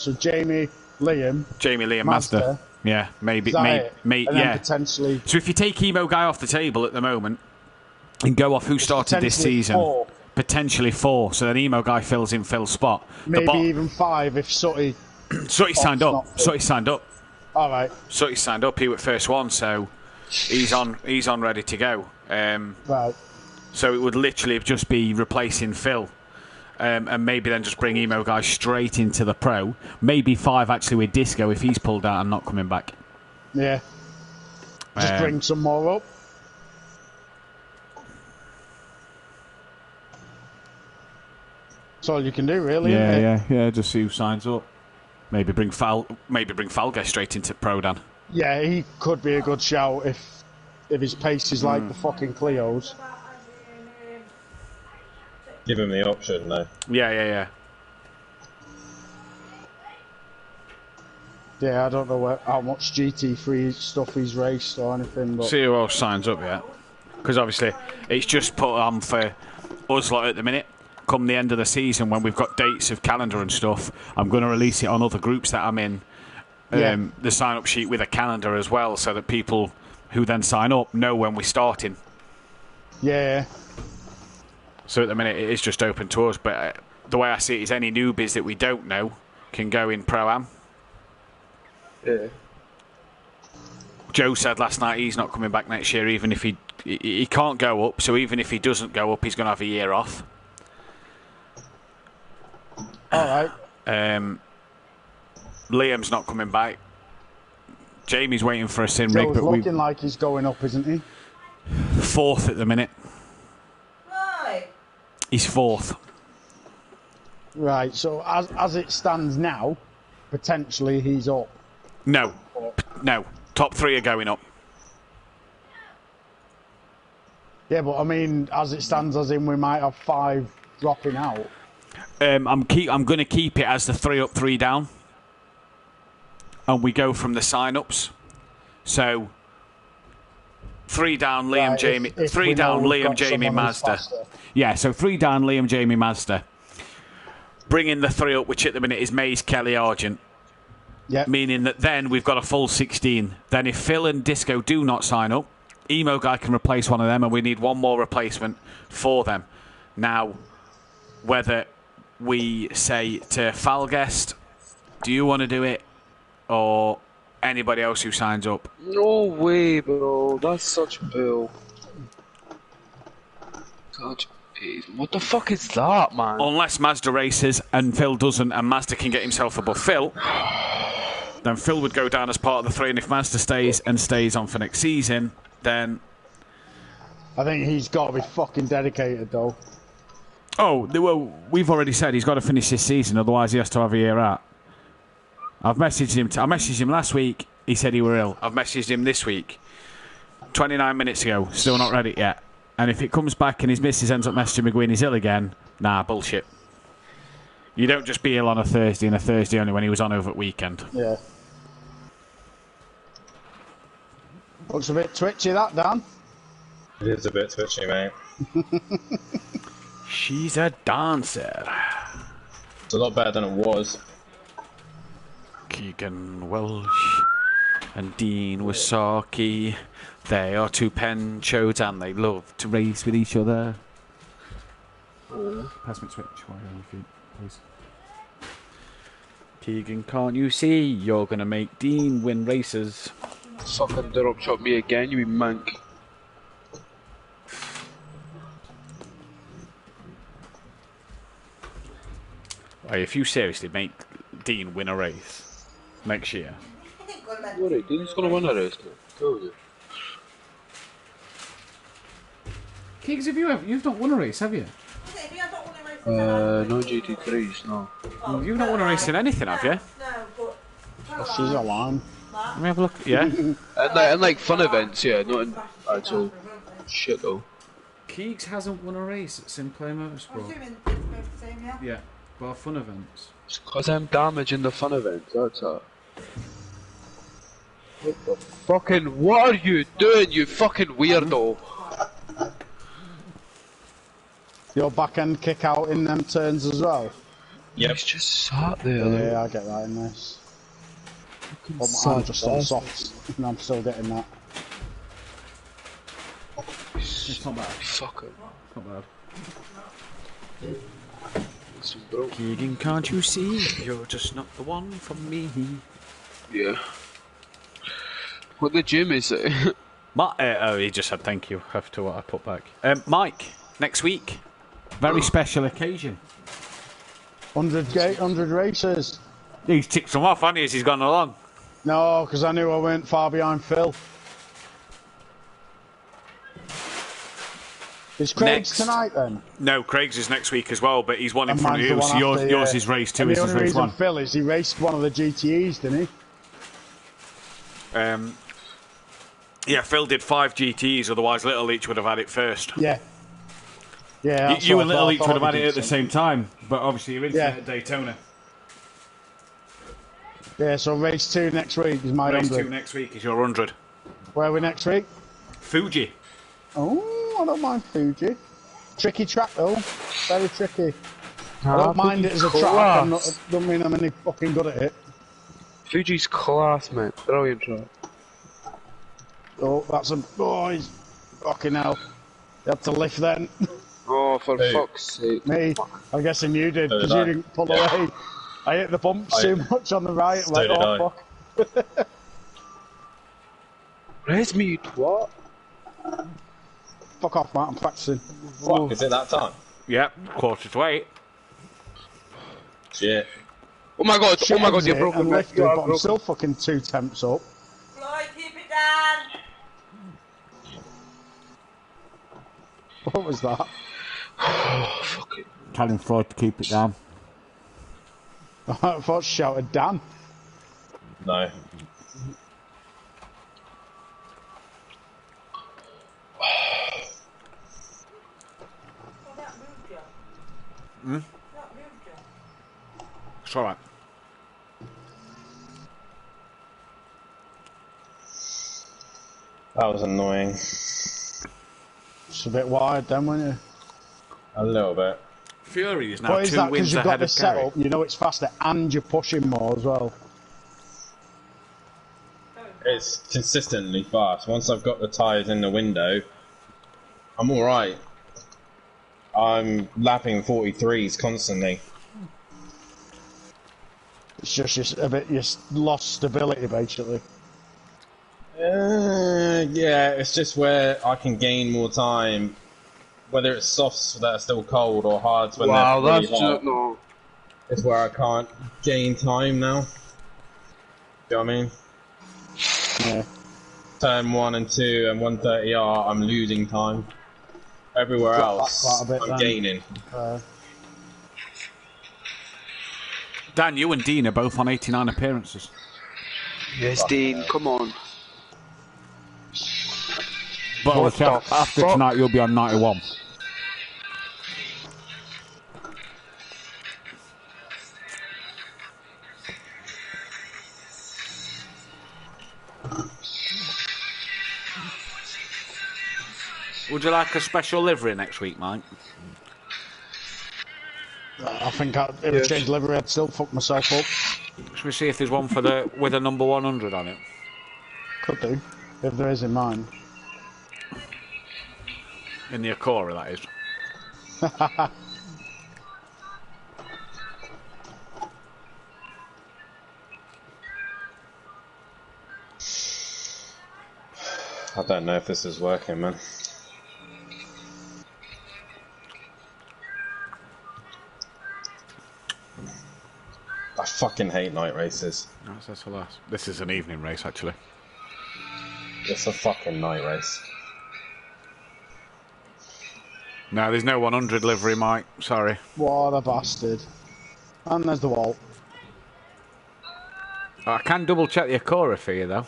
So Jamie, Liam, Mazda. Yeah, maybe, and then potentially. So if you take Emo Guy off the table at the moment and go off who started this season, potentially 4. So then Emo Guy fills in Phil's spot. Maybe even 5 if Sutty. Sutty signed up. Sutty signed up. All right. Sutty signed up. He was first one, so he's on ready to go. Right. So it would literally just be replacing Phil. And maybe then just bring Emo Guy straight into the pro. Maybe 5 actually with Disco if he's pulled out and not coming back. Yeah. Just bring some more up. That's all you can do, really. Yeah. Just see who signs up. Maybe bring Falga straight into pro, Dan. Yeah, he could be a good shout if his pace is like the fucking Clio's. Give him the option, though. Yeah. Yeah, I don't know how much GT3 stuff he's raced or anything. But see who else signs up yet. Because obviously, it's just put on for us lot at the minute. Come the end of the season, when we've got dates of calendar and stuff, I'm going to release it on other groups that I'm in. The sign-up sheet with a calendar as well, so that people who then sign up know when we're starting. Yeah. So at the minute, it is just open to us. But the way I see it is any newbies that we don't know can go in Pro-Am. Yeah. Joe said last night he's not coming back next year, even if he can't go up. So even if he doesn't go up, he's going to have a year off. All right. Liam's not coming back. Jamie's waiting for a sim Joe's rig, but looking like he's going up, isn't he? 4th at the minute. Right. He's 4th. Right. So as it stands now, potentially he's up. No. Top 3 are going up. Yeah, but I mean, as it stands, as in we might have 5 dropping out. I'm going to keep it as the 3 up, 3 down, and we go from the sign-ups. So 3 down, Liam, Jamie. 3 down, Liam, Jamie, Mazda. Yeah, so 3 down, Liam, Jamie, Mazda. Bring in the 3 up, which at the minute is Maze, Kelly, Argent. Yeah. Meaning that then we've got a full 16. Then if Phil and Disco do not sign up, Emo Guy can replace one of them, and we need one more replacement for them. Now, whether we say to Falguest, do you want to do it, or anybody else who signs up? No way, bro. That's such bull. What the fuck is that, man? Unless Mazda races and Phil doesn't, and Mazda can get himself above Phil, then Phil would go down as part of the 3, and if Mazda stays on for next season, then... I think he's got to be fucking dedicated, though. Oh, well, we've already said he's got to finish this season, otherwise he has to have a year out. I messaged him last week, he said he were ill. I've messaged him this week, 29 minutes ago, still not ready yet. And if it comes back and his missus ends up messaging me going he's ill again, nah, bullshit. You don't just be ill on a Thursday, and a Thursday only when he was on over at weekend. Yeah. Looks a bit twitchy, that, Dan. It is a bit twitchy, mate. She's a dancer. It's a lot better than it was. Keegan Welsh and Dean Wasaki. They are 2 penchodes and they love to race with each other. Pass me switch while you're on your feet, please. Keegan, can't you see? You're going to make Dean win races. Fucking drop shot me again, you mank. Hey, if you seriously make Dean win a race next year. What, Dean's going to win a race, man. Told you. Keegs, you've not won a race, have you? No GT3s, no. You've not won a race in anything, have you? Oh, she's alarmed. Let me have a look. Yeah. and like fun events, yeah, not in actual shit though. Keegs hasn't won a race at SimPlay Motorsport. Yeah, but fun events. It's because I'm damaging the fun events, that's it. What the fucking, what are you doing, you fucking weirdo? Your back end kick out in them turns as well? Yep. He's just sat there. Yeah, I get that in this. But I'm just on softs, and I'm still getting that. It's not bad. Fuck it. Not bad. Some broke. Keegan, can't you see? You're just not the one for me. Yeah. What the gym is it? He just said thank you after what I put back. Mike, next week, very special occasion. 100 races. He's ticked some off, hasn't he, as he's gone along? No, because I knew I weren't far behind Phil. Is Craig's tonight then? No, Craig's is next week as well, but he's one in And front of mine's the you, one so yours, after, yours yeah. is race 2, And his the is only race reason 1. Phil is he raced one of the GTEs, didn't he? Yeah, Phil did 5 GTs, otherwise Little Leach would have had it first. Yeah. Yeah. You and Little Leach would have had it at the same time, but obviously you're into at Daytona. Yeah, so race 2 next week is my Race 100. 2 next week is your 100. Where are we next week? Fuji. Oh, I don't mind Fuji. Tricky track though. Very tricky. I don't mind it as a track. Don't mean I'm any fucking good at it. Fuji's class, mate. Brilliant track. Oh, that's a... Oh, he's... Fucking hell. You had to lift then. Oh, for fuck's sake. Me. I'm guessing you did, So because did you I. didn't pull away. I hit the bumps too much on the right. So Like, did oh, I. fuck. Where's me, what? Fuck off, Matt. I'm practicing. Fuck, is it that time? Yep, 7:45. Shit. Oh my god, Shit, you're exit broken, and mate. lifted, You are but I'm broken. still fucking 2 temps up. Floyd, keep it down. What was that? Oh, fuck it. Telling Floyd to keep it down. I thought she shouted Dan. No. Oh, that moved you. Hmm? That moved you. It's alright. That was annoying. It's a bit wide then, wasn't it? A little bit. Fury is now What is 2 that? Because wins you've got ahead this of Gary. setup, you know it's faster and you're pushing more as well. It's consistently fast. Once I've got the tyres in the window, I'm alright. I'm lapping 43s constantly. It's just a bit, you lost stability basically. Yeah, it's just where I can gain more time. Whether it's softs that are still cold or hards when Wow, they're really that's hot. just no. It's where I can't gain time now. Do you know what I mean? Yeah. Turn 1 and 2 and 130R, I'm losing time. Everywhere Drop back else, quite a bit I'm then. gaining. Dan, you and Dean are both on 89 appearances. Yes, Dean, come on. But What obviously the after fuck? tonight you'll be on 91. Would you like a special livery next week, Mike? I think if I changed livery, I'd still fuck myself up. Should we see if there's one for the with a number 100 on it? Could do, if there is in mine. In the Acora, that is. I don't know if this is working, man. I fucking hate night races. That's the last. This is an evening race, actually. It's a fucking night race. No, there's no 100 livery, Mike. Sorry. What a bastard. And there's the wall. I can double check the Acora for you, though.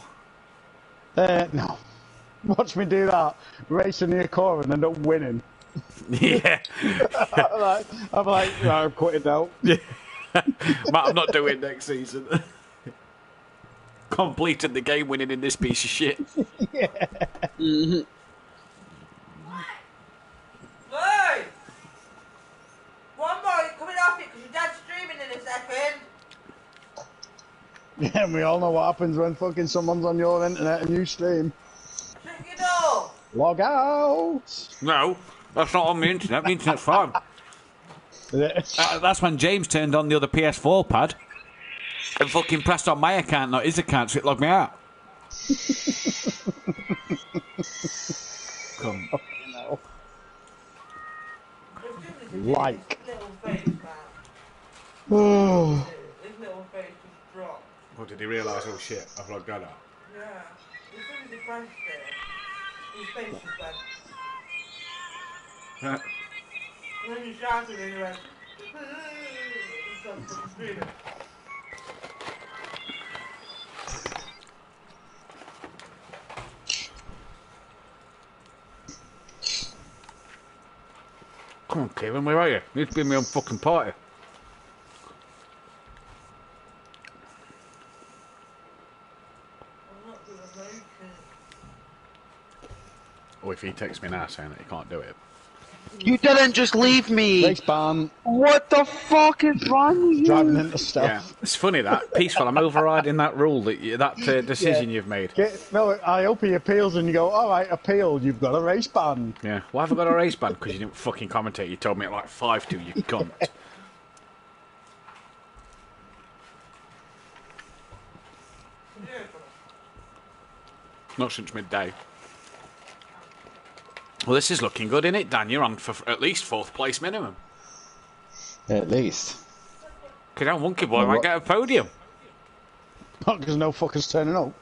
No. Watch me do that. Racing the Acora and end up winning. Yeah. I'm like, no, I'm quitting now. Matt, I'm not doing next season. Completed the game winning in this piece of shit. Floyd! One more, you're coming off it because your dad's streaming in Yeah, and we all know what happens when fucking someone's on your internet and you stream. Shut your door. Log out! No, that's not on the internet. The internet's fine. That's when James turned on the other PS4 pad and fucking pressed on my account, not his account, so it logged me out. Come. Like. Little face, man. Oh. His little face just dropped. What did he realise? Oh shit, I've logged that out. Yeah. As soon as he pressed it, his face just went. And then he shouted and he went. He started fucking screaming. Come on, Kevin, where are you? You need to be in my own fucking party. I'm not gonna make it. Oh, if he texts me now saying that he can't do it. You didn't just leave me. Race ban. What the fuck is wrong with you? Driving into stuff. Yeah, it's funny that. Peaceful, I'm overriding that rule, that decision you've made. No, I hope he appeals and you go, alright, appealed, you've got a race ban. Yeah, why have I got a race ban? Because you didn't fucking commentate. You told me at like 5 to, you cunt. Not since midday. Well, this is looking good, isn't it, Dan? You're on for at least 4th place minimum. At least. Because that Monkey Boy might get a podium. Not because no fuckers turning up.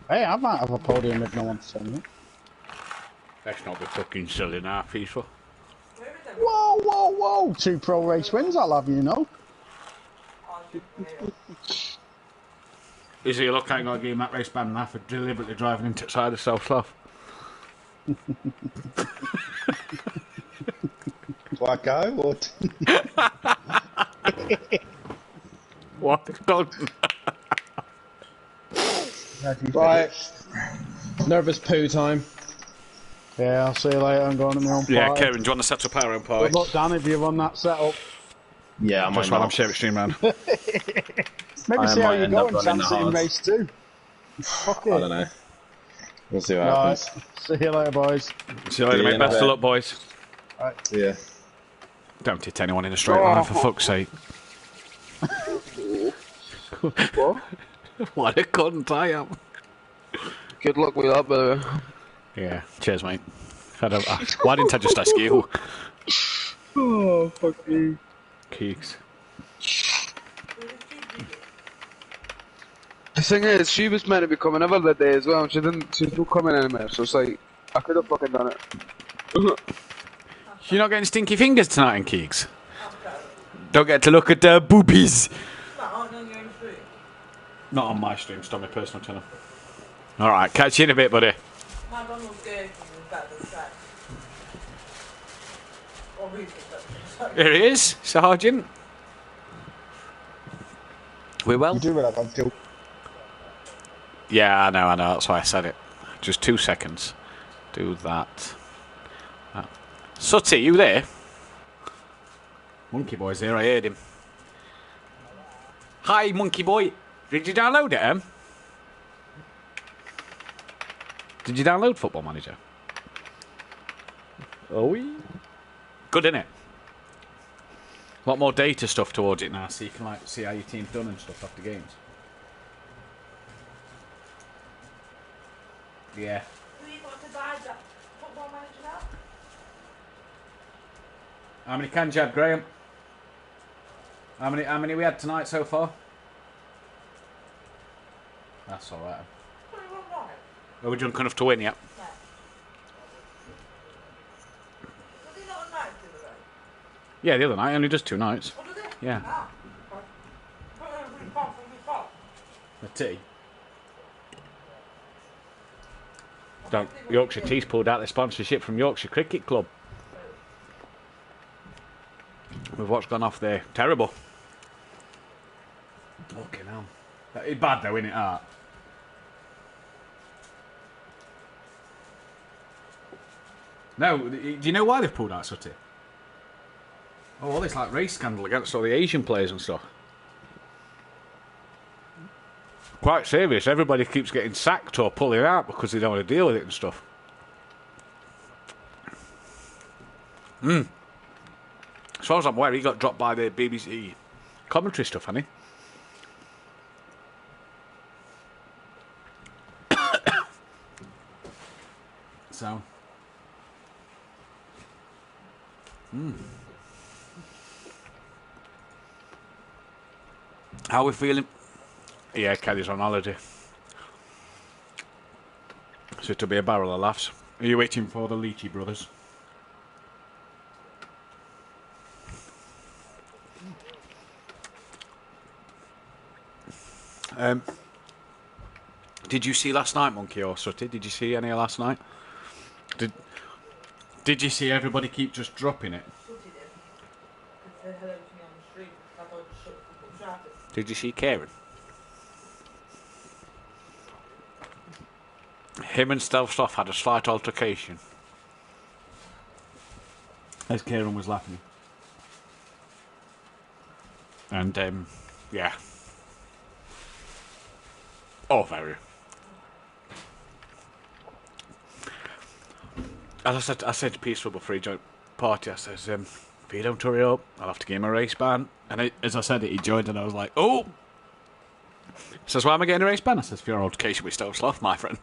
Hey, I might have a podium if no one's turning up. Let's not be fucking silly now, Peaceful. Whoa, whoa, whoa! 2 pro race wins, I'll have you know. Is he look like going to give him that race ban now for deliberately driving into the side of self-slough? Like I would. What? Done. Right. Nervous poo time. Yeah, I'll see you later, I'm going to my own party. Yeah, Kevin, do you want to set up our own party? Good luck, Dan, if you run that setup. Yeah, I might Just while I'm not. sharing stream, man. Maybe I see how might you end go up in running the Chance in hard. race 2. Fuck it. I don't know. We'll see what Alright, happens. see you later, boys. See you later, See you mate. in a Best of bit. luck, boys. Yeah. Don't hit anyone in a straight line, for fuck's sake. What? What a cunt I am. Good luck with that, brother. Yeah, cheers, mate. Why didn't I just ask you? Oh, fuck me. Keeks. The thing is, she was meant to be coming over that day as well, and she's not coming anymore, so it's like, I could have fucking done it. You're not getting stinky fingers tonight in Keeks? Don't get to look at boobies. Not on my stream, it's on my personal channel. Alright, catch you in a bit, buddy. McDonald's gave me better sex. Or research. Here he is, Sergeant. We well? You do whatever, I'm still. Yeah, I know, that's why I said it. Just 2 seconds. Do that. Sutty, you there? Monkey Boy's there, I heard him. Hi, Monkey Boy. Did you download it, Em? Did you download Football Manager? Oh, yeah. Good, innit? A lot more data stuff towards it now, so you can like see how your team's done and stuff after games. Yeah. Who you got to buy that Football Manager now? How many cans you had, Graham? How many we had tonight so far? That's alright. 21 right. Are we drunk enough to win yet? Yeah. Was he not on night the other day? Yeah, the other night, only just 2 nights. What did he? Yeah. Ah. Pretty fast, pretty fast. A tea. Don't, Yorkshire Tea's pulled out their sponsorship from Yorkshire Cricket Club. With what's gone off there. Terrible. Fucking hell. That is bad though, isn't it, Art? No, do you know why they've pulled out Sutty? Oh, all this like race scandal against all the Asian players and stuff. Quite serious. Everybody keeps getting sacked or pulling out because they don't want to deal with it and stuff. As far as I'm aware, he got dropped by the BBC commentary stuff, hasn't he? So. How are we feeling? Yeah, Kelly's on holiday. So it'll be a barrel of laughs. Are you waiting for the Leachy brothers? Did you see last night, Monkey or Sooty? Did you see any last night? Did you see everybody keep just dropping it? Did you see Kieran? Him and Stelstoff had a slight altercation. As Kieran was laughing. And, yeah. Oh, very. As I said to Peaceful before he joined party, I says, if he don't hurry up, I'll have to give him a race ban. And as I said it, he joined and I was like, oh! He says, why am I getting a race ban? I says, for your altercation with Stelstoff, my friend.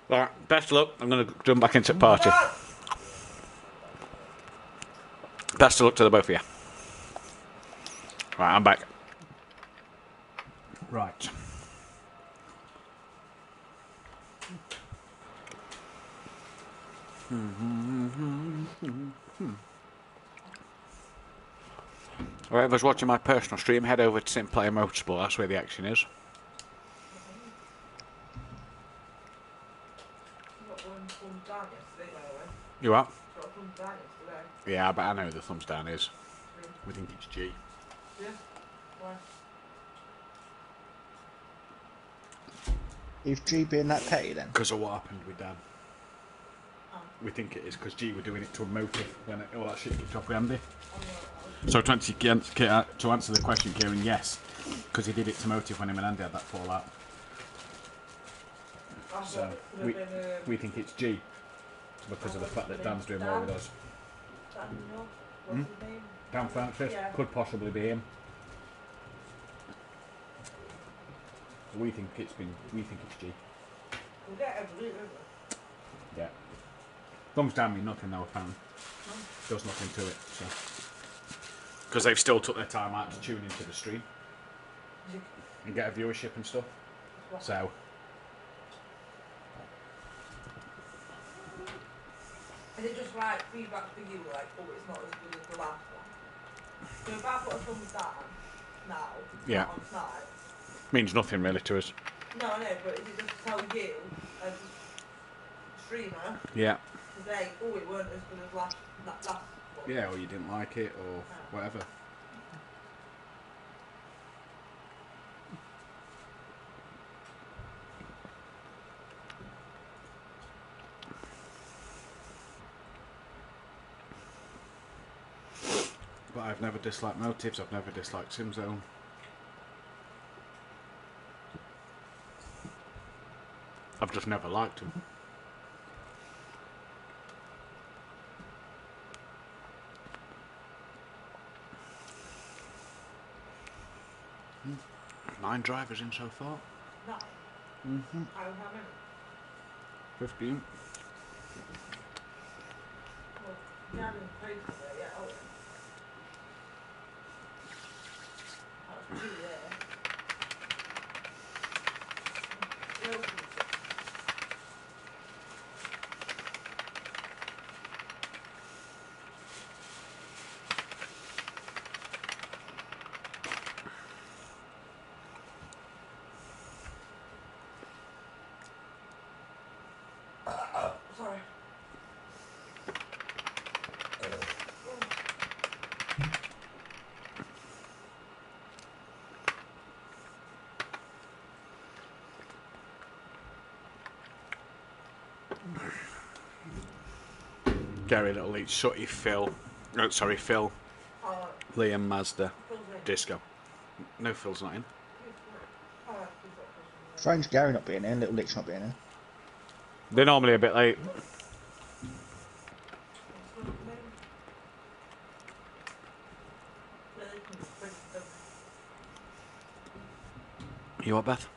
Right, best of luck. I'm going to jump back into the party. Best of luck to the both of you. Right, I'm back. Right. Whoever's watching my personal stream, head over to SimPlay Motorsport. That's where the action is. You are? Yeah, but I know who the thumbs down is. We think it's G. Yeah? Why? Is G being that petty then? Because of what happened with Dan. We think it is because G were doing it to a motive when all that shit kicked off with Andy. So to answer the question, Kieran, yes, because he did it to motive when him and Andy had that fallout. So we think it's G because of the fact that Dan's doing more with us. Dan Francis could possibly be him. We think it's G. Yeah. Thumbs down mean nothing though, apparently. Does nothing to it, so. Because they've still took their time out to tune into the stream and get a viewership and stuff. So. Is it just like feedback for you, like, oh, it's not as good as the last one? So if I put a thumbs down now, Yeah. on side, Means nothing really to us. no, I know, but is it just to tell you, as a streamer, Yeah. to say, oh, it weren't as good as last one? Yeah, or you didn't like it, or whatever. But I've never disliked motives, I've never disliked SimZone. I've just never liked them. Nine drivers in so far. 9? How many? 15. Well, you haven't paid for it yet, oh. That's 2 there. Sorry. Gary Little Leach, Sooty, Phil. Oh, sorry, Phil. Liam Mazda. Phil's in. Disco. No, Phil's not in. Strange Gary not being in, Little Lich not being in. They're normally a bit late. You what, Beth?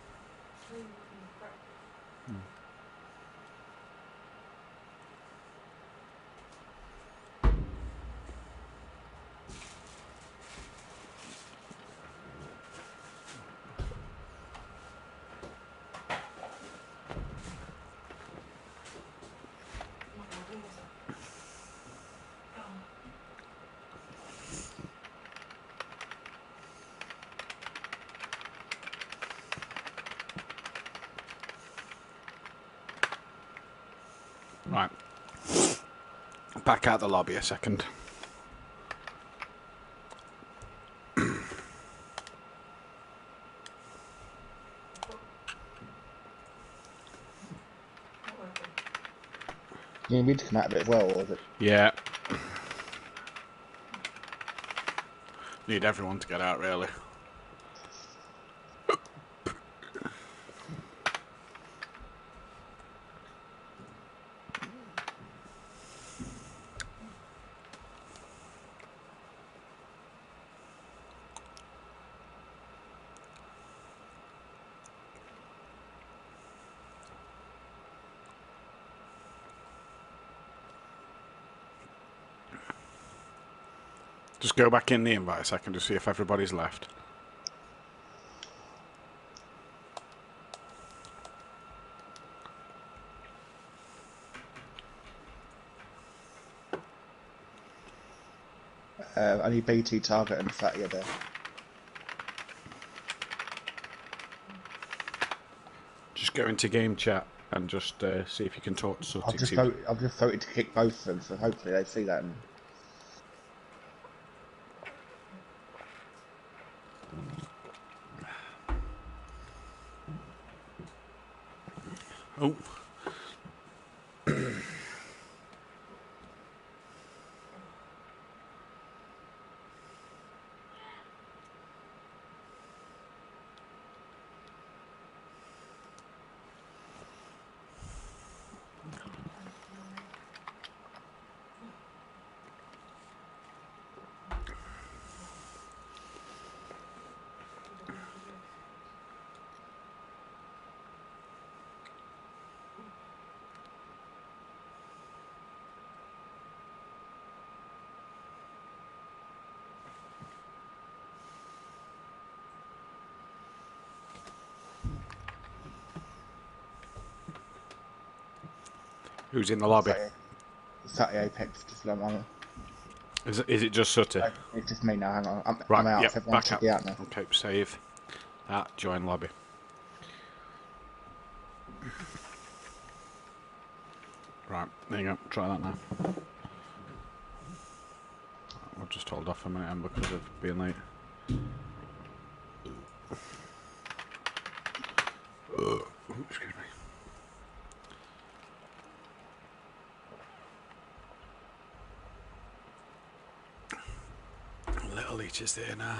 Right. Back out the lobby a second. You need to come out of it as well, or is it? Yeah. Need everyone to get out, really. Just go back in the invite a second to see if everybody's left. Only BT Target and Fatty are there. Just go into game chat and just see if you can talk to I've just voted to kick both of them, so hopefully they see that. And... Oh. Who's in the lobby? Fatty Apex, just like one. Is it just Sutty? It's just me now, hang on. Right, I'm out, yep, so everyone back should out. be out now. Okay, save that, join lobby. Right, there you go, try that now. I'll just hold off a minute, Em, because of being late. Excuse me. Little Leech is there now.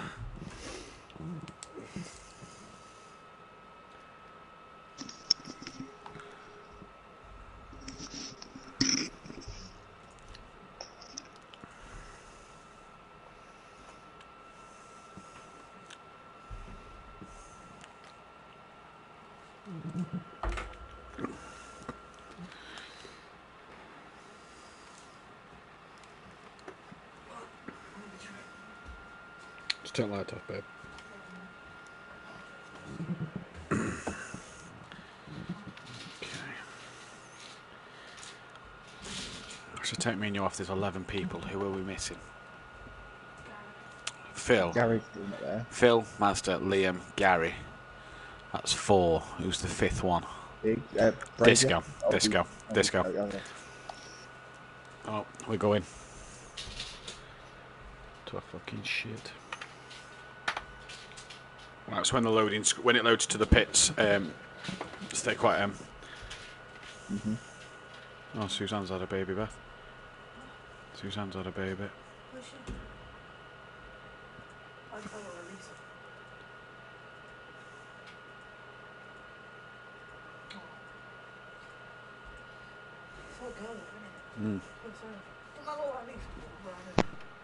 Just turn the light off, babe. Should take me and you off. There's 11 people. Who are we missing? Phil. Gary's doing it there. Phil, Mazda, Liam, Gary. That's 4. Who's the 5th one? Brazier? Disco. Disco. Okay. Oh, we're going to a fucking shit. Right, so when it loads to the pits, stay quiet. Oh, Suzanne's had a baby, Beth. Suzanne's had a baby.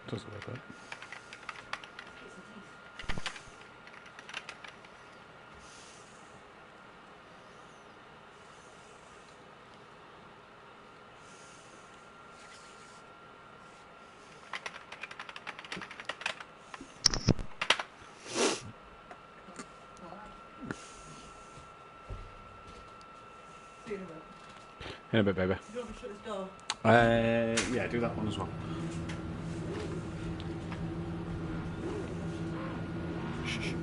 Does look like that. In a bit, baby. You want me to shut this door? Yeah, do that one as well. Shh.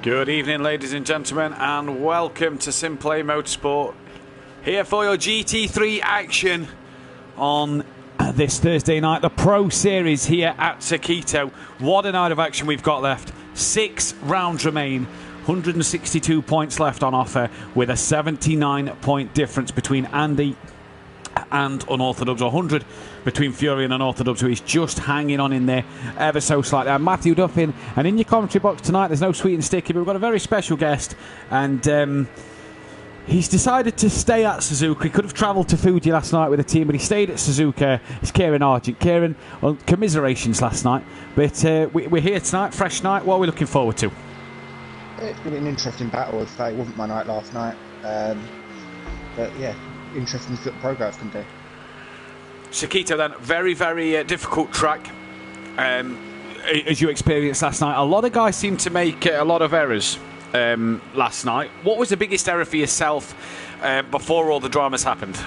Good evening, ladies and gentlemen, and welcome to SimPlay Motorsport. Here for your GT3 action on this Thursday night, the Pro Series here at Sakito. What a night of action we've got left. 6 rounds remain, 162 points left on offer, with a 79-point difference between Andy and Unorthodox, or 100 between Fury and Unorthodox, who is just hanging on in there ever so slightly. I'm Matthew Duffin, and in your commentary box tonight, there's no sweet and sticky, but we've got a very special guest, and he's decided to stay at Suzuka. He could have travelled to Fuji last night with the team, but he stayed at Suzuka. It's Kieran Argent. Kieran, well, commiserations last night, but we're here tonight, fresh night. What are we looking forward to? It's been an interesting battle. I'd say it wasn't my night last night, but yeah, interesting to see what the progress can do. Sakito then, very, very difficult track. As you experienced last night, a lot of guys seem to make a lot of errors last night. What was the biggest error for yourself before all the dramas happened?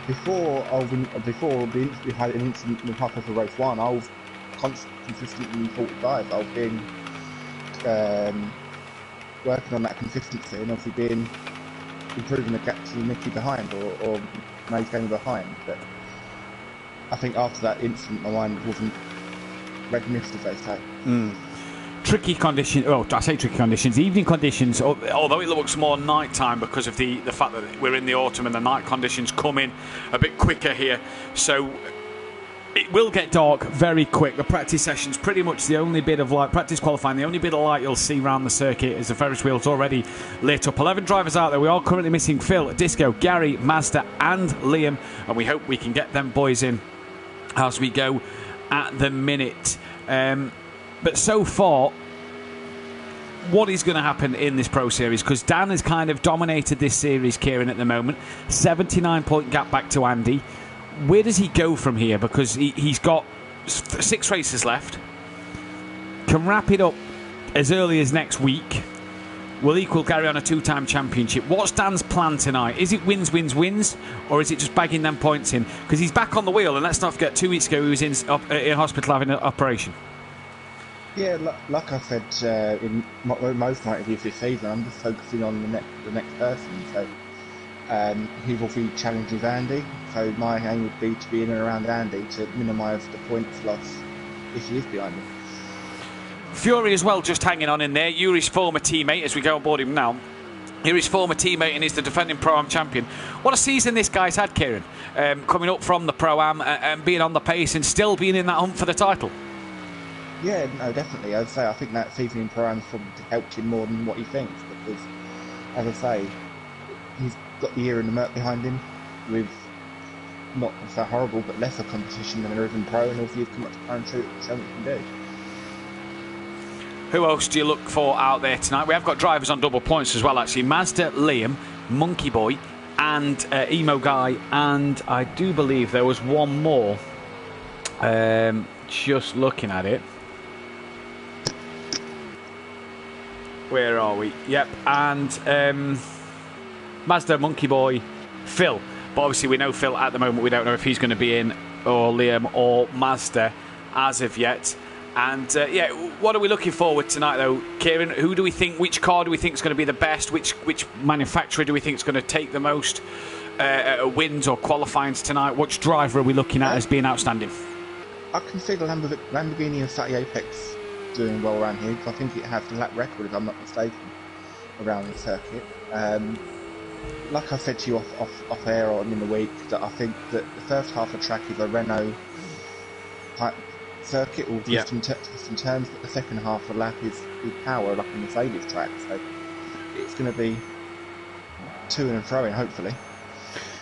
Before we had an incident with halfway for race 1, I was consistently in 45. I was being working on that consistency and obviously improving the gap to Nicky behind or maintaining behind. But I think after that incident, my mind wasn't red-mist, as they say. Tricky conditions. Oh, I say tricky conditions. Evening conditions. Although it looks more nighttime because of the fact that we're in the autumn and the night conditions come in a bit quicker here, so it will get dark very quick. The practice session's pretty much the only bit of light. Practice qualifying, the only bit of light you'll see around the circuit is the Ferris wheel's already lit up. 11 drivers out there. We are currently missing Phil, Disco, Gary, Mazda, and Liam, and we hope we can get them boys in as we go at the minute. But so far, what is going to happen in this Pro Series? Because Dan has kind of dominated this series, Kieran, at the moment. 79-point gap back to Andy. Where does he go from here? Because he's got 6 races left. Can wrap it up as early as next week. Will equal Gary on a 2-time championship. What's Dan's plan tonight? Is it wins, wins, wins? Or is it just bagging them points in? Because he's back on the wheel, and let's not forget, 2 weeks ago he was in hospital having an operation. Yeah, like I said in most night reviews this season, I'm just focusing on the next person. So he will be challenging Andy. So my aim would be to be in and around Andy to minimise the points loss if he is behind him. Fury as well, just hanging on in there. Yuri's former teammate, as we go aboard him now. Yuri's former teammate, and he's the defending Pro-Am champion. What a season this guy's had, Kieran. Coming up from the Pro-Am and being on the pace and still being in that hunt for the title. Yeah, no, definitely. I'd say I think that season in Pro-Am probably helped him more than what he thinks, because, as I say, he's got the year in the Merc behind him with not so horrible but lesser competition than there is in Pro, and obviously he's come up to Pro and shown what he can do. Who else do you look for out there tonight? We have got drivers on double points as well, actually. Mazda, Liam, Monkey Boy, and Emo Guy, and I do believe there was one more. Just looking at it. Where are we? Yep, and Mazda, Monkey Boy, Phil. But obviously we know Phil at the moment. We don't know if he's going to be in, or Liam, or Mazda as of yet. And yeah, what are we looking forward tonight, though, Kieran? Who do we think? Which car do we think is going to be the best? Which manufacturer do we think is going to take the most wins or qualifyings tonight? Which driver are we looking at as being outstanding? I can see the Lamborghini Sati Apex doing well around here, because I think it has the lap record, if I'm not mistaken. around the circuit. Like I said to you off air on in the week, that I think that the first half of the track is a Renault type circuit or twists and turns, but the second half of the lap is power like a Mercedes track. So it's going to be to and fro in, hopefully.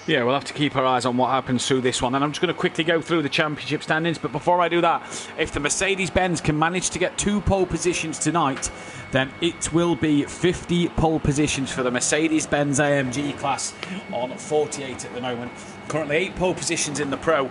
Yeah, we'll have to keep our eyes on what happens through this one. And I'm just going to quickly go through the championship standings. But before I do that, if the Mercedes-Benz can manage to get 2 pole positions tonight, then it will be 50 pole positions for the Mercedes-Benz AMG class on 48 at the moment. Currently 8 pole positions in the Pro,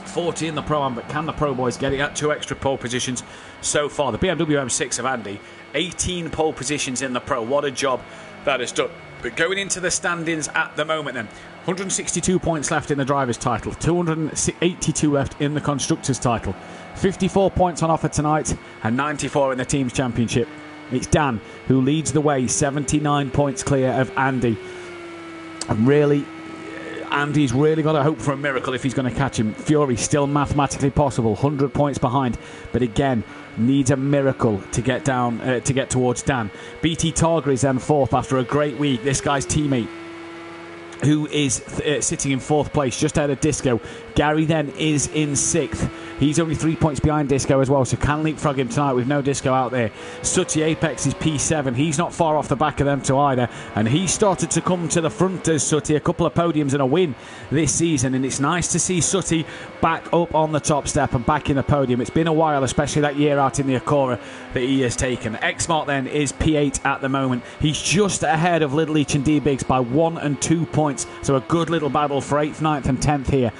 40 in the Pro-Am, but can the Pro Boys get it at 2 extra pole positions so far? The BMW M6 of Andy, 18 pole positions in the Pro. What a job that has done. But going into the standings at the moment then, 162 points left in the driver's title, 282 left in the constructor's title, 54 points on offer tonight, and 94 in the team's championship. It's Dan who leads the way, 79 points clear of Andy. And really, Andy's really got to hope for a miracle if he's going to catch him. Fury still mathematically possible, 100 points behind, but again needs a miracle to get down to get towards Dan. BT Targa is then 4th after a great week. This guy's teammate, who is sitting in 4th place, just ahead of Disco. Gary then is in 6th. He's only 3 points behind Disco as well, so can leapfrog him tonight with no Disco out there. Sutty Apex is P7. He's not far off the back of them too either, and he started to come to the front as Sutty. A couple of podiums and a win this season, and it's nice to see Sutty back up on the top step and back in the podium. It's been a while, especially that year out in the Acura that he has taken. X-Mart then is P8 at the moment. He's just ahead of Little Leach and D-Biggs by 1 and 2 points, so a good little battle for 8th, 9th and 10th here.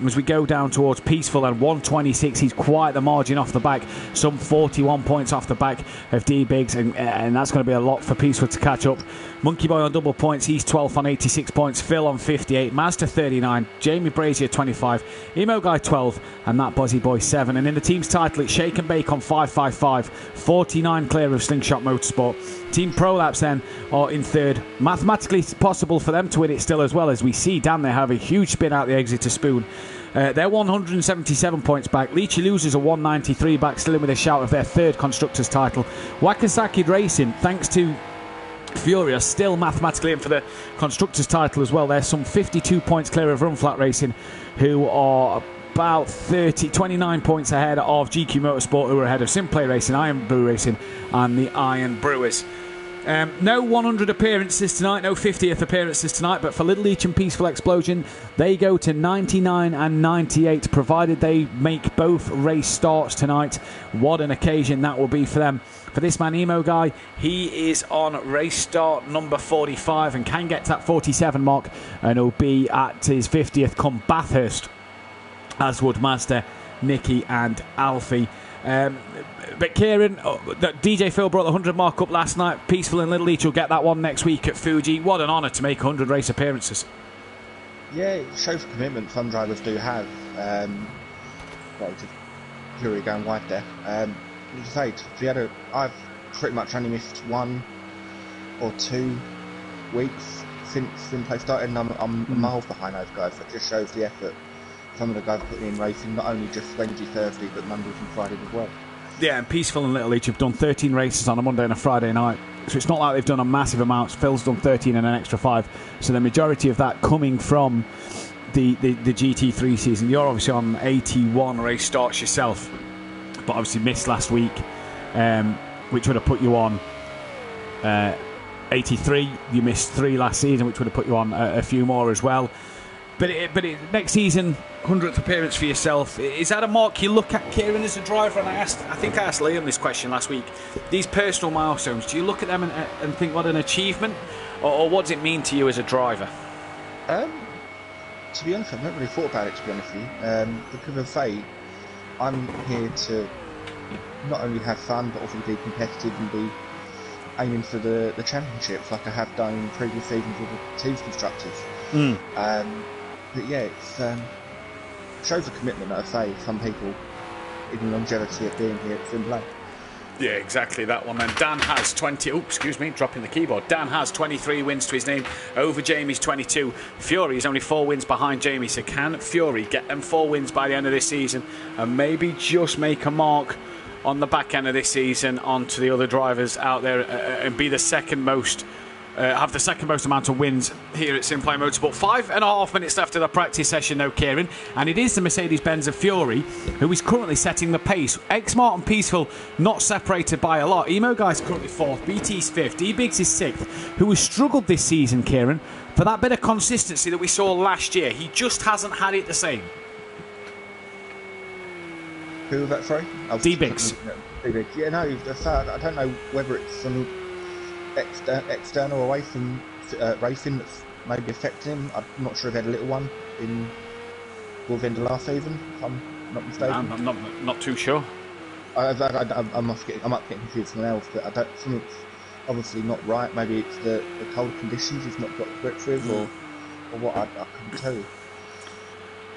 As we go down towards Peaceful and 126, he's quite the margin off the back, some 41 points off the back of D-Biggs, and that's going to be a lot for Peaceful to catch up. Monkey Boy on double points, he's 12th on 86 points, Phil on 58, Mazda 39, Jamie Brazier 25, Emo Guy 12, and that Buzzy Boy 7. And in the team's title, it's Shake and Bake on 555, 49 clear of Slingshot Motorsport. Team Prolapse then are in 3rd. Mathematically possible for them to win it still as well, as we see Dan there have a huge spin out the exit to Spoon. They're 177 points back. Leachy Losers are 193 back, still in with a shout of their 3rd constructor's title. Wakasaki Racing, thanks to Fury, are still mathematically in for the constructor's title as well. They're some 52 points clear of Run Flat Racing, who are about 29 points ahead of GQ Motorsport, who are ahead of SimPlay Racing, Iron Brew Racing and the Iron Brewers. No 100 appearances tonight, no 50th appearances tonight, but for Little Leach and Peaceful Explosion, they go to 99 and 98, provided they make both race starts tonight. What an occasion that will be for them. For this man, Emo Guy, he is on race start number 45 and can get to that 47 mark, and he'll be at his 50th come Bathurst, as would Mazda, Nicky and Alfie. But Kieran, DJ Phil brought the 100 mark up last night. Peaceful and Little Leach will get that one next week at Fuji. What an honour to make 100 race appearances. Yeah, it shows the commitment some drivers do have. Fury going wide there. As I say, I've pretty much only missed 1 or 2 weeks since SimPlay started, and I'm miles behind those guys. That just shows the effort some of the guys putting in racing, not only just Wednesday, Thursday, but Mondays and Fridays as well. Yeah, and Peaceful and Little Leach have done 13 races on a Monday and a Friday night. So it's not like they've done a massive amount. Phil's done 13 and an extra 5. So the majority of that coming from the GT3 season. You're obviously on 81 race starts yourself, but obviously missed last week, which would have put you on 83. You missed 3 last season, which would have put you on a few more as well. But next season, 100th appearance for yourself. Is that a mark you look at, Kieran, as a driver? And I think I asked Liam this question last week. These personal milestones, do you look at them and think what an achievement? Or what does it mean to you as a driver? To be honest, I've not really thought about it, to be honest with you. Because of fate, I'm here to not only have fun, but also be competitive and be aiming for the championships like I have done in previous seasons with the team's constructors. But yeah, it's shows the commitment that I say some people, even longevity of being here at SimPlay. Yeah, exactly that one. And Dan has 20. Oh, excuse me, dropping the keyboard. Dan has 23 wins to his name over Jamie's 22. Fury is only 4 wins behind Jamie. So can Fury get them 4 wins by the end of this season and maybe just make a mark on the back end of this season onto the other drivers out there and be the second most. Have the second most amount of wins here at SimPlay Motorsport. 5.5 minutes left of the practice session, though, Kieran, and it is the Mercedes-Benz of Fury who is currently setting the pace. X-Mart and Peaceful not separated by a lot. Emo Guy's currently 4th, BT's 5th, D-Biggs is 6th, who has struggled this season, Kieran, for that bit of consistency that we saw last year. He just hasn't had it the same. Who was that, sorry? D-Biggs. D-Biggs. Yeah, no, I don't know whether it's some external away from racing that's maybe affecting him. I'm not sure if he had a little one towards the end of last season, if I'm not mistaken. I'm not too sure. I might get confused with someone else, but something's obviously not right. Maybe it's the cold conditions he's not got grips with, or what, I couldn't tell you.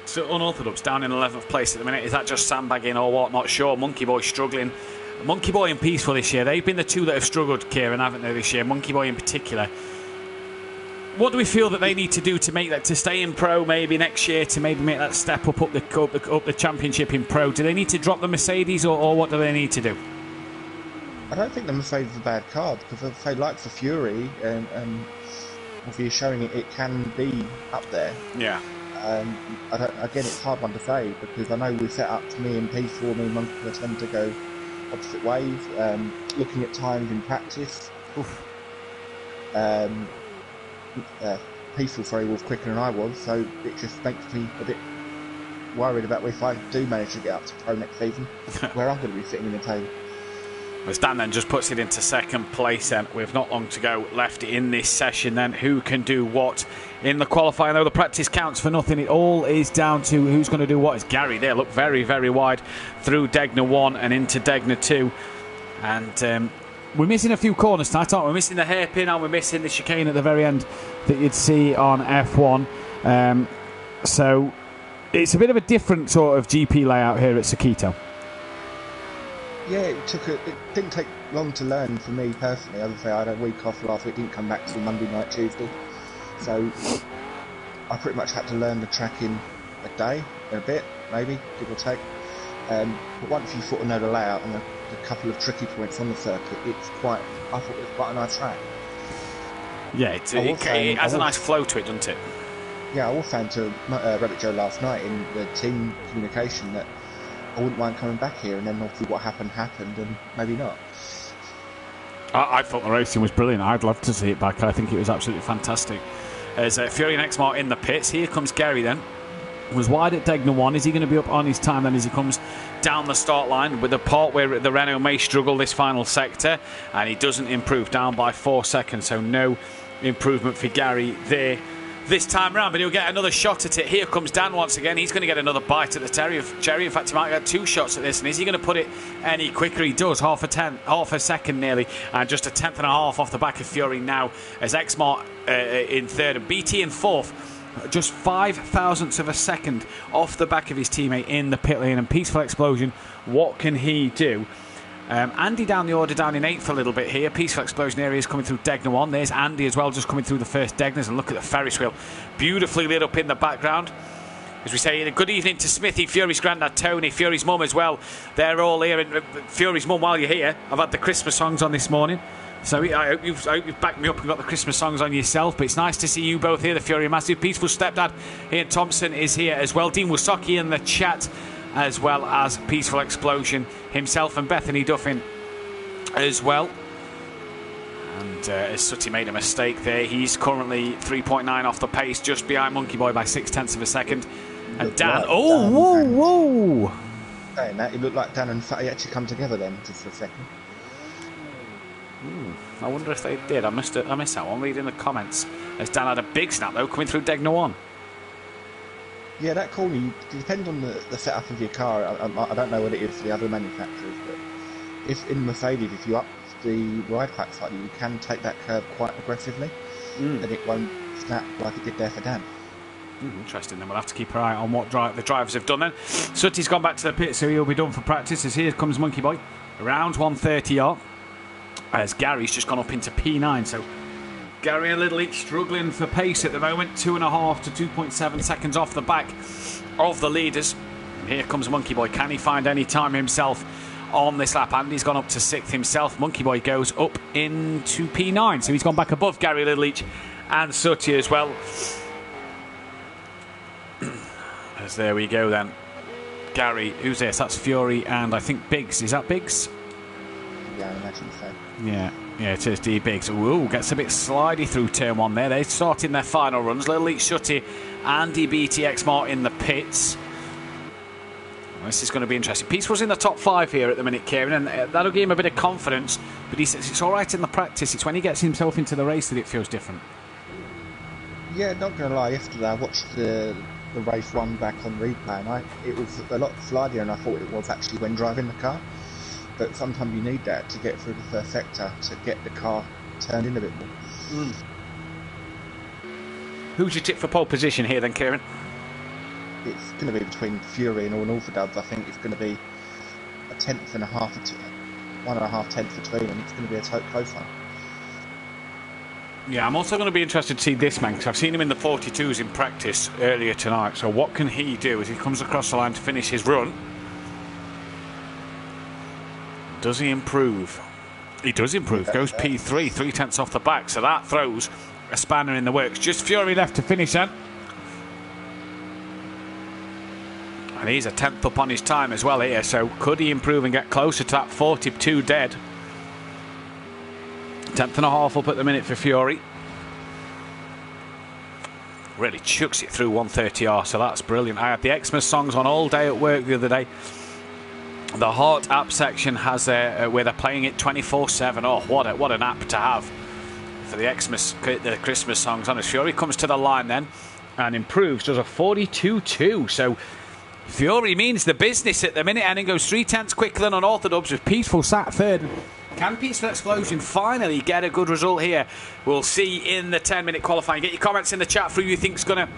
So unorthodox, down in 11th place at the minute. Is that just sandbagging or what? Not sure. Monkey Boy struggling. Monkey Boy and Peaceful this year, they've been the two that have struggled, Kieran, haven't they, this year? Monkey Boy in particular. What do we feel that they need to do to make that, to stay in pro maybe next year, to maybe make that step up the championship in pro? Do they need to drop the Mercedes, or what do they need to do? I don't think the Mercedes is a bad car, because if they like the Fury, and if you're showing it can be up there. Yeah. Again, it's a hard one to say, because I know we set up to me and Peaceful, me and Monkey Boy tend to go opposite ways, looking at times in practice. Peaceful sorry was quicker than I was, so it just makes me a bit worried about if I do manage to get up to pro next season, where I'm going to be sitting in the table. As Dan then just puts it into second place then, with not long to go left in this session then, who can do what in the qualifying? Though the practice counts for nothing, it all is down to who's going to do what. It's Gary there, look very, very wide through Degner 1 and into Degner 2. And we're missing a few corners tonight, aren't we? We're missing the hairpin and we're missing the chicane at the very end that you'd see on F1. So it's a bit of a different sort of GP layout here at Sakito. Yeah, it didn't take long to learn for me personally. As I say, I had a week off last week, didn't come back till Monday night, Tuesday. So I pretty much had to learn the track in a day, and a bit, maybe, give or take. But once you sort of know the layout and a couple of tricky points on the circuit, I thought it was quite a nice track. Yeah, it has a nice flow to it, doesn't it? Yeah, I was saying to Rabbit Joe last night in the team communication that I wouldn't mind coming back here, and then obviously what happened, and maybe not. I thought the racing was brilliant. I'd love to see it back. I think it was absolutely fantastic. As Fury and X-Mart in the pits, here comes Gary then. Was wide at Degner 1. Is he going to be up on his time then as he comes down the start line with the part where the Renault may struggle this final sector, and he doesn't improve, down by 4 seconds, so no improvement for Gary there this time round, but he'll get another shot at it. Here comes Dan once again. He's going to get another bite at the cherry. In fact, he might get 2 shots at this. And is he going to put it any quicker? He does. Half a second nearly, and just a 10th and a half off the back of Fury now, as X-Mart in 3rd and BT in 4th. Just 5 thousandths of a second off the back of his teammate in the pit lane. And Peaceful Explosion, what can he do? Andy down the order, down in 8th a little bit here. Peaceful Explosion areas coming through Degner 1. There's Andy as well, just coming through the first Degners. And look at the Ferris wheel, beautifully lit up in the background. As we say, good evening to Smithy, Fury's granddad Tony, Fury's mum as well. They're all here. And Fury's mum, while you're here, I've had the Christmas songs on this morning. So I hope you've backed me up and got the Christmas songs on yourself. But it's nice to see you both here, the Fury Massive. Peaceful Stepdad Ian Thompson is here as well. Dean Wasocki in the chat, as well as Peaceful Explosion himself and Bethany Duffin as well. And as Sutty made a mistake there, he's currently 3.9 off the pace, just behind Monkey Boy by 0.6 of a second. And Dan, whoa! Saying that, it looked like Dan and Fatty actually come together then, just for a second. I wonder if they did. I missed that one. Reading the comments, as Dan had a big snap though coming through Degner 1. Yeah, that corner, it depends on the setup of your car. I don't know what it is for the other manufacturers, but if in Mercedes, if you up the ride height slightly, you can take that curve quite aggressively, and it won't snap like it did there for Dan. Interesting. Then we'll have to keep our eye on what the drivers have done then. Sutty's gone back to the pit, so he'll be done for practice. As here comes Monkey Boy, around 130 off. As Gary's just gone up into P9, so Gary and Little each struggling for pace at the moment, 2.5 to 2.7 seconds off the back of the leaders. And here comes Monkey Boy. Can he find any time himself on this lap. Andy's gone up to 6th himself. Monkey Boy goes up into P9, so he's gone back above Gary Lidleach and Sutty as well. As there we go then. Gary, who's this? That's Fury and I think Biggs. Is that Biggs? Yeah, I imagine so. Yeah, it is D Biggs. Ooh, gets a bit slidey through turn 1 there. They're starting their final runs. Lidleach, Sutty, Andy, BTX Mart in the pits. This is going to be interesting. Peace was in the top 5 here at the minute, Kieran, and that'll give him a bit of confidence. But he says it's all right in the practice. It's when he gets himself into the race that it feels different. Yeah, not going to lie, yesterday I watched the race 1 back on replay, and it was a lot sliderier than I thought it was actually when driving the car. But sometimes you need that to get through the first sector, to get the car turned in a bit more. Who's your tip for pole position here then, Kieran? It's going to be between Fury and Ornithadubs. I think it's going to be a 1.5 tenths between them. It's going to be a close one. Yeah, I'm also going to be interested to see this man, because I've seen him in the 42s in practice earlier tonight. So what can he do as he comes across the line to finish his run? Does he improve? He does improve. Goes P3, 3 tenths off the back. So that throws a spanner in the works. Just Fury left to finish then. And he's a 10th up on his time as well here. So could he improve and get closer to that 42 dead? 10.5 up at the minute for Fury. Really chucks it through 130R, so that's brilliant. I had the Xmas songs on all day at work the other day. The Heart app section has where they're playing it 24/7. Oh, what an app to have for the Christmas songs on us. Fury comes to the line then and improves, does a 42.2. So Fury means the business at the minute, and it goes 3 tenths quicker than Unorthodox with Peaceful sat third. Can Peaceful Explosion finally get a good result here? We'll see in the 10-minute qualifying. Get your comments in the chat for who you think's going to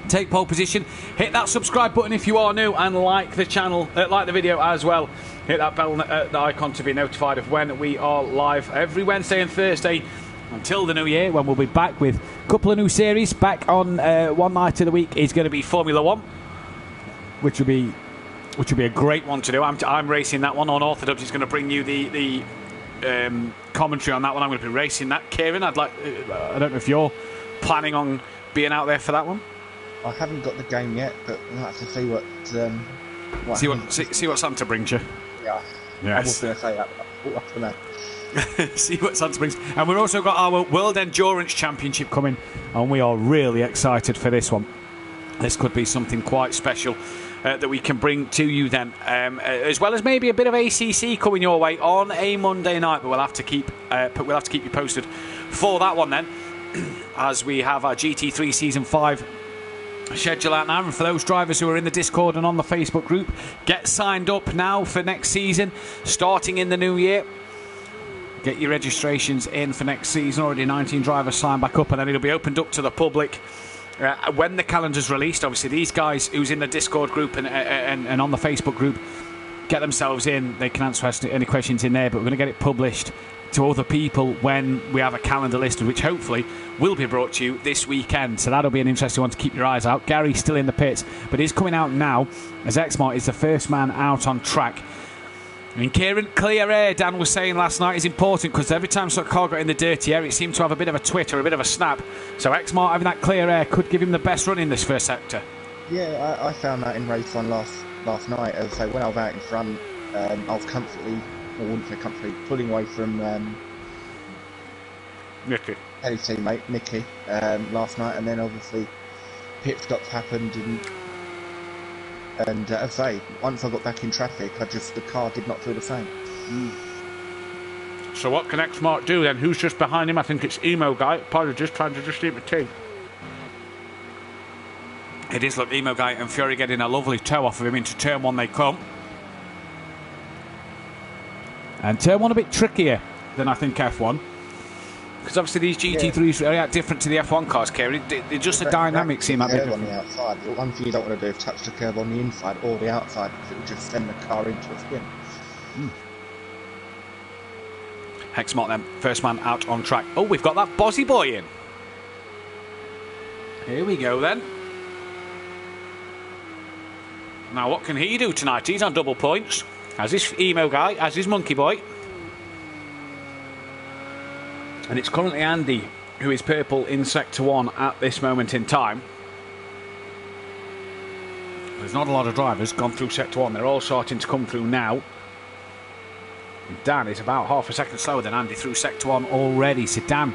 take pole position. Hit that subscribe button if you are new, and like the channel, like the video as well. Hit that bell, the icon, to be notified of when we are live every Wednesday and Thursday until the new year, when we'll be back with a couple of new series. Back on one night of the week is going to be Formula 1, which will be a great one to do. I'm racing that one. Unorthodox is going to bring you the commentary on that one. I'm going to be racing that. Kieran, I don't know if you're planning on being out there for that one. I haven't got the game yet, but we'll have to see what see what Santa brings you. Yeah. Yes. I was going to say that. But I don't know. See what Santa brings. And we've also got our World Endurance Championship coming, and we are really excited for this one. This could be something quite special that we can bring to you then, as well as maybe a bit of ACC coming your way on a Monday night. But we'll have to keep you posted for that one then, as we have our GT3 Season 5 schedule out now. And for those drivers who are in the Discord and on the Facebook group, get signed up now for next season, starting in the new year. Get your registrations in for next season. Already 19 drivers signed back up, and then it'll be opened up to the public when the calendar's released. Obviously, these guys who's in the Discord group and on the Facebook group get themselves in. They can answer any questions in there, but we're going to get it published to other people when we have a calendar listed, which hopefully will be brought to you this weekend. So that'll be an interesting one to keep your eyes out. Gary's still in the pits, but he's coming out now as Xmart is the first man out on track. I mean, Kieran, clear air, Dan was saying last night, is important, because every time a car got in the dirty air, it seemed to have a bit of a twit or a bit of a snap. So Xmart having that clear air could give him the best run in this first sector. Yeah, I found that in race 1 last night. As I say, when I was out in front, I was comfortably, I wouldn't say comfortably, pulling away from Nicky. Eddie's teammate, Nicky, last night, and then obviously pit stops happened, and as I say, once I got back in traffic, the car did not feel the same. So what can Xmart do then? Who's just behind him? I think it's Emo Guy. Apologies, trying to just eat my tea. It is, look, Emo Guy and Fury getting a lovely tow off of him. Into turn 1 they come. And turn 1 a bit trickier than I think F1. Because obviously these GT3s are different to the F1 cars, Kerry. They're just the dynamics seem a bit different. On the outside. The one thing you don't want to do is touch the curb on the inside or the outside, because it will just send the car into a spin. Xmart then, first man out on track. Oh, we've got that Bozzy boy in. Here we go then. Now what can he do tonight? He's on double points. As this emo guy, as his monkey boy. And it's currently Andy who is purple in Sector 1 at this moment in time. There's not a lot of drivers gone through Sector 1. They're all starting to come through now. Dan is about half a second slower than Andy through Sector 1 already. So Dan,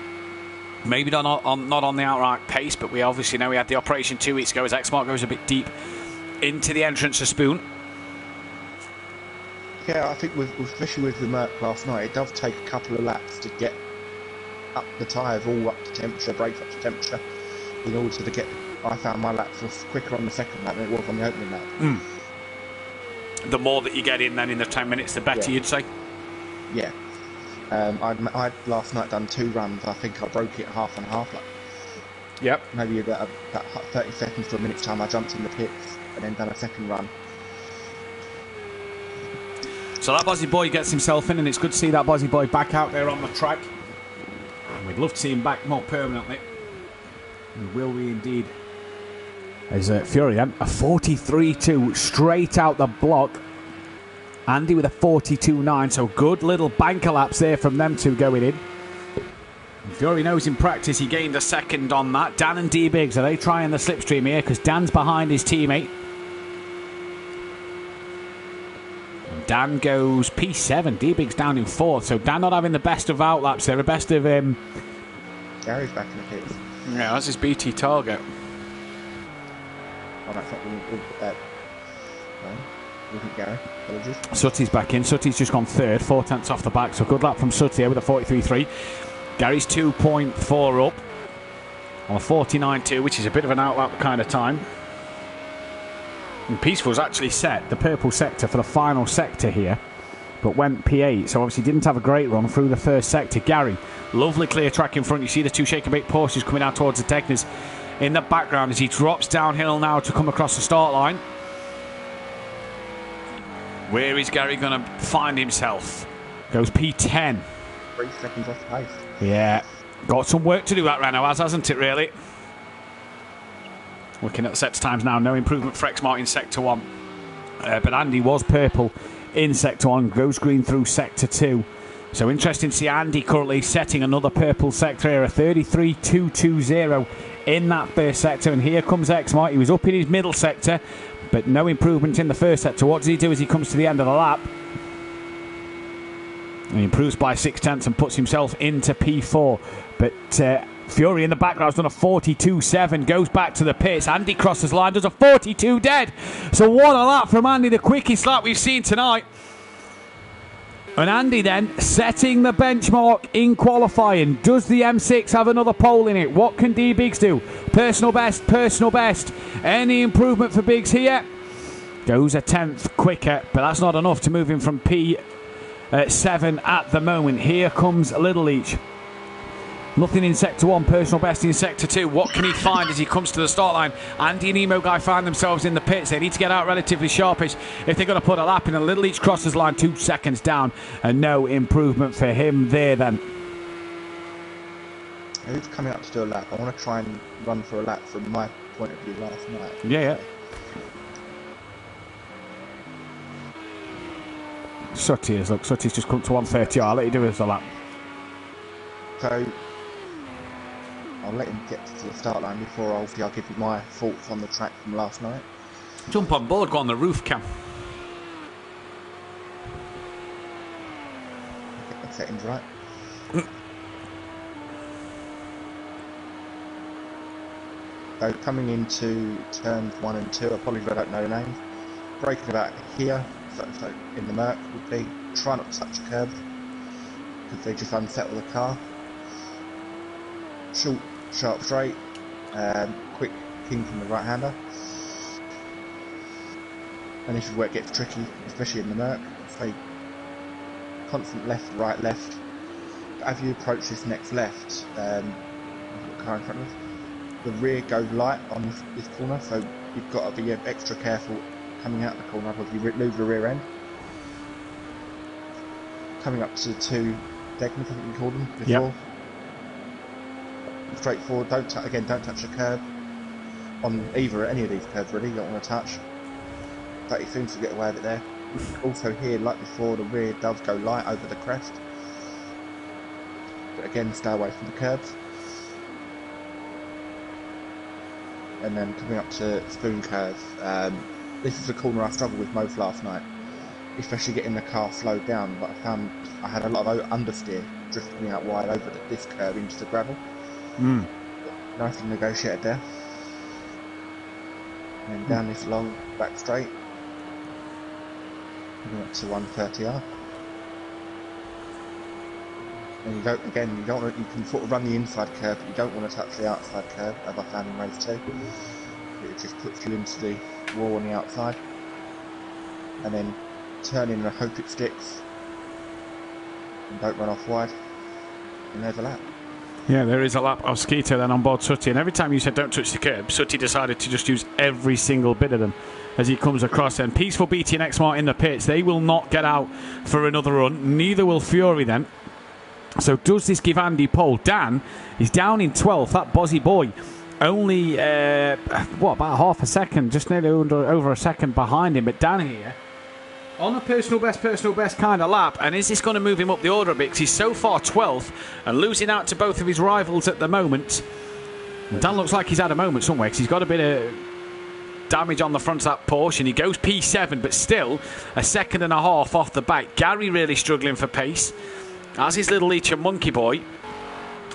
maybe not on the outright pace, but we obviously know he had the operation 2 weeks ago as X-Mark goes a bit deep into the entrance of Spoon. Yeah, I think especially with the Merc last night, it does take a couple of laps to get up the tyres all up to temperature, brakes up to temperature, in order to get. I found my laps was quicker on the second lap than it was on the opening lap. The more that you get in then in the 10 minutes, the better, you'd say? Yeah. I'd last night done 2 runs. I think I broke it half and half. Like, Yep. maybe about 30 seconds to a minute's time. I jumped in the pits and then done a second run. So that Bozzy boy gets himself in, and it's good to see that Bozzy boy back out there on the track. And we'd love to see him back more permanently. And will we indeed? As Fury then, a 43.2 straight out the block. Andy with a 42.9, so good little banker laps there from them two going in. And Fury knows in practice he gained a second on that. Dan and D-Biggs, are they trying the slipstream here? Because Dan's behind his teammate. And Dan goes P7, D-Biggs down in 4th, so Dan not having the best of outlaps there, the best of... Gary's back in the pits. Yeah, that's his BT target. Oh, that's not no, wasn't Gary. Apologies. Sutty's back in. Sutty's just gone 3rd, 4 tenths off the back, so good lap from Sutty here with a 43.3. Gary's 2.4 up on a 49.2, which is a bit of an outlap kind of time. And Peaceful's actually set the purple sector for the final sector here, but went P8, so obviously didn't have a great run through the first sector. Gary, lovely clear track in front. You see the 2 shake and bake Porsches coming out towards the Techners in the background as he drops downhill now to come across the start line. Where is Gary going to find himself? Goes P10. 3 seconds off the pace. Yeah, got some work to do that Renault has, hasn't it, really? Looking at the sector times now, no improvement for X-Mark in Sector 1. But Andy was purple in Sector 1, goes green through Sector 2. So interesting to see Andy currently setting another purple sector here, a 33.220 in that first sector. And here comes X-Mark. He was up in his middle sector, but no improvement in the first sector. What does he do as he comes to the end of the lap? And he improves by 6 tenths and puts himself into P4. But Fury in the background has done a 42.7, goes back to the pits. Andy crosses line, does a 42 dead. So what a lap from Andy, the quickest lap we've seen tonight. And Andy then setting the benchmark in qualifying. Does the M6 have another pole in it? What can D-Biggs do? Personal best, personal best. Any improvement for Biggs here? Goes a 10th quicker, but that's not enough to move him from P7 at the moment. Here comes Little Leach. Nothing in Sector 1, personal best in Sector 2. What can he find as he comes to the start line? Andy and Emo Guy find themselves in the pits. They need to get out relatively sharpish if they're going to put a lap in. And Little Each crosses line 2 seconds down. And no improvement for him there then. Who's coming up to do a lap? I want to try and run for a lap from my point of view last night. Yeah. Sutty is, look, Sutty's just come to 130. I'll let you do his lap. So I'll let him get to the start line before I'll give you my thoughts on the track from last night. Jump on board, go on the roof, Cam. Get the settings right. So coming into turns 1 and 2, apologies I don't know the names. Braking about here, so in the Merc would be try not to touch a curb because they just unsettle the car. Short, sharp straight, quick kink from the right hander. And this is where it gets tricky, especially in the Merc. Say constant left, right, left. But as you approach this next left, the car in front of us, the rear goes light on this corner, so you've got to be extra careful coming out the corner because you lose the rear end. Coming up to the 2 Degners, I think we called them before. Yep. Straightforward, don't touch the curb on any of these curves really, you don't want to touch. But he seems to get away with it there. Also here, like before, the rear does go light over the crest. But again, stay away from the curbs. And then coming up to Spoon Curve, this is a corner I struggled with most last night, especially getting the car slowed down, but I found I had a lot of understeer drifting me out wide over this curve into the gravel. Nicely negotiated there. And then down this long back straight, coming up to 130R. And you don't want to, you can sort of run the inside curve, but you don't want to touch the outside curve, as I found in race 2. It just puts you into the wall on the outside. And then turn in and hope it sticks. And don't run off wide. And there's a lap. Yeah, there is a lap of Skeeter then on board Sutty. And every time you said don't touch the curb, Sutty decided to just use every single bit of them as he comes across. And Peaceful BT and X-Mart in the pits. They will not get out for another run. Neither will Fury then. So does this give Andy pole? Dan is down in 12th. That Bozzy boy only, about half a second, just nearly over a second behind him. But Dan here on a personal best kind of lap. And is this going to move him up the order a bit? Because he's so far 12th and losing out to both of his rivals at the moment. And Dan looks like he's had a moment somewhere because he's got a bit of damage on the front of that Porsche. And he goes P7, but still a second and a half off the back. Gary really struggling for pace, as is Little Leech and Monkey Boy.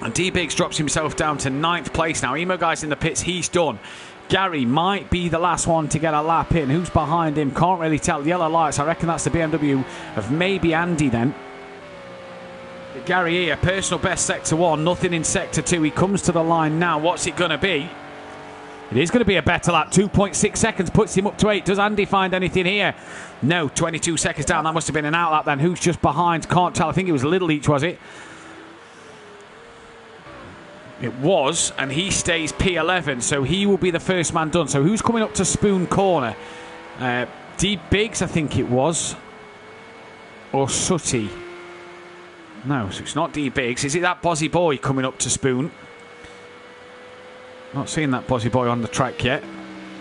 And D-Biggs drops himself down to 9th place now. Emo Guy's in the pits, he's done. Gary might be the last one to get a lap in. Who's behind him? Can't really tell. The yellow lights, I reckon that's the BMW of maybe Andy then. But Gary here, personal best sector 1, nothing in sector 2. He comes to the line now. What's it going to be? It is going to be a better lap. 2.6 seconds puts him up to 8. Does Andy find anything here? No, 22 seconds down. That must have been an out lap then. Who's just behind? Can't tell. I think it was Little Leech, was it? It was, and he stays P11, so he will be the first man done. So who's coming up to Spoon Corner? D-Biggs, I think it was. Or Sutty. No, so it's not D-Biggs. Is it that Bozzy boy coming up to Spoon? Not seeing that Bozzy boy on the track yet.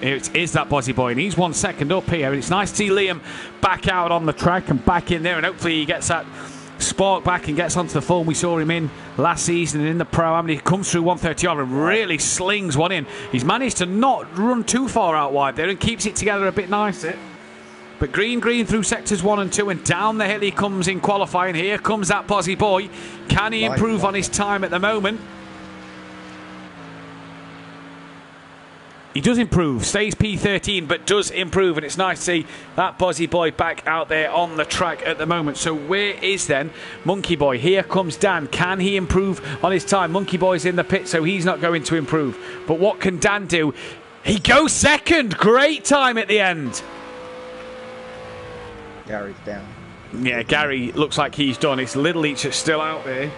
It is that Bozzy boy, and he's 1 second up here. And it's nice to see Liam back out on the track and back in there, and hopefully he gets that spark back and gets onto the form we saw him in last season and in the Pro-Am. He comes through 130R and really slings one in. He's managed to not run too far out wide there and keeps it together a bit nicer. But green through sectors 1 and 2, and down the hill he comes in qualifying. Here comes that Bozzy boy. Can he improve on his time at the moment? He does improve, stays P13, but does improve, and it's nice to see that Bozzy boy back out there on the track at the moment. So where is then Monkey Boy? Here comes Dan. Can he improve on his time? Monkey Boy's in the pit, so he's not going to improve. But what can Dan do? He goes second. Great time at the end. Gary's down. Yeah, Gary looks like he's done. It's Little Leech that's still out there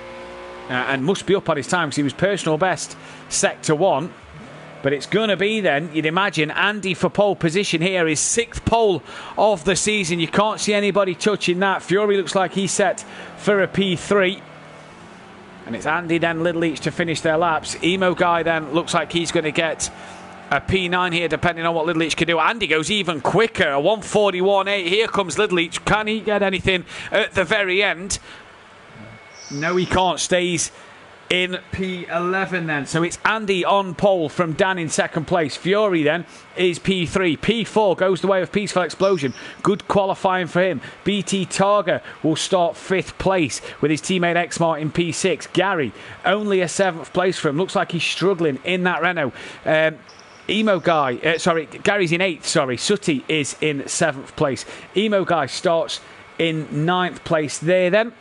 and must be up on his time because he was personal best sector 1. But it's going to be then, you'd imagine, Andy for pole position here. His 6th pole of the season. You can't see anybody touching that. Fury looks like he's set for a P3. And it's Andy then, Little Leech to finish their laps. Emo Guy then looks like he's going to get a P9 here, depending on what Little Leech can do. Andy goes even quicker, a 141.8. Here comes Little Leech. Can he get anything at the very end? No, he can't. Stays in P11 then. So it's Andy on pole from Dan in 2nd place. Fury then is P3. P4 goes the way of Peaceful Explosion. Good qualifying for him. BT Targa will start 5th place with his teammate X-Mart in P6. Gary, only a 7th place for him. Looks like he's struggling in that Renault. Emo Guy, Gary's in 8th, Sutty is in 7th place. Emo Guy starts in 9th place there then,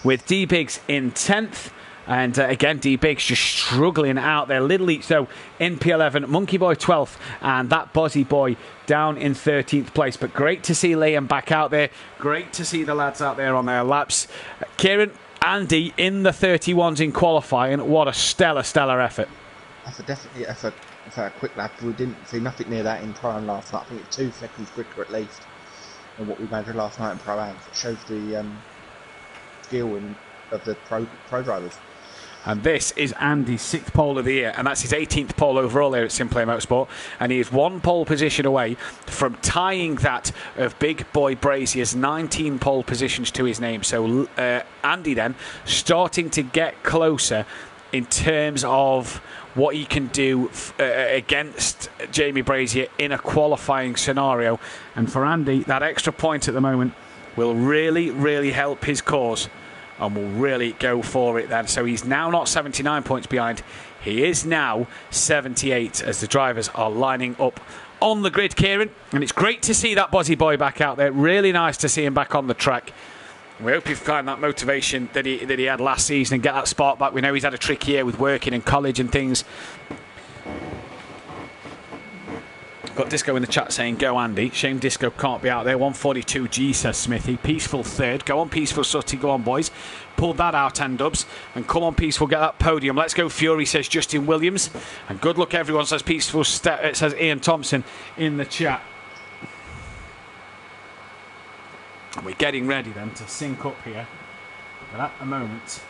with D-Biggs in 10th. And again, D-Biggs just struggling out there. Little Leech, though, in P11. Monkey Boy 12th. And that Bozzy boy down in 13th place. But great to see Liam back out there. Great to see the lads out there on their laps. Kieran, Andy in the 31s in qualifying. What a stellar effort. That's definitely a quick lap. We didn't see nothing near that in Pro-Am last night. I think it's 2 seconds quicker at least than what we measured last night in Pro-Am. It shows the skill of the pro drivers. And this is Andy's 6th pole of the year, and that's his 18th pole overall here at SimPlay Motorsport. And he is 1 pole position away from tying that of Big Boy Brazier's 19 pole positions to his name. So Andy then starting to get closer in terms of what he can do against Jamie Brazier in a qualifying scenario. And for Andy, that extra point at the moment will really, really help his cause and will really go for it then. So he's now not 79 points behind. He is now 78 as the drivers are lining up on the grid, Kieran. And it's great to see that Bozzy boy back out there. Really nice to see him back on the track. We hope he find that motivation that he had last season and get that spark back. We know he's had a tricky year with working in college and things. Got Disco in the chat saying, go Andy. Shame Disco can't be out there. 142G, says Smithy. Peaceful 3rd. Go on, Peaceful Sutty. Go on, boys. Pulled that out, N-Dubs. And come on, Peaceful, get that podium. Let's go, Fury, says Justin Williams. And good luck, everyone, says Peaceful. It says Ian Thompson in the chat. And we're getting ready then to sync up here. But at the moment,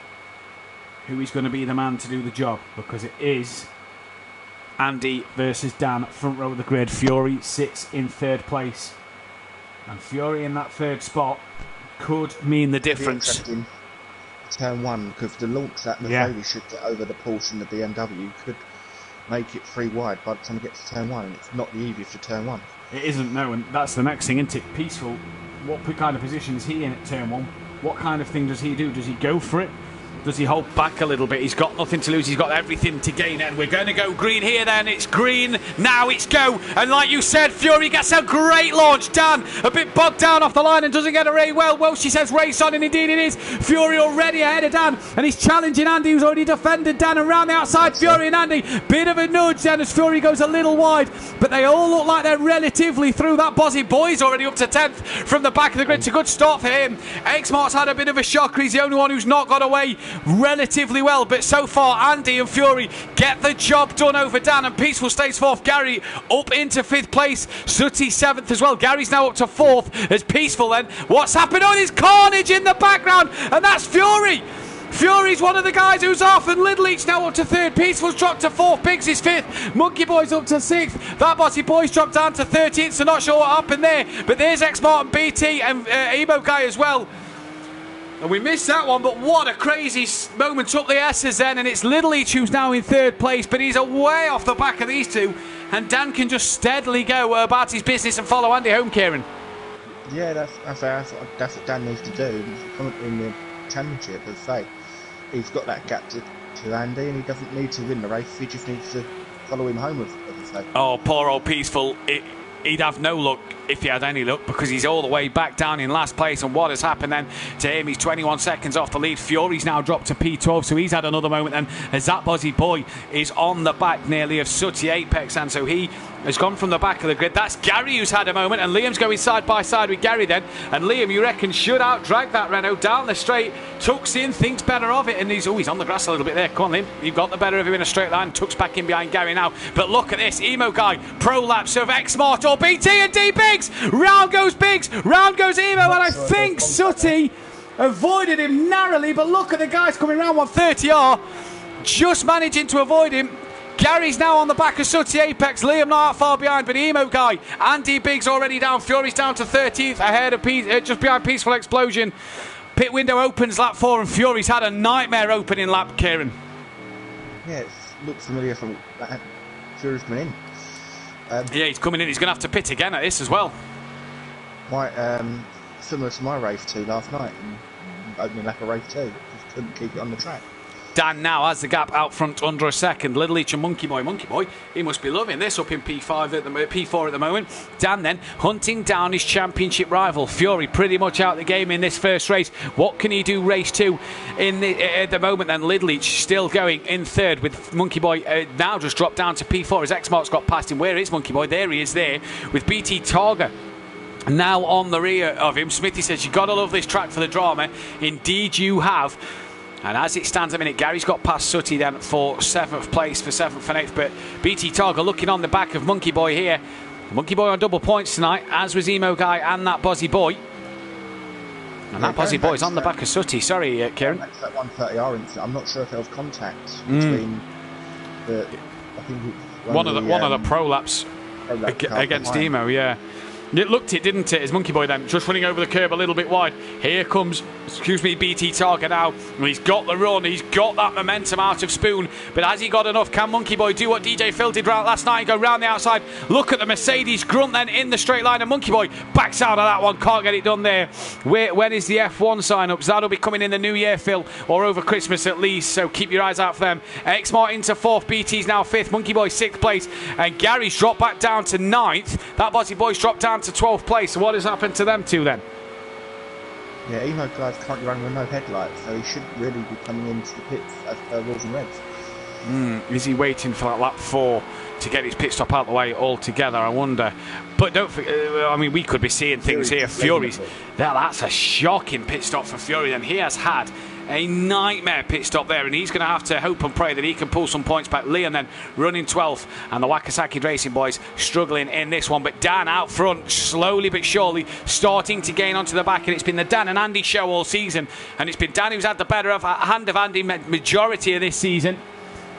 who is going to be the man to do the job? Because it is Andy versus Dan, front row of the grid. Fury sits in 3rd place. And Fury in that 3rd spot could mean the difference. Turn 1, because the launch that Mercedes should get over the Porsche and the BMW could make it 3 wide by the time it gets to turn 1. And it's not the easiest to turn 1. It isn't, no, and that's the next thing, isn't it? Peaceful. What kind of position is he in at turn 1? What kind of thing does he do? Does he go for it? Does he hold back a little bit? He's got nothing to lose. He's got everything to gain. And we're going to go green here then. It's green. Now it's go. And like you said, Fury gets a great launch. Dan, a bit bogged down off the line and doesn't get a very well. Well, she says race on, and indeed it is. Fury already ahead of Dan. And he's challenging Andy, who's already defended Dan. Around the outside, Fury and Andy. Bit of a nudge then as Fury goes a little wide. But they all look like they're relatively through. That Bozzy boy's already up to 10th from the back of the grid. It's a good start for him. X-Mart's had a bit of a shocker. He's the only one who's not got away relatively well, but so far Andy and Fury get the job done over Dan, and Peaceful stays 4th. Gary up into 5th place. Sooty 7th as well. Gary's now up to 4th as Peaceful then. What's happened? Oh, there's carnage in the background, and that's Fury. Fury's one of the guys who's off, and Lidleach now up to 3rd. Peaceful's dropped to 4th. Biggs is 5th. Monkey Boy's up to 6th. That Bozzy Boy's dropped down to 13th, so not sure what happened there. But there's X-Martin, BT and Emo Guy as well. And we missed that one, but what a crazy moment up the S's then, and it's Lidleach who's now in 3rd place, but he's away off the back of these two, and Dan can just steadily go about his business and follow Andy home, Kieran. Yeah, that's what Dan needs to do. In the championship, as I say, he's got that gap to Andy, and he doesn't need to win the race, he just needs to follow him home, as I say. Oh, poor old Peaceful. He'd have no luck if he had any luck, because he's all the way back down in last place. And what has happened then to him? He's 21 seconds off the lead. Fury's now dropped to P12, so he's had another moment then, as that Bozzy boy is on the back nearly of Sooty Apex, and so he has gone from the back of the grid. That's Gary who's had a moment, and Liam's going side by side with Gary then, and Liam, you reckon, should out-drag that Renault down the straight. Tucks in, thinks better of it, and he's on the grass a little bit there. Come on, Liam, you've got the better of him in a straight line. Tucks back in behind Gary now, but look at this, Emo Guy, prolapse of X-Mart or BT and D Biggs. Round goes Biggs, round goes Emo, and I think Sooty avoided him narrowly, but look at the guys coming round 130R, just managing to avoid him. Gary's now on the back of Sooty Apex. Liam not far behind, but Emo Guy. Andy Biggs already down. Fury's down to 13th, ahead of just behind Peaceful Explosion. Pit window opens lap 4, and Fury's had a nightmare opening lap, Kieran. Yeah, it looks familiar from Fury's coming in. Yeah, he's coming in. He's going to have to pit again at this as well. Quite similar to my race 2 last night. Opening lap of race 2. Just couldn't keep it on the track. Dan now has the gap out front under a second. Lidleach and Monkey Boy, he must be loving this up in P4 at the moment. Dan then hunting down his championship rival. Fury pretty much out the game in this first race. What can he do race 2 at the moment then? Lidleach still going in 3rd with Monkey Boy now just dropped down to P4 as X-Mark's got past him. Where is Monkey Boy? There he is there with BT Targa now on the rear of him. Smithy says, you got to love this track for the drama. Indeed you have. And as it stands a minute, Gary's got past Sooty then for 7th place, for 7th and 8th. But BT Targa looking on the back of Monkey Boy here. Monkey Boy on double points tonight, as was Emo Guy and that Bozzy boy. And that Bozzy boy's on the back of Sooty. Sorry, Kieran. Back to that 130R incident, I'm not sure if there was contact between the... I think one of the prolaps against Emo, yeah. It looked it, didn't it? As Monkey Boy then just running over the curb a little bit wide. Here comes, BT Targa now. And he's got the run. He's got that momentum out of Spoon. But has he got enough? Can Monkey Boy do what DJ Phil did last night and go round the outside? Look at the Mercedes grunt then in the straight line. And Monkey Boy backs out of that one. Can't get it done there. When is the F1 sign-ups? That'll be coming in the new year, Phil, or over Christmas at least. So keep your eyes out for them. X Martin to 4th. BT's now 5th. Monkey Boy 6th place. And Gary's dropped back down to 9th. That Bozzy Boy's dropped down to 12th place. So what has happened to them two then? Yeah, Emo guy's currently running with no headlights, so he should really be coming into the pits as per rules and regs. Is he waiting for that lap 4 to get his pit stop out of the way altogether? I wonder. But don't forget, we could be seeing things here. Fury's that's a shocking pit stop for Fury, and he has had a nightmare pit stop there, and he's going to have to hope and pray that he can pull some points back. Liam then running 12th, and the Wakasaki Racing boys struggling in this one, but Dan out front slowly but surely starting to gain onto the back, and it's been the Dan and Andy show all season, and it's been Dan who's had the better hand of Andy majority of this season.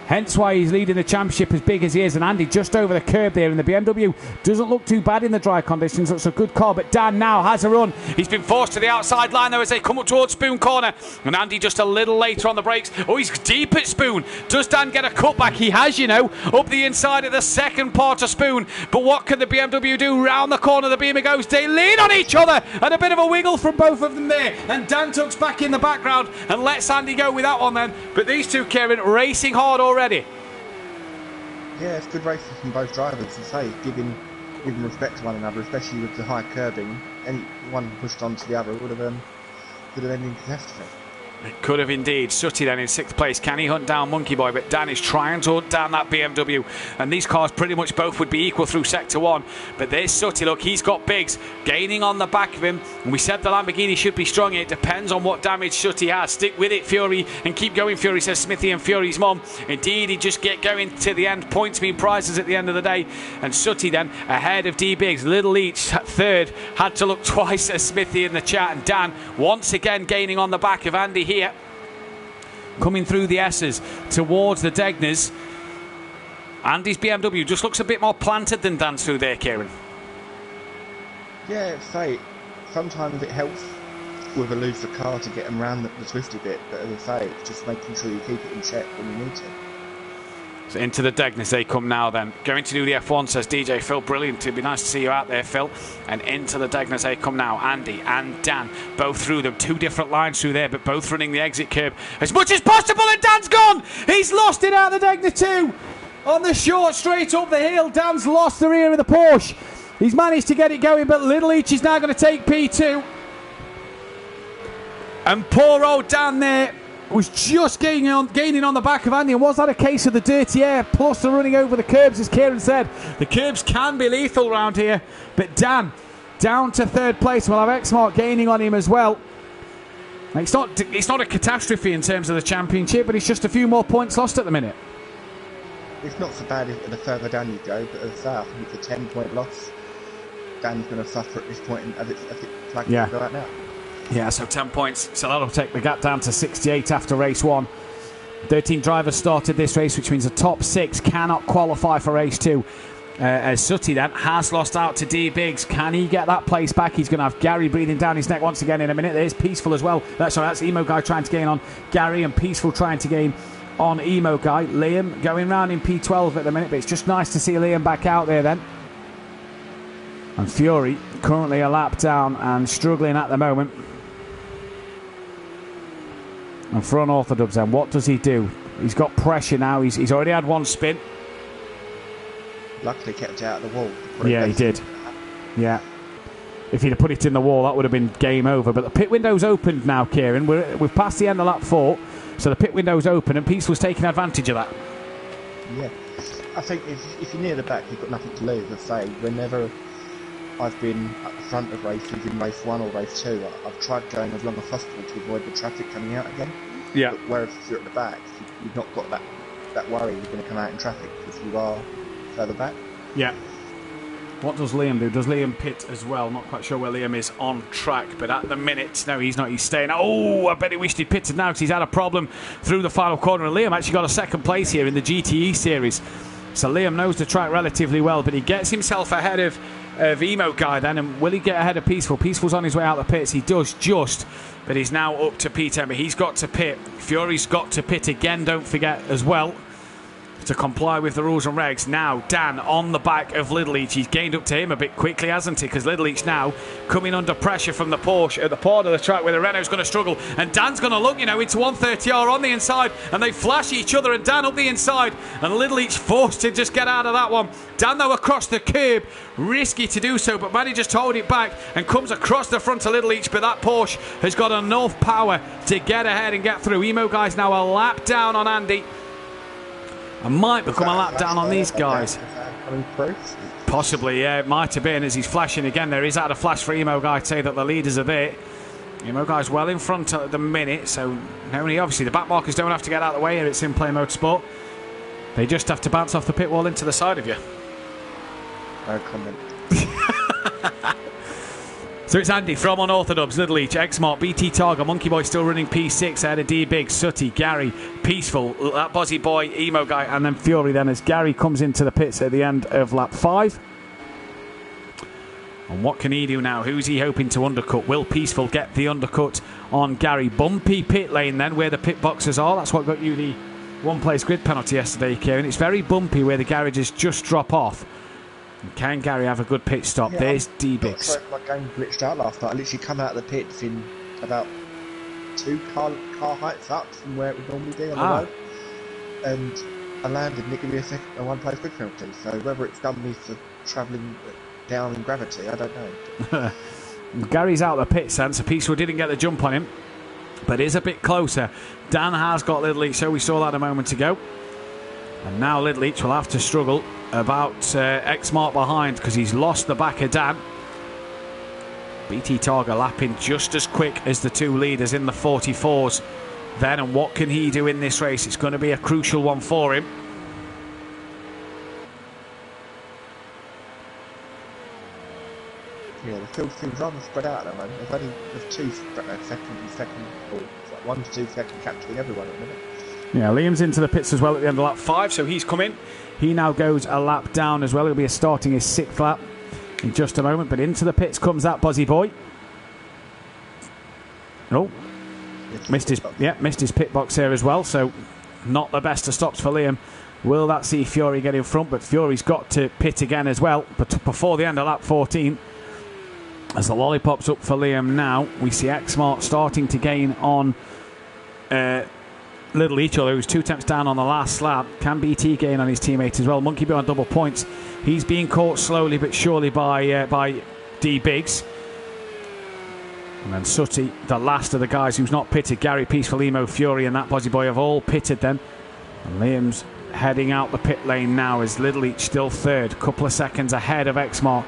Hence why he's leading the championship as big as he is. And Andy just over the curb there in the BMW. Doesn't look too bad in the dry conditions. Looks a good car. But Dan now has a run. He's been forced to the outside line though as they come up towards Spoon Corner. And Andy just a little later on the brakes. Oh, he's deep at Spoon. Does Dan get a cutback? He has, up the inside of the second part of Spoon. But what can the BMW do? Round the corner the Beamer goes. They lean on each other. And a bit of a wiggle from both of them there. And Dan tucks back in the background and lets Andy go with that one then. But these two, Kieran, racing hard already. Yeah, it's good racing from both drivers, to say, giving respect to one another, especially with the high curbing. Any one pushed onto the other would have ended in catastrophe. It could have indeed. Sooty then in 6th place. Can he hunt down Monkey Boy? But Dan is trying to hunt down that BMW. And these cars pretty much both would be equal through Sector 1. But there's Sooty. Look, he's got Biggs gaining on the back of him. And we said the Lamborghini should be strong. It depends on what damage Sooty has. Stick with it, Fury, and keep going, Fury, says Smithy and Fury's mum. Indeed, he just get going to the end. Points mean prizes at the end of the day. And Sooty then ahead of D Biggs. Little each 3rd. Had to look twice at Smithy in the chat. And Dan once again gaining on the back of Andy here. Coming through the S's towards the Degners. Andy's BMW just looks a bit more planted than Dan's through there, Kieran. Yeah, say, sometimes it helps with a looser car to get them around the twisty bit, but as I say, it's just making sure you keep it in check when you need to. So into the Degners they come now then. Going to do the F1, says DJ Phil. Brilliant. It'd be nice to see you out there, Phil. And into the Degners they come now. Andy and Dan both through them. 2 different lines through there, but both running the exit curb as much as possible. And Dan's gone. He's lost it out of the Degner too. On the short straight up the hill, Dan's lost the rear of the Porsche. He's managed to get it going, but Little Each is now going to take P2. And poor old Dan there was just gaining on the back of Andy. And was that a case of the dirty air plus the running over the curbs, as Kieran said? The curbs can be lethal around here. But Dan down to 3rd place. We'll have X-Mark gaining on him as well. It's not a catastrophe in terms of the championship, but it's just a few more points lost at the minute. It's not so bad the further down you go, but as I say, I think it's a 10-point loss. Dan's going to suffer at this point as it's flagged to go out now. Yeah, so 10 points. So that'll take the gap down to 68 after race 1. 13 drivers started this race, which means the top 6 cannot qualify for race 2. As Sooty then has lost out to D Biggs. Can he get that place back? He's going to have Gary breathing down his neck once again in a minute. There's Peaceful as well. That's Emo Guy trying to gain on Gary, and Peaceful trying to gain on Emo Guy. Liam going round in P12 at the minute, but it's just nice to see Liam back out there then. And Fury currently a lap down and struggling at the moment. And for Unorthodox then, what does he do? He's got pressure now. He's already had 1 spin. Luckily kept it out of the wall. Yeah, he did. Yeah. If he'd have put it in the wall, that would have been game over. But the pit window's opened now, Kieran. We've passed the end of lap 4, so the pit window's open, and Peaceful's taking advantage of that. Yeah. I think if you're near the back, you've got nothing to lose. I say, whenever I've been at the front of races in race 1 or race 2, I've tried going as long as possible to avoid the traffic coming out again. Yeah. But whereas if you're at the back, you've not got that worry you're going to come out in traffic because you are further back. Yeah. What does Liam do? Does Liam pit as well? Not quite sure where Liam is on track, but at the minute, no, he's not. He's staying. Oh, I bet he wished he'd pitted now because he's had a problem through the final corner. And Liam actually got a second place here in the GTE series. So Liam knows the track relatively well, but he gets himself ahead of Emo Guy then. And will he get ahead of Peaceful? Peaceful's on his way out the pits. He does just, but he's now up to P10. But he's got to pit. Fury's got to pit again, don't forget, as well, to comply with the rules and regs. Now Dan on the back of Little Each. He's gained up to him a bit quickly, hasn't he? Because Little Each now coming under pressure from the Porsche at the part of the track where the Renault's going to struggle, and Dan's going to look, into 130R on the inside, and they flash each other, and Dan up the inside, and Little Each forced to just get out of that one. Dan though across the curb, risky to do so, but manages to hold it back and comes across the front of Little Each, but that Porsche has got enough power to get ahead and get through. Emo Guy's now a lap down on Andy. I might become a lap down on these guys. Possibly, yeah, it might have been as he's flashing again there. He's had a flash for Emo Guy to say that the leaders are there. Emo Guy's well in front at the minute, so obviously the back markers don't have to get out of the way here at SimPlay Motorsport. They just have to bounce off the pit wall into the side of you. No comment. So it's Andy from Unorthodox, Little Each, X-Mark, BT Targa, Monkey Boy still running P6 ahead of D-Big, Sutty, Gary, Peaceful, that Bozzy Boy, Emo Guy, and then Fury then as Gary comes into the pits at the end of lap 5. And what can he do now? Who's he hoping to undercut? Will Peaceful get the undercut on Gary? Bumpy pit lane then, where the pit boxes are. That's what got you the one-place grid penalty yesterday, Kieran. It's very bumpy where the garages just drop off. Can Gary have a good pit stop? Yeah, there's D-Bix. My game glitched out last night. I literally come out of the pits in about 2 car heights up from where it would normally be on the road. And I landed and it gave me a one-place grid penalty. So whether it's done me for travelling down in gravity, I don't know. Gary's out of the pits then, so Peaceful didn't get the jump on him, but is a bit closer. Dan has got Little Each, so we saw that a moment ago. And now Little Each will have to struggle about X-Mark behind because he's lost the back of Dan. BT Targa lapping just as quick as the two leaders in the 44s then, and what can he do in this race? It's going to be a crucial one for him. Yeah, the field seems rather spread out at the moment. There's only 2 second, or 1 to 2 second capturing everyone at the minute. Yeah, Liam's into the pits as well at the end of lap 5, so he's come in. He now goes a lap down as well. He'll be starting his 6th lap in just a moment, but into the pits comes that Bozzy Boy. Oh, missed his pit box here as well, so not the best of stops for Liam. Will that see Fury get in front? But Fury's got to pit again as well, but before the end of lap 14. As the lollipop's up for Liam now, we see X-Mark starting to gain on Little Each, although he was 2 tenths down on the last lap. Can BT gain on his teammate as well? Monkey Boy on double points. He's being caught slowly but surely by D-Biggs. And then Sutty, the last of the guys who's not pitted. Gary, Peaceful, Emo, Fury and that Bozzy Boy have all pitted then. And Liam's heading out the pit lane now as Little Each still third. Couple of seconds ahead of X-Mark.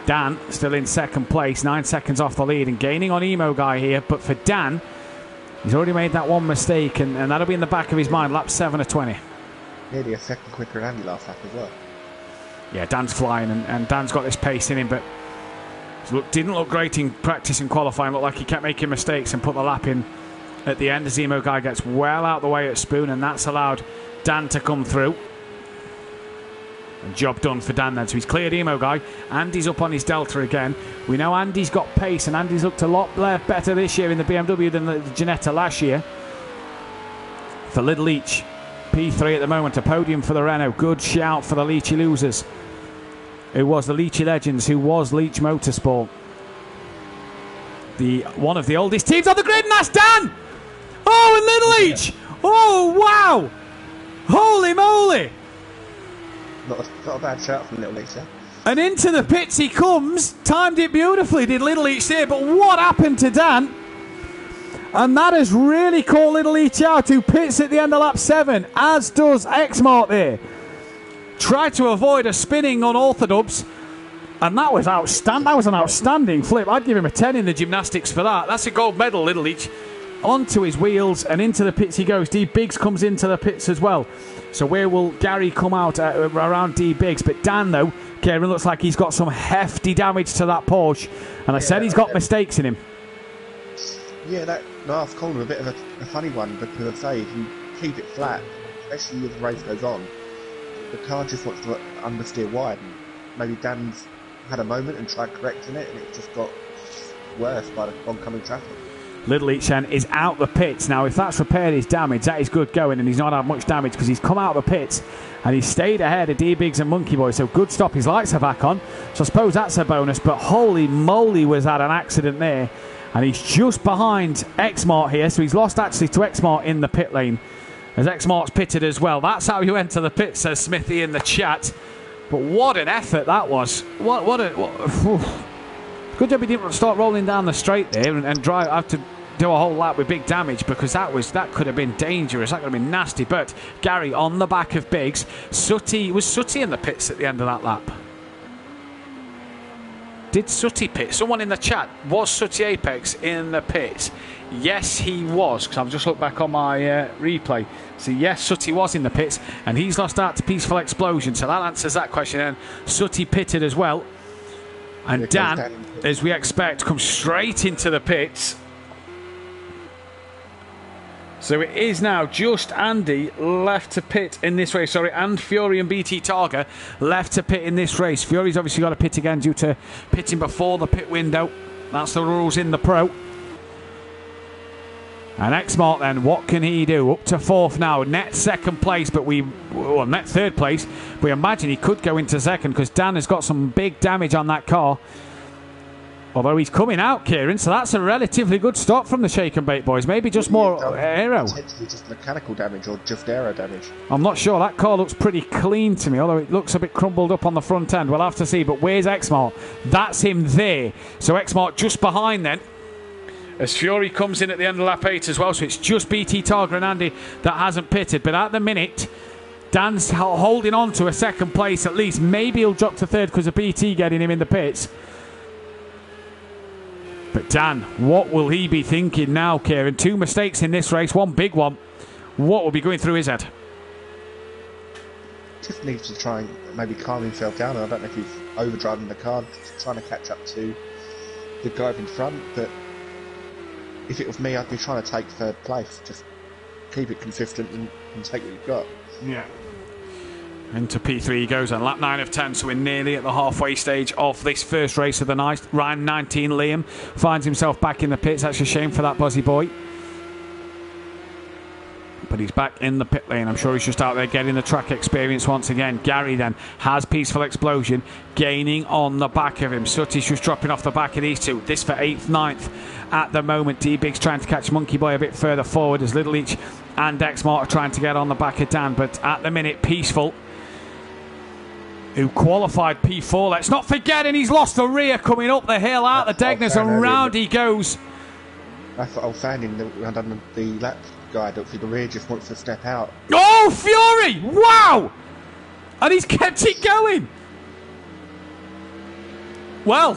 Dan still in second place, 9 seconds off the lead and gaining on Emo Guy here. But for Dan, he's already made that one mistake and that'll be in the back of his mind. Lap 7 of 20. Nearly a second quicker than Andy last lap as well. Yeah, Dan's flying and Dan's got this pace in him, but didn't look great in practice and qualifying. Looked like he kept making mistakes and put the lap in at the end as Emo Guy gets well out the way at Spoon, and that's allowed Dan to come through. And job done for Dan then. So he's cleared Emo Guy. Andy's up on his Delta again. We know Andy's got pace, and Andy's looked a lot better this year in the BMW than the Ginetta last year. For Little Each, P3 at the moment, a podium for the Renault. Good shout for the Leachy losers. Who was the Leachy Legends, who was Leach Motorsport. One of the oldest teams on the grid, and that's Dan! Oh, and Little Each! Oh, wow! Holy moly! Not a bad shout from Little Each there. And into the pits he comes. Timed it beautifully, did Little Each there. But what happened to Dan? And that has really caught Little Each out, who pits at the end of lap 7, as does X-Mark there. Tried to avoid a spinning unorthodox, and that was outstanding. That was an outstanding flip. I'd give him a 10 in the gymnastics for that. That's a gold medal, Little Each. onto his wheels, and into the pits he goes. D Biggs comes into the pits as well. So where will Gary come out around D Biggs? But Dan, though, Kieran, looks like he's got some hefty damage to that Porsche. And I said he's got mistakes in him. Yeah, that last corner a bit of a funny one, because I say if you keep it flat, especially as the race goes on, the car just wants to understeer wide. And maybe Dan's had a moment and tried correcting it, and it just got worse by the oncoming traffic. Little Each then is out the pits. Now, if that's repaired his damage, that is good going, and he's not had much damage because he's come out of the pits and he's stayed ahead of D-Biggs and Monkey Boy. So good stop. His lights are back on. So I suppose that's a bonus, but holy moly was that an accident there. And he's just behind Xmart here, so he's lost actually to Xmart in the pit lane. As Xmart's pitted as well. That's how you enter the pit, says Smithy in the chat. But what an effort that was. Good job he didn't start rolling down the straight there and have to do a whole lap with big damage, because that could have been dangerous. That could have been nasty. But Gary on the back of Biggs. Was Sooty in the pits at the end of that lap? Did Sooty pit? Someone in the chat, was Sooty Apex in the pits? Yes, he was, because I've just looked back on my replay. So yes, Sooty was in the pits, and he's lost out to Peaceful Explosion. So that answers that question. And Sooty pitted as well. And Dan, as we expect, comes straight into the pits. So it is now just Andy left to pit in this race. Sorry, and Fury and BT Targa left to pit in this race. Fury's obviously got to pit again due to pitting before the pit window. That's the rules in the Pro. And Xmart then, what can he do? Up to fourth now. Net second place, but net third place. We imagine he could go into second because Dan has got some big damage on that car. Although he's coming out, Kieran, so that's a relatively good stop from the Shake and Bake boys. Maybe just more aero. Potentially just mechanical damage or just aero damage. I'm not sure. That car looks pretty clean to me, although it looks a bit crumbled up on the front end. We'll have to see. But where's Xmart? That's him there. So Xmart just behind then. As Fury comes in at the end of lap 8 as well. So it's just BT Targa and Andy that hasn't pitted. But at the minute, Dan's holding on to a second place at least. Maybe he'll drop to third because of BT getting him in the pits. But Dan, what will he be thinking now, Kieran? 2 mistakes in this race, 1 big one. What will be going through his head? Just needs to try and maybe calm himself down. I don't know if he's overdriving the car, trying to catch up to the guy in front. But if it was me, I'd be trying to take third place. Just keep it consistent and take what you've got. Yeah. Into P3 he goes on lap 9 of 10, so we're nearly at the halfway stage of this first race of the night. Ryan 19, Liam, finds himself back in the pits. That's a shame for that Buzzy boy. But he's back in the pit lane. I'm sure he's just out there getting the track experience once again. Gary then has Peaceful Explosion gaining on the back of him. Sooty's just dropping off the back of these two. This for 8th, 9th at the moment. D-Big's trying to catch Monkey Boy a bit further forward as Little Each and Xmart are trying to get on the back of Dan. But at the minute, Peaceful, who qualified P4. Let's not forget, and he's lost the rear coming up the hill out the Degners, and round he goes. That's what I was saying in the lap guide. Up the rear just wants to step out. Oh, Fury! Wow! And he's kept it going. Well,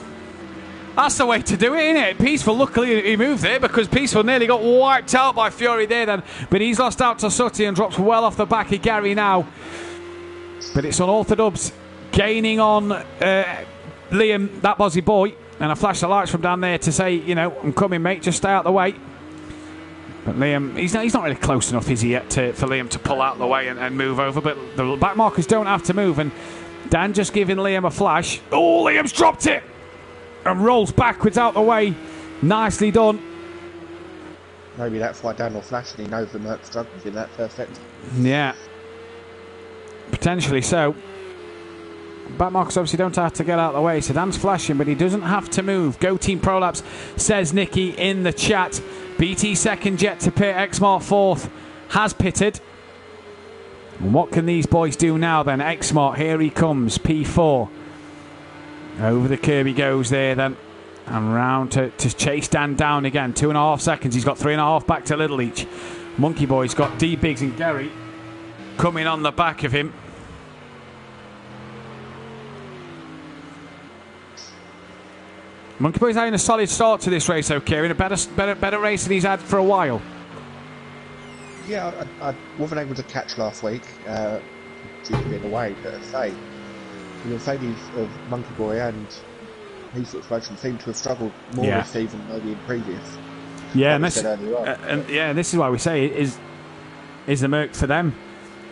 that's the way to do it, isn't it? Peaceful, luckily he moved there because Peaceful nearly got wiped out by Fury there then. But he's lost out to Sooty and drops well off the back of Gary now. But it's unorthodox. Gaining on Liam, that Bozzy boy, and a flash of lights from down there to say, you know, I'm coming, mate, just stay out the way. But Liam, he's not really close enough, is he, yet, for Liam to pull out the way and move over. But the back markers don't have to move, and Dan just giving Liam a flash. Oh, Liam's dropped it! And rolls backwards out the way. Nicely done. Maybe that's why Dan will flash, and he knows the Merc struggles in that first sector. Yeah. Potentially so. Back markers obviously don't have to get out of the way, so Dan's flashing, but he doesn't have to move. Go Team Prolapse, says Nicky in the chat. BT second, jet to pit. Xmart fourth, has pitted. And what can these boys do now then? Xmart, here he comes, P4. Over the curb he goes there then. And round to chase Dan down again. 2.5 seconds, he's got 3.5 back to Little Each. Monkey Boy's got D-Biggs and Gary coming on the back of him. Monkey Boy's having a solid start to this race, though, Kieran. A better race than he's had for a while. Yeah, I wasn't able to catch last week due to being away, but as I say, the Mercedes of Monkey Boy and these sort of motion seem to have struggled more this season than maybe in previous. Yeah, and this is why we say is the Merc for them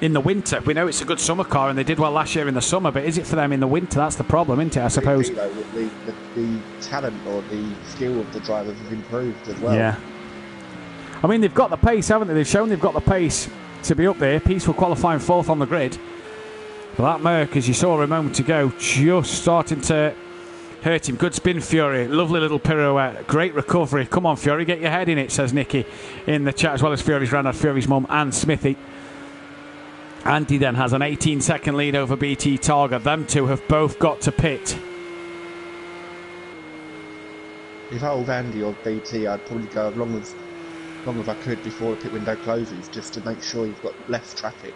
in the winter. We know it's a good summer car, and they did well last year in the summer, but is it for them in the winter? That's the problem, isn't it? I suppose. The talent or the skill of the drivers has improved as well. Yeah. I mean, they've got the pace, haven't they? They've shown they've got the pace to be up there. Peaceful qualifying 4th on the grid. But that Merc, as you saw a moment ago, just starting to hurt him. Good spin, Fury. Lovely little pirouette. Great recovery. Come on, Fury, get your head in it, says Nicky in the chat, as well as Fury's granddad, Fury's mum, and Smithy. Andy then has an 18-second lead over BT Targa. Them two have both got to pit. If I was Andy or BT, I'd probably go as long as I could before the pit window closes, just to make sure you've got less traffic.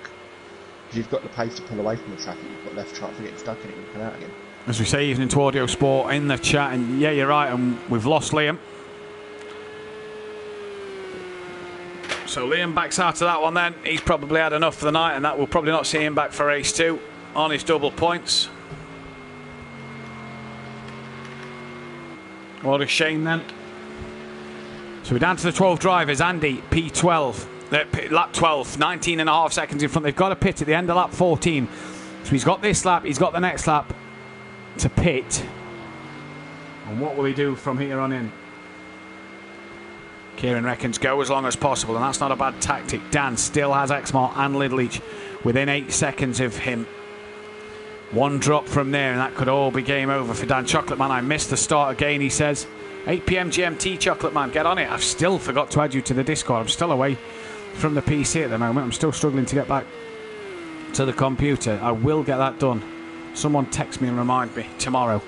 If you've got the pace to pull away from the traffic, you've got less chance of getting stuck in it and come out again. As we say, evening to Audio Sport in the chat, and yeah, you're right, and we've lost Liam. So Liam backs out of that one then. He's probably had enough for the night, and that we'll probably not see him back for race 2 on his double points. What a shame then. So we're down to the 12 drivers. Andy, P12, lap 12, 19.5 seconds in front. They've got to pit at the end of lap 14. So he's got this lap, he's got the next lap to pit. And what will he do from here on in? Kieran reckons go as long as possible, and that's not a bad tactic. Dan still has Exmart and Lidleach within 8 seconds of him. One drop from there, and that could all be game over for Dan. Chocolate Man, I missed the start again, he says. 8 PM GMT, Chocolate Man, get on it. I've still forgot to add you to the Discord. I'm still away from the PC at the moment. I'm still struggling to get back to the computer. I will get that done. Someone text me and remind me tomorrow.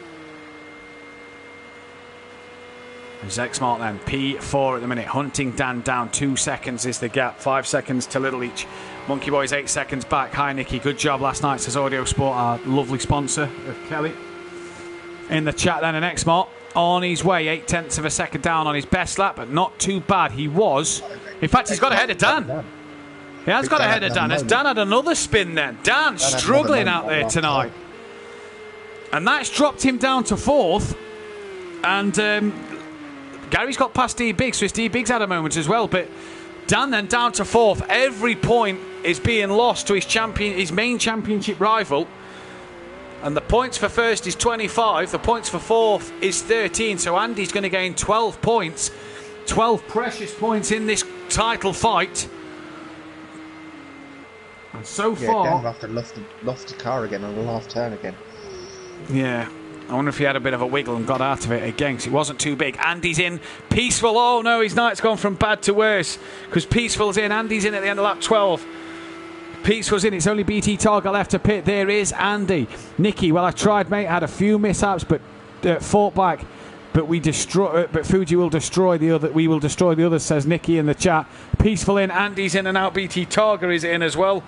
Zexmart then, P4 at the minute. Hunting Dan down. 2 seconds is the gap. 5 seconds to Little Each. Monkey Boy's 8 seconds back. Hi, Nicky. Good job last night, says Audio Sport, our lovely sponsor of Kelly. In the chat then, an Exmart on his way. 0.8 of a second down on his best lap, but not too bad. He was. In fact, he's got ahead of Dan. He has got ahead of Dan. Has Dan had another spin then? Dan struggling out there tonight. And that's dropped him down to 4th. And Gary's got past D Biggs, so D Biggs had a moment as well. But Dan then down to 4th. Every point is being lost to his main championship rival. And the points for first is 25. The points for 4th is 13. So Andy's going to gain 12 points. 12 precious points in this title fight. And so far... Dan must have lost the car again on the last turn again. Yeah. I wonder if he had a bit of a wiggle and got out of it again, because it wasn't too big. Andy's in. Peaceful. Oh, no, his night's gone from bad to worse, because Peaceful's in. Andy's in at the end of lap 12. Peaceful's in. It's only BT Targa left to pit. There is Andy. Nicky, well, I tried, mate. Had a few mishaps, but fought back. But but Fuji will destroy the other. We will destroy the others, says Nicky in the chat. Peaceful in. Andy's in, and now BT Targa is in as well.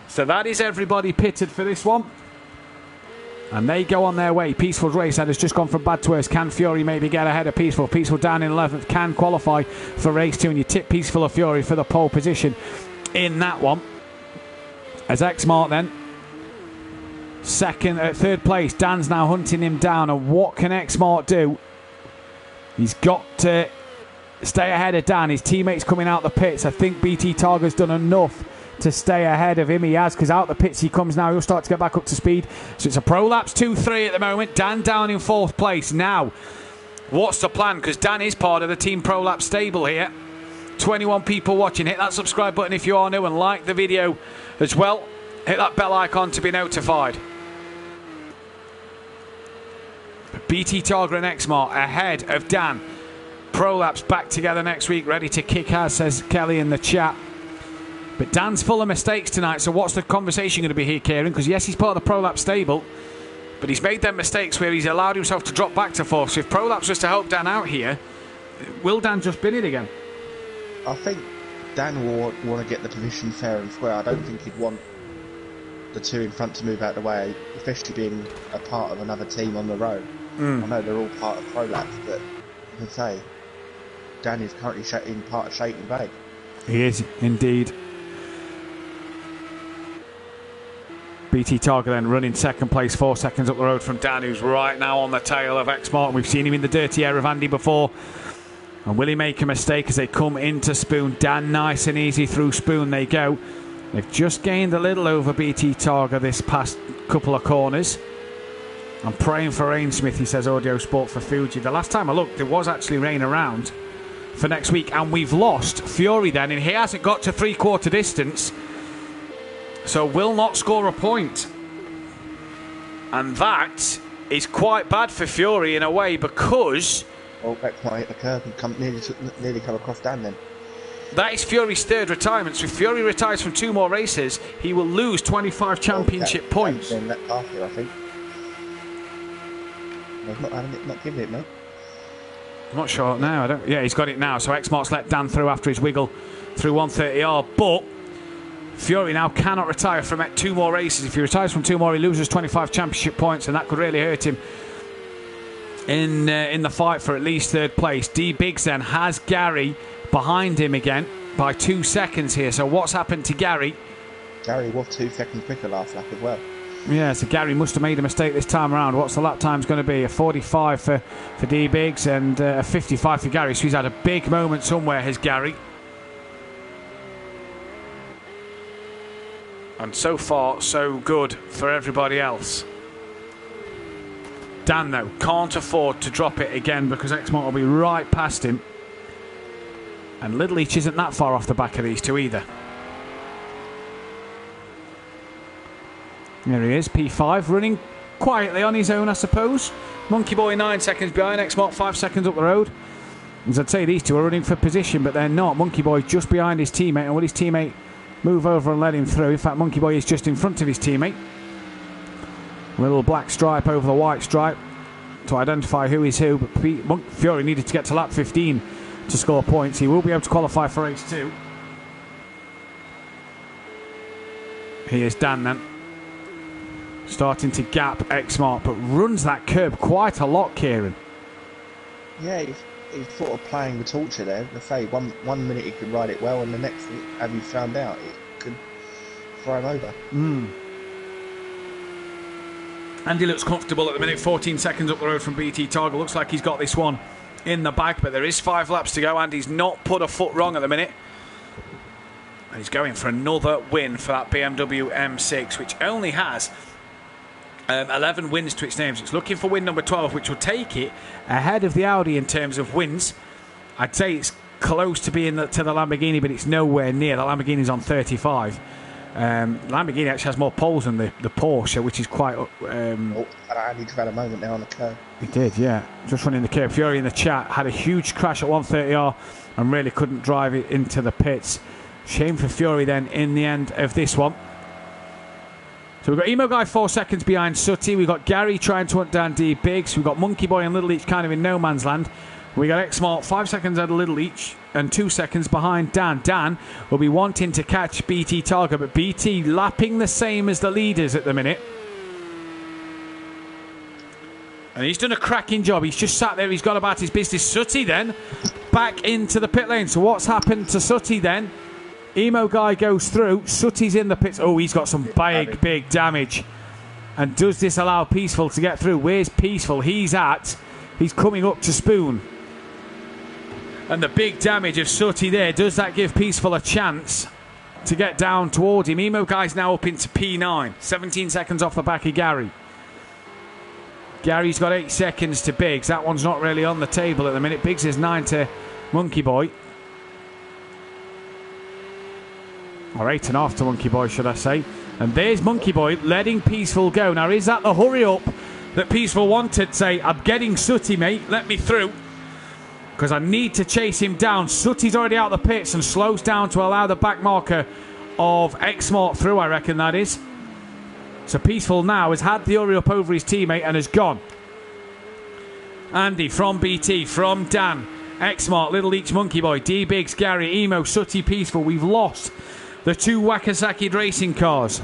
So that is everybody pitted for this one. And they go on their way. Peaceful's race has just gone from bad to worse. Can Fury maybe get ahead of Peaceful? Peaceful down in 11th. Can qualify for race 2. And you tip Peaceful or Fury for the pole position in that one. As Exmart then. Third place. Dan's now hunting him down. And what can Exmart do? He's got to stay ahead of Dan. His teammates coming out the pits. I think BT Targa's done enough to stay ahead of him. He has, because out the pits he comes now. He'll start to get back up to speed. So it's a Prolapse 2-3 at the moment. Dan down in 4th place. Now, what's the plan? Because Dan is part of the Team Prolapse stable here. 21 people watching. Hit that subscribe button if you are new, and like the video as well. Hit that bell icon to be notified. BT Targa and Exmart ahead of Dan. Prolapse back together next week, ready to kick ass, says Kelly in the chat. But Dan's full of mistakes tonight, so what's the conversation going to be here, Kieran? Because yes, he's part of the Prolapse stable, but he's made them mistakes where he's allowed himself to drop back to 4th. So if Prolapse was to help Dan out here, will Dan just bin it again? I think Dan will want to get the position fair and square. I don't think he'd want the two in front to move out of the way, especially being a part of another team on the road. I know they're all part of Prolapse, but as I say, Dan is currently in part of Shaking Bay. He is indeed. BT Targa then running second place, 4 seconds up the road from Dan, who's right now on the tail of X-Mart. We've seen him in the dirty air of Andy before. And will he make a mistake as they come into Spoon? Dan nice and easy through Spoon they go. They've just gained a little over BT Targa this past couple of corners. I'm praying for rain, Smith, he says, Audio Sport for Fuji. The last time I looked, there was actually rain around for next week. And we've lost Fury then, and he hasn't got to three-quarter distance. So will not score a point. And that is quite bad for Fury in a way, because... Well, Beck might hit the curb and nearly come across Dan then. That is Fury's third retirement. So if Fury retires from 2 more races, he will lose 25 championship points. Then let pass here, I think. He's not giving it, mate. I'm not sure now. Yeah, he's got it now. So X-Mart's let Dan through after his wiggle through 130R. But Fury now cannot retire from 2 more races. If he retires from 2 more, he loses 25 championship points, and that could really hurt him in the fight for at least third place. D Biggs then has Gary behind him again by 2 seconds here. So what's happened to Gary? Gary was 2 seconds quicker last lap as well. Yeah, so Gary must have made a mistake this time around. What's the lap time's going to be? A 45 for D Biggs and a 55 for Gary. So he's had a big moment somewhere, has Gary. And so far, so good for everybody else. Dan, though, can't afford to drop it again because X-Mart will be right past him. And Little Leach isn't that far off the back of these two either. There he is, P5, running quietly on his own, I suppose. Monkey Boy 9 seconds behind, X-Mart 5 seconds up the road. As I'd say, these two are running for position, but they're not. Monkey Boy just behind his teammate, and will his teammate move over and let him through? In fact, Monkey Boy is just in front of his teammate. A little black stripe over the white stripe to identify who is who, but Fury needed to get to lap 15 to score points. He will be able to qualify for race 2. Here's Dan then, starting to gap X-Mart, but runs that curb quite a lot, Kieran. Yeah, he's sort of playing the torture there. Let's say one minute he could ride it well, and the next, as you found out, it could throw him over. Andy looks comfortable at the minute, 14 seconds up the road from BT Targa. Looks like he's got this one in the bag, but there is 5 laps to go. Andy's not put a foot wrong at the minute. And he's going for another win for that BMW M6, which only has 11 wins to its name. So it's looking for win number 12, which will take it ahead of the Audi in terms of wins. I'd say it's close to being to the Lamborghini, but it's nowhere near. The Lamborghini's on 35. Lamborghini actually has more poles than the Porsche, which is quite... Andy just had a moment there on the curb. He did, yeah. Just running the curb. Fury in the chat had a huge crash at 130R and really couldn't drive it into the pits. Shame for Fury then in the end of this one. So we've got Emo Guy 4 seconds behind Sutty. We've got Gary trying to hunt down D Biggs. We've got Monkey Boy and Little Each kind of in no man's land. We got X-Mart 5 seconds ahead of Little Each and 2 seconds behind Dan. Dan will be wanting to catch BT Targa, but BT lapping the same as the leaders at the minute. And he's done a cracking job. He's just sat there. He's got about his business. Sutty then back into the pit lane. So what's happened to Sutty then? Emo Guy goes through. Sutty's in the pits. Oh, he's got some big damage. And does this allow Peaceful to get through? Where's Peaceful? He's coming up to Spoon. And the big damage of Sutty there, does that give Peaceful a chance to get down towards him? Emo Guy's now up into P9. 17 seconds off the back of Gary. Gary's got 8 seconds to Biggs. That one's not really on the table at the minute. Biggs is 9 to Monkey Boy. Or 8.5 to Monkey Boy, should I say. And there's Monkey Boy letting Peaceful go. Now, is that the hurry up that Peaceful wanted? Say, I'm getting Sutty, mate. Let me through. Because I need to chase him down. Sutty's already out of the pits and slows down to allow the back marker of X-Mart through, I reckon that is. So Peaceful now has had the hurry up over his teammate and has gone. Andy from BT, from Dan, X-Mart, Little Leach, Monkey Boy, D Biggs, Gary, Emo, Sutty, Peaceful. We've lost the 2 Wakasaki racing cars.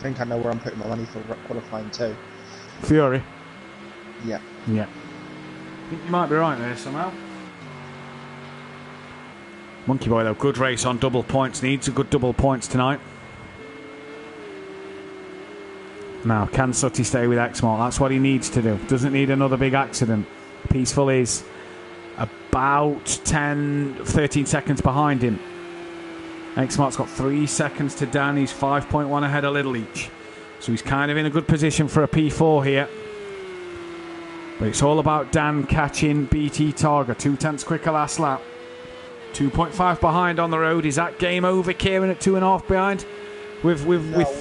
I think I know where I'm putting my money for qualifying too. Fury. Yeah. Yeah. I think you might be right there somehow. Monkey Boy, though, good race on double points. Needs a good double points tonight. Now, can Sutty stay with Exmalt? That's what he needs to do. Doesn't need another big accident. Peaceful is about 13 seconds behind him. Exmalt's got 3 seconds to Dan. He's 5.1 ahead of Little Each. So he's kind of in a good position for a P4 here. But it's all about Dan catching BT Targa. 2/10 quicker last lap. 2.5 behind on the road. Is that game over, Kieran, at 2.5 behind? With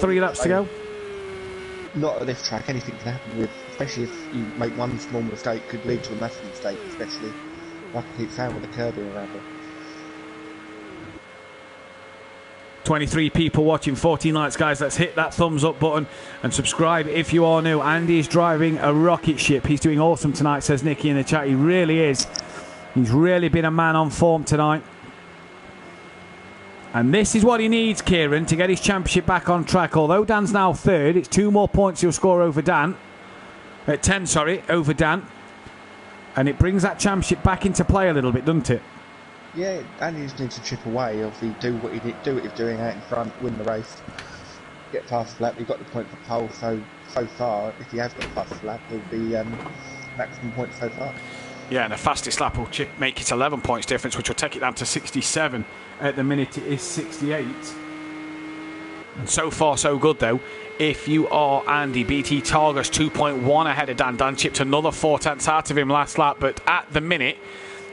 3 laps to go? Not at this track. Anything can happen with, especially if you make one small mistake, could lead to a massive mistake, especially like I keep saying with the curbing around it. 23 people watching, 14 likes, guys. Let's hit that thumbs up button and subscribe if you are new. Andy is driving a rocket ship. He's doing awesome tonight, says Nicky in the chat. He really is. He's really been a man on form tonight. And this is what he needs, Kieran, to get his championship back on track. Although Dan's now third, it's 2 more points he'll score over Dan. 10, over Dan. And it brings that championship back into play a little bit, doesn't it? Yeah, Andy just needs to chip away. Obviously, do what he's doing out in front, win the race, get past the lap. He got the point for pole, so far, if he has got past the lap, he'll be maximum points so far. Yeah, and the fastest lap will make it 11 points difference, which will take it down to 67. At the minute, it is 68. And so far, so good, though. If you are Andy, BT Targa's 2.1 ahead of Dan. Dan chipped another 4/10 out of him last lap, but at the minute,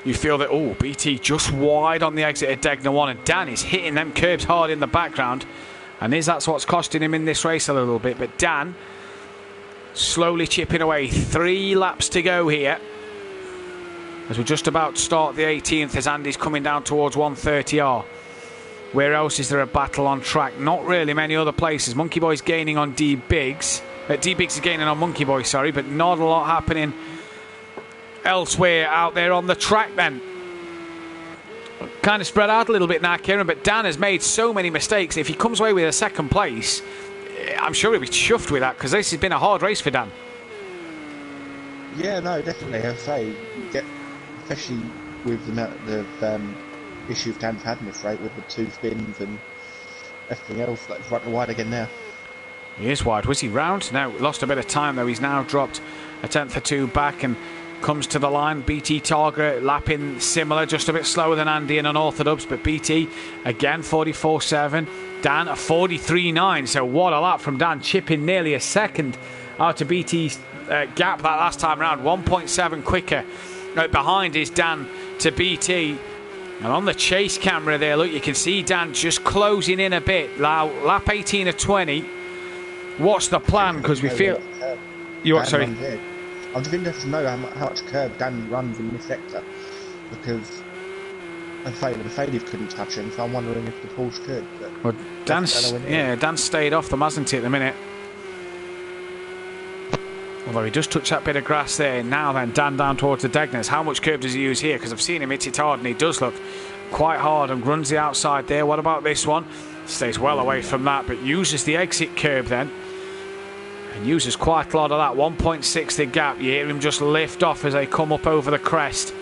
you feel that, BT just wide on the exit of Degner 1, and Dan is hitting them curbs hard in the background. And that's what's costing him in this race a little bit. But Dan slowly chipping away. 3 laps to go here, as we're just about to start the 18th, as Andy's coming down towards 130R. Where else is there a battle on track? Not really many other places. Monkey Boy's gaining on D-Biggs. D-Biggs is gaining on Monkey Boy, sorry, but not a lot happening elsewhere out there on the track then. Kind of spread out a little bit now, Kieran, but Dan has made so many mistakes. If he comes away with a second place, I'm sure he'll be chuffed with that, because this has been a hard race for Dan. Yeah, no, definitely. I'd say, especially with the amount of issues Dan's had in this race with the 2 spins and everything else, like he's right wide again now. He is wide. Was he round? No, lost a bit of time though. He's now dropped a 10th or 2 back and comes to the line. BT Targa lapping similar, just a bit slower than Andy in unorthodox, but BT again 44.7. Dan a 43.9. So what a lap from Dan, chipping nearly a second out of BT's gap that last time round. 1.7 quicker behind is Dan to BT. And on the chase camera there, look, you can see Dan just closing in a bit. Lap 18 of 20. What's the plan? Because we feel... You what, sorry? I'm just interested to know how much curve Dan runs in this sector. Because the Mercedes couldn't touch him, so I'm wondering if the Porsche could. Well, Dan stayed off them, hasn't he, at the minute? Although he just touched that bit of grass there. Now then, Dan down towards the Degners. How much curb does he use here? Because I've seen him hit it hard, and he does look quite hard and runs the outside there. What about this one? Stays well away from that, but uses the exit curb then. And uses quite a lot of that. 1.6 the gap. You hear him just lift off as they come up over the crest.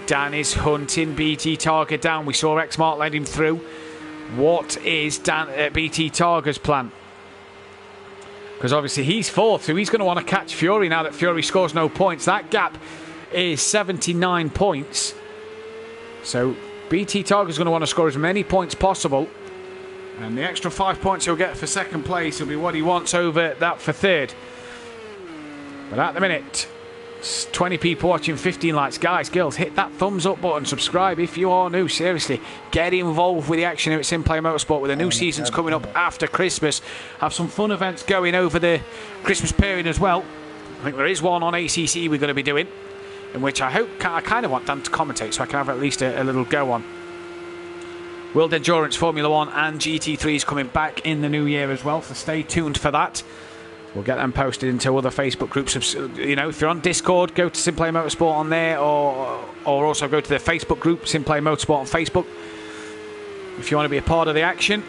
Dan is hunting BT Targa down. We saw Exmart let him through. What is BT Targa's plan? Because obviously he's 4th, so he's going to want to catch Fury now that Fury scores no points. That gap is 79 points. So BT Targa's going to want to score as many points possible. And the extra 5 points he'll get for second place will be what he wants over that for third. But at the minute, 20 people watching, 15 likes. Guys, girls, hit that thumbs up button. Subscribe if you are new. Seriously, get involved with the action here at SimPlay Motorsport with the new seasons coming up after Christmas. Have some fun events going over the Christmas period as well. I think there is one on ACC we're going to be doing, in which I kind of want Dan to commentate so I can have at least a little go on. World Endurance, Formula 1 and GT3 is coming back in the new year as well, so stay tuned for that. We'll get them posted into other Facebook groups. You know, if you're on Discord, go to SimPlay Motorsport on there, or also go to the Facebook group, SimPlay Motorsport on Facebook, if you want to be a part of the action.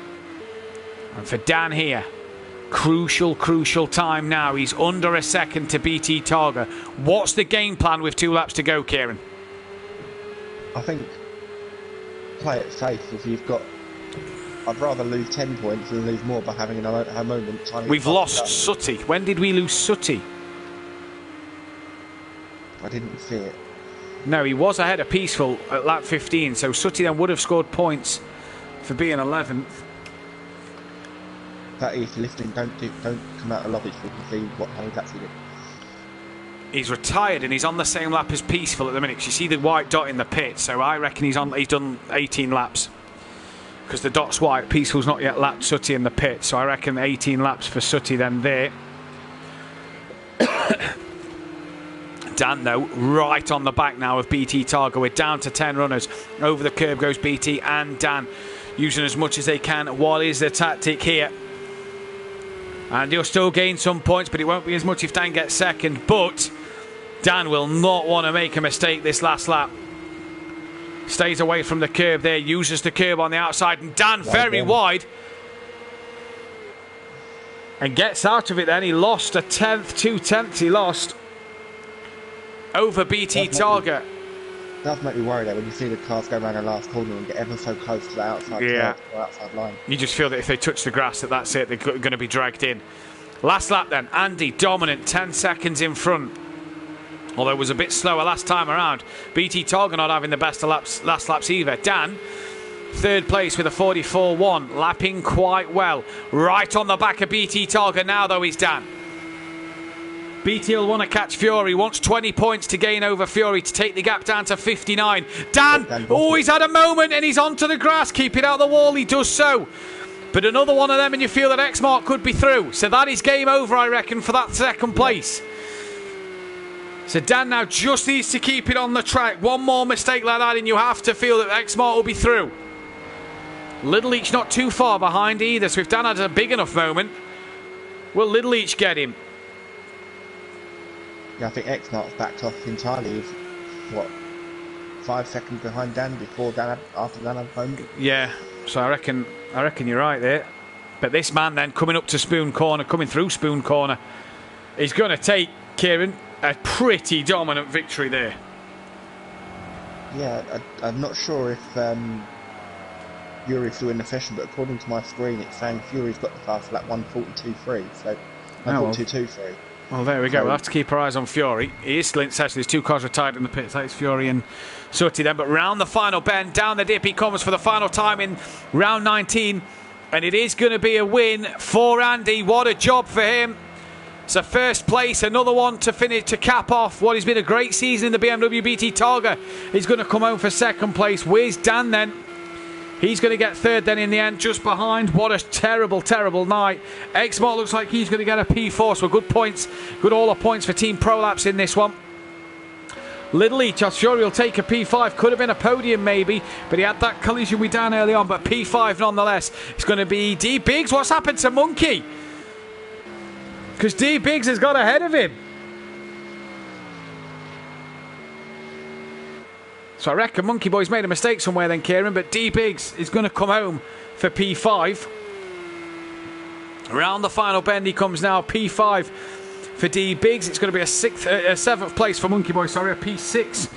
And for Dan here, Crucial time now. He's under a second to BT Targa. What's the game plan with 2 laps to go, Kieran? I think play it safe. If you've got, I'd rather lose 10 points than lose more by having a moment. We've lost Sutty. When did we lose Sutty? I didn't see it. No, he was ahead of Peaceful at lap 15, so Sutty then would have scored points for being 11th. That is lifting. Don't come out of lobby so we can see what he's actually did. He's retired and he's on the same lap as Peaceful at the minute. 'Cause you see the white dot in the pit, so I reckon he's done 18 laps. Because the dot's white, Peaceful's not yet lapped Sutty in the pit, so I reckon 18 laps for Sutty then there. Dan, though, right on the back now of BT Targa. We're down to 10 runners. Over the curb goes BT and Dan, using as much as they can. What is the tactic here? And he'll still gain some points, but it won't be as much if Dan gets second. But Dan will not want to make a mistake this last lap. Stays away from the curb there, uses the curb on the outside, and Dan very wide. And gets out of it then. He lost a 10th, 2 tenths he lost. Over BT Targa. Does make me worry though when you see the cars go around the last corner and get ever so close to the outside or outside line. You just feel that if they touch the grass, that's it. They're going to be dragged in. Last lap then. Andy dominant, 10 seconds in front. Although it was a bit slower last time around. BT Targa not having the best of last laps either. Dan, third place with a 44.1, lapping quite well. Right on the back of BT Targa now though is Dan. BT will want to catch Fury, wants 20 points to gain over Fury to take the gap down to 59. Dan, he's had a moment and he's onto the grass. Keep it out the wall, he does so. But another one of them and you feel that X-Mark could be through. So that is game over, I reckon, for that second place. So Dan now just needs to keep it on the track. One more mistake like that and you have to feel that X-Mark will be through. Little Each not too far behind either, so if Dan had a big enough moment, will Little Each get him? Yeah, I think X-Mark's backed off entirely. He's, what, 5 seconds behind Dan after Dan had home? Yeah, so I reckon you're right there. But this man then coming up to Spoon Corner, coming through Spoon Corner, is going to take, Kieran, a pretty dominant victory there. Yeah, I'm not sure if Fury's still in the session, but according to my screen, it's saying Fury's got the fast lap 1:42.3, so 1:42.23. Well, there we go. We'll have to keep our eyes on Fury. He is still in session. There's 2 cars retired in the pits. That's Fury and Sutty then. But round the final bend, down the dip he comes for the final time in round 19. And it is going to be a win for Andy. What a job for him. So first place, another one to finish, to cap off what has been a great season in the BMW BT Targa. He's going to come home for second place. Where's Dan then? He's going to get third then in the end, just behind. What a terrible, terrible night. X-Mark looks like he's going to get a P4, so good points. Good all the points for Team Prolapse in this one. Little Each, I'm sure he'll take a P5. Could have been a podium maybe, but he had that collision with Dan early on, but P5 nonetheless. It's going to be D Biggs. What's happened to Monkey? Because D Biggs has got ahead of him. So I reckon Monkey Boy's made a mistake somewhere then, Kieran, but D Biggs is going to come home for P5. Around the final bend he comes now, P5 for D Biggs. It's going to be a 7th place for Monkey Boy, sorry, a P6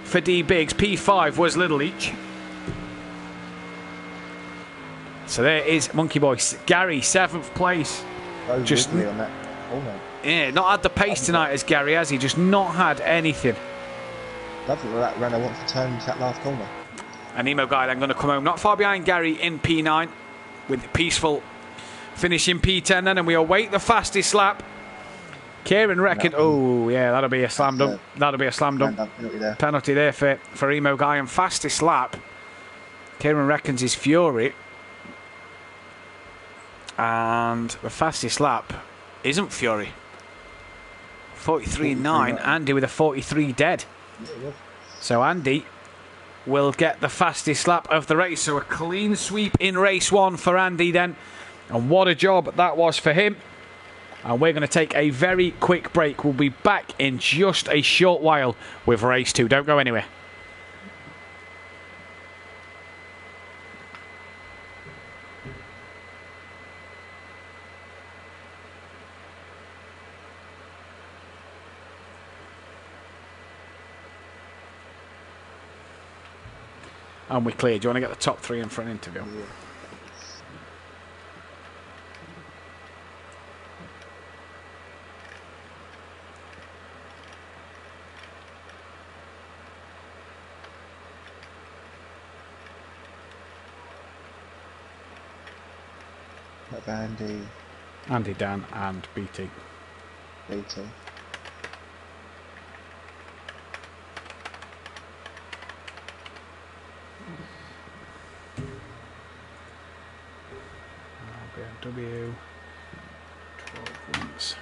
for D Biggs. P5 was Little Each. So there is Monkey Boy. Gary, 7th place. Just on that. Yeah, not had the pace tonight as Gary, has he? Just not had anything. Doesn't look like Renault wants to turn into that last corner. And Emo Guy then going to come home not far behind Gary in P9 with Peaceful finishing P10 then, and we await the fastest lap. Kieran reckon, oh yeah, that'll be a slam dunk. That'll be a slam dunk. Penalty there for Emo Guy, and fastest lap. Kieran reckons is Fury. And the fastest lap isn't Fury. 43.9, Andy with a 43 dead. So Andy will get the fastest lap of the race. So a clean sweep in race 1 for Andy then. And what a job that was for him. And we're going to take a very quick break. We'll be back in just a short while with race 2. Don't go anywhere. And we cleared. Do you want to get the top 3 in for an interview? Yeah. Andy, Dan, and BT. BT. BMW. 12 wins.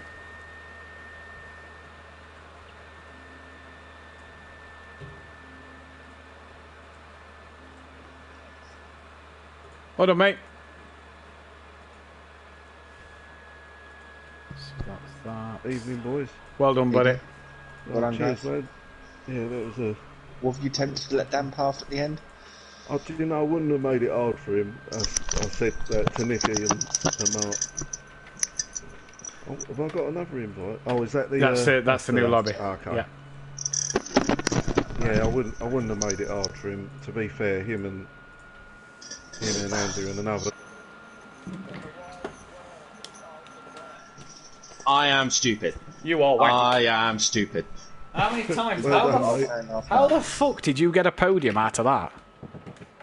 Hold on, mate. So that's that. Evening, boys. Well done, buddy. Well done, Cheers, guys. man. Yeah, that was a... What have you tempted to let Dan pass at the end? I wouldn't have made it hard for him. I said that to Nicky and Mark. Oh, have I got another invite? Oh, is that the... That's the new lobby. Okay. Yeah. Yeah, I wouldn't have made it hard for him. To be fair, him and Andrew and another. I am stupid. You are wank. I am stupid. How many times? Well done, mate. How the fuck did you get a podium out of that?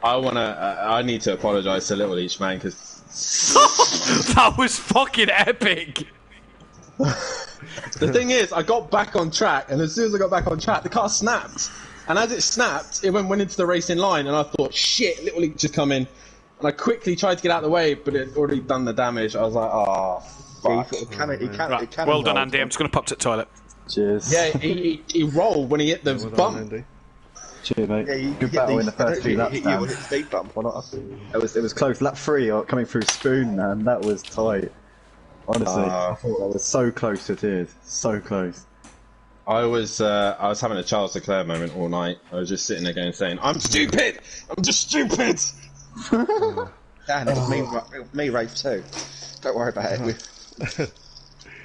I need to apologise to Little Each, man, because That was fucking epic. the thing is, I got back on track, and as soon as I got back on track, the car snapped. And as it snapped, it went into the racing line, and I thought, shit, Little Each just come in. And I quickly tried to get out of the way, but it had already done the damage. I was like, oh, fuck. Right. Well done, Andy. I'm just going to pop to the toilet. Cheers. Yeah, he rolled when he hit the Well done, bump. Andy. Cheers, mate. Yeah, you Good hit battle in the first 2 laps. You hit the speed bump on us. It was close. Lap 3 coming through Spoon, man. That was tight. Honestly, I thought that was so close to tears. So close. I was having a Charles Leclerc moment all night. I was just sitting there going, saying, I'm stupid! I'm just stupid! Dan, it was me race too. Don't worry about it.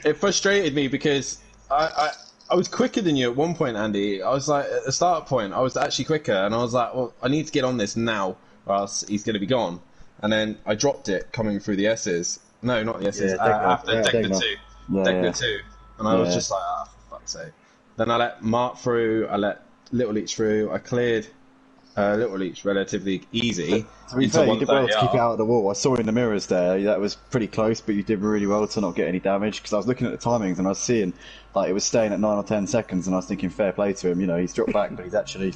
It frustrated me because I was quicker than you at one point, Andy. I was like, at the start point, I was actually quicker, and I was like, well, I need to get on this now, or else he's going to be gone. And then I dropped it coming through the S's. No, not the S's. After Decker 2. Decker 2. And I was just like, for fuck's sake. Then I let Mark through, I let Little Leach through, I cleared Little Leach relatively easy. To be fair, you did well to keep it out of the wall. I saw in the mirrors there, that was pretty close, but you did really well to not get any damage, because I was looking at the timings and I was seeing, like, it was staying at 9 or 10 seconds, and I was thinking, fair play to him, you know, he's dropped back, but he's actually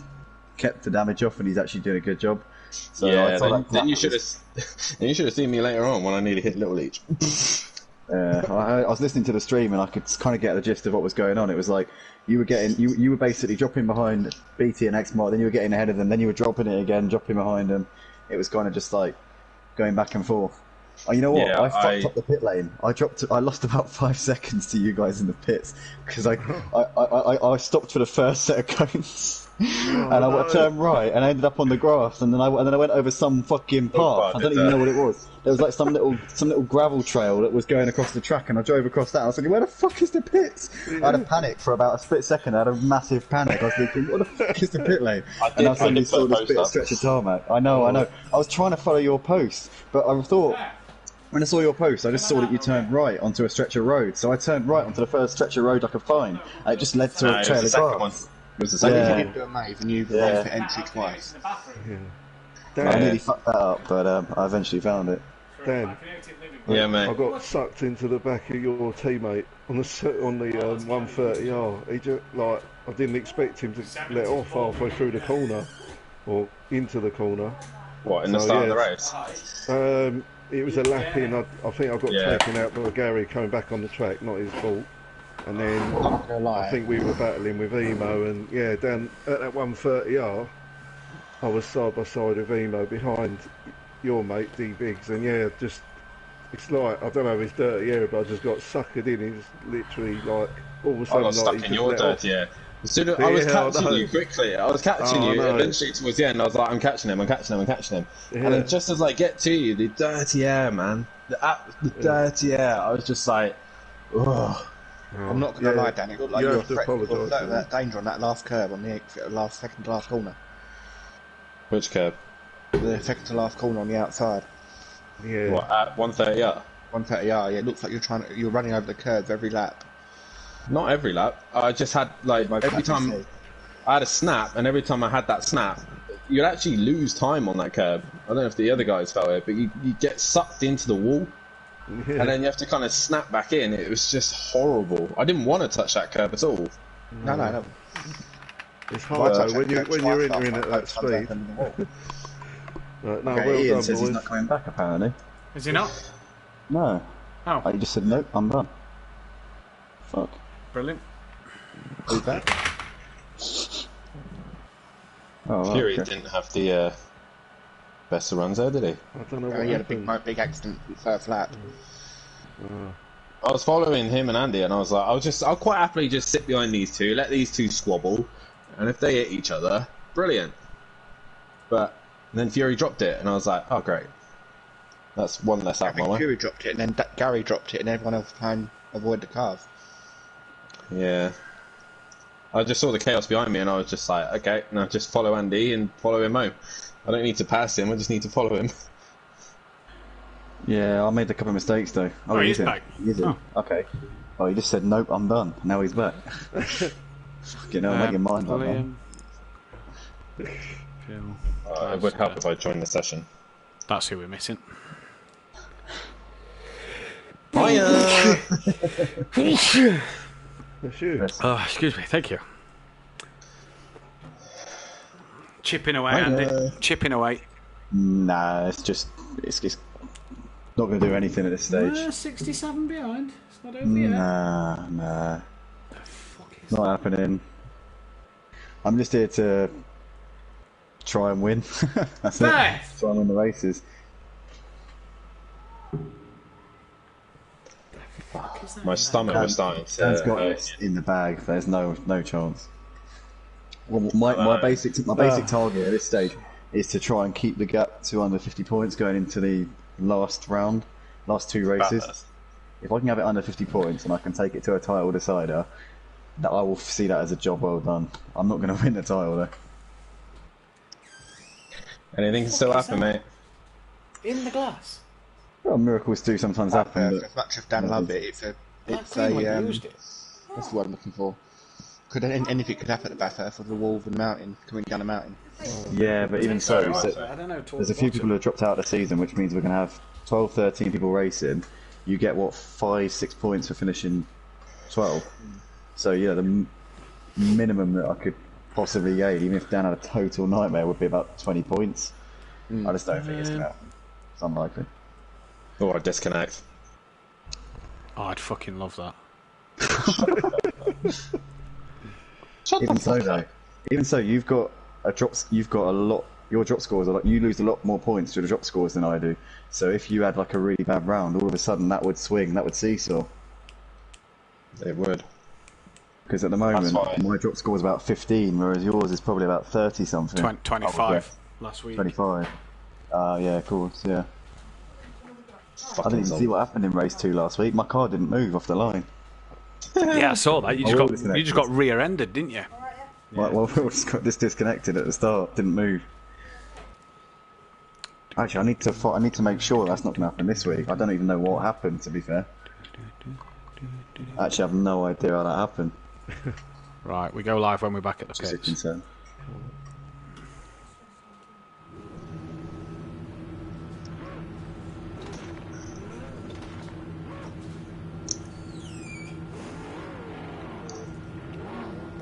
kept the damage off, and he's actually doing a good job. So yeah, then you should have seen me later on when I nearly hit Little Leach. I was listening to the stream and I could kind of get the gist of what was going on. It was like you were basically dropping behind BT and X-Mark, then you were getting ahead of them, then you were dropping it again, dropping behind them. It was kind of just like going back and forth. Oh, you know what? Yeah, I fucked up the pit lane. I lost about 5 seconds to you guys in the pits because I stopped for the first set of cones. And I turned right and I ended up on the grass, and then I went over some fucking path. I don't even know what it was. There was like some little gravel trail that was going across the track, and I drove across that. I was thinking, where the fuck is the pits? I had a panic for about a split second. I had a massive panic. I was thinking, what the fuck is the pit lane? And I suddenly saw this bit of stretch of tarmac. I know. I was trying to follow your post, but I thought, when I saw your post, I just saw that you turned right onto a stretch of road. So I turned right onto the first stretch of road I could find, and it just led to a trail of grass. It was the second You one. didn't do a Maeve and you ran for entry twice. I nearly fucked that up, but I eventually found it. Dan, Yeah, mate. I got sucked into the back of your teammate on the 130R. He just, like, I didn't expect him to let off halfway through the corner or into the corner. What, in the start of the race? It was a lap in. I think I got taken out by Gary coming back on the track, not his fault. And then I think we were battling with Emo, and down at that 130R, I was side by side with Emo behind your mate D Biggs, and just it's like, I don't know if it's dirty air, but I just got suckered in. He's literally like all of a sudden I got stuck in your dirty air. As soon as I was catching you quickly, I was catching you. Eventually, towards the end, I was like, I'm catching him. And then just as I get to you, the dirty air, man, the dirty air. I was just like, ugh. I'm not going to lie, Dan. It looked like you were threatening that danger on that last curve on the second last corner. Which curve? the second to last corner on the outside. Yeah. What, at 130R? 130R, yeah, it looks like you're running over the curve every lap. Not every lap. I just had, like, every time I had a snap, and every time I had that snap, you'd actually lose time on that curb. I don't know if the other guys felt it, but you get sucked into the wall, and then you have to kind of snap back in. It was just horrible. I didn't want to touch that curb at all. No. It's hard though, when you're entering at that speed. Right, no, well Ian done, says he's boys. not coming back, apparently. Is he not? No. Oh. He just said, nope, I'm done. Fuck. Brilliant. Who's that? Oh, Fury okay. didn't have the best of runs there, did he? I don't know what He had a happened. big accident first lap. I was following him and Andy, and I was like, I'll quite happily just sit behind these two, let these two squabble, and if they hit each other, brilliant. But then Fury dropped it, and I was like, oh great, that's one less I out my think way. Fury dropped it, and then Gary dropped it, and everyone else trying to avoid the cars. Yeah. I just saw the chaos behind me, and I was just like, okay, now just follow Andy and follow him home. I don't need to pass him, I just need to follow him. Yeah, I made a couple of mistakes though. Oh, he's back. Is he? Oh. Okay. Oh, he just said, nope, I'm done. Now he's back. Fucking hell, making mind up, man. It would help if I joined the session. That's who we're missing. Hiya! That's you. Oh, excuse me, thank you. Chipping away, Andy. Chipping away. Nah, it's not going to do anything at this stage. 67 behind. It's not over yet. Nah. Not happening. I'm just here to try and win. That's it. Beth! Try and win the races. My stomach was starting to Dan's got hurt. this in the bag. There's no chance. Well, my basic target at this stage is to try and keep the gap to under 50 points going into the last round, last two races. If I can have it under 50 points and I can take it to a title decider, that I will see that as a job well done. I'm not going to win the title though. Anything can still happen, mate. In the glass. Well, miracles do sometimes happen. As much as Dan love it, it's a what's the word I'm looking for? Anything could happen at Bathurst with the wall and the mountain coming down the mountain. Yeah, but even so, I don't know. there's a few people who have dropped out of the season, which means we're going to have 12, 13 people racing. You get, 5-6 points for finishing 12. So, yeah, the minimum that I could possibly gain, even if Dan had a total nightmare, would be about 20 points. I just don't think it's going to happen. It's unlikely. Or disconnect. Oh, I'd fucking love that. Even so, you've got a lot. Your drop scores are like, you lose a lot more points to the drop scores than I do. So if you had like a really bad round, all of a sudden that would swing, that would seesaw. It would. Because at the moment, my drop score is about 15, whereas yours is probably about 30 something. 25 last week. 25. Yeah, of course, yeah. I didn't even see what happened in race 2 last week. My car didn't move off the line. Yeah, I saw that. You just got rear-ended, didn't you? Well, we just got disconnected at the start. Didn't move. Actually, I need to make sure that's not going to happen this week. I don't even know what happened, to be fair. Actually, I have no idea how that happened. Right, we go live when we're back at the Just a pits. concern.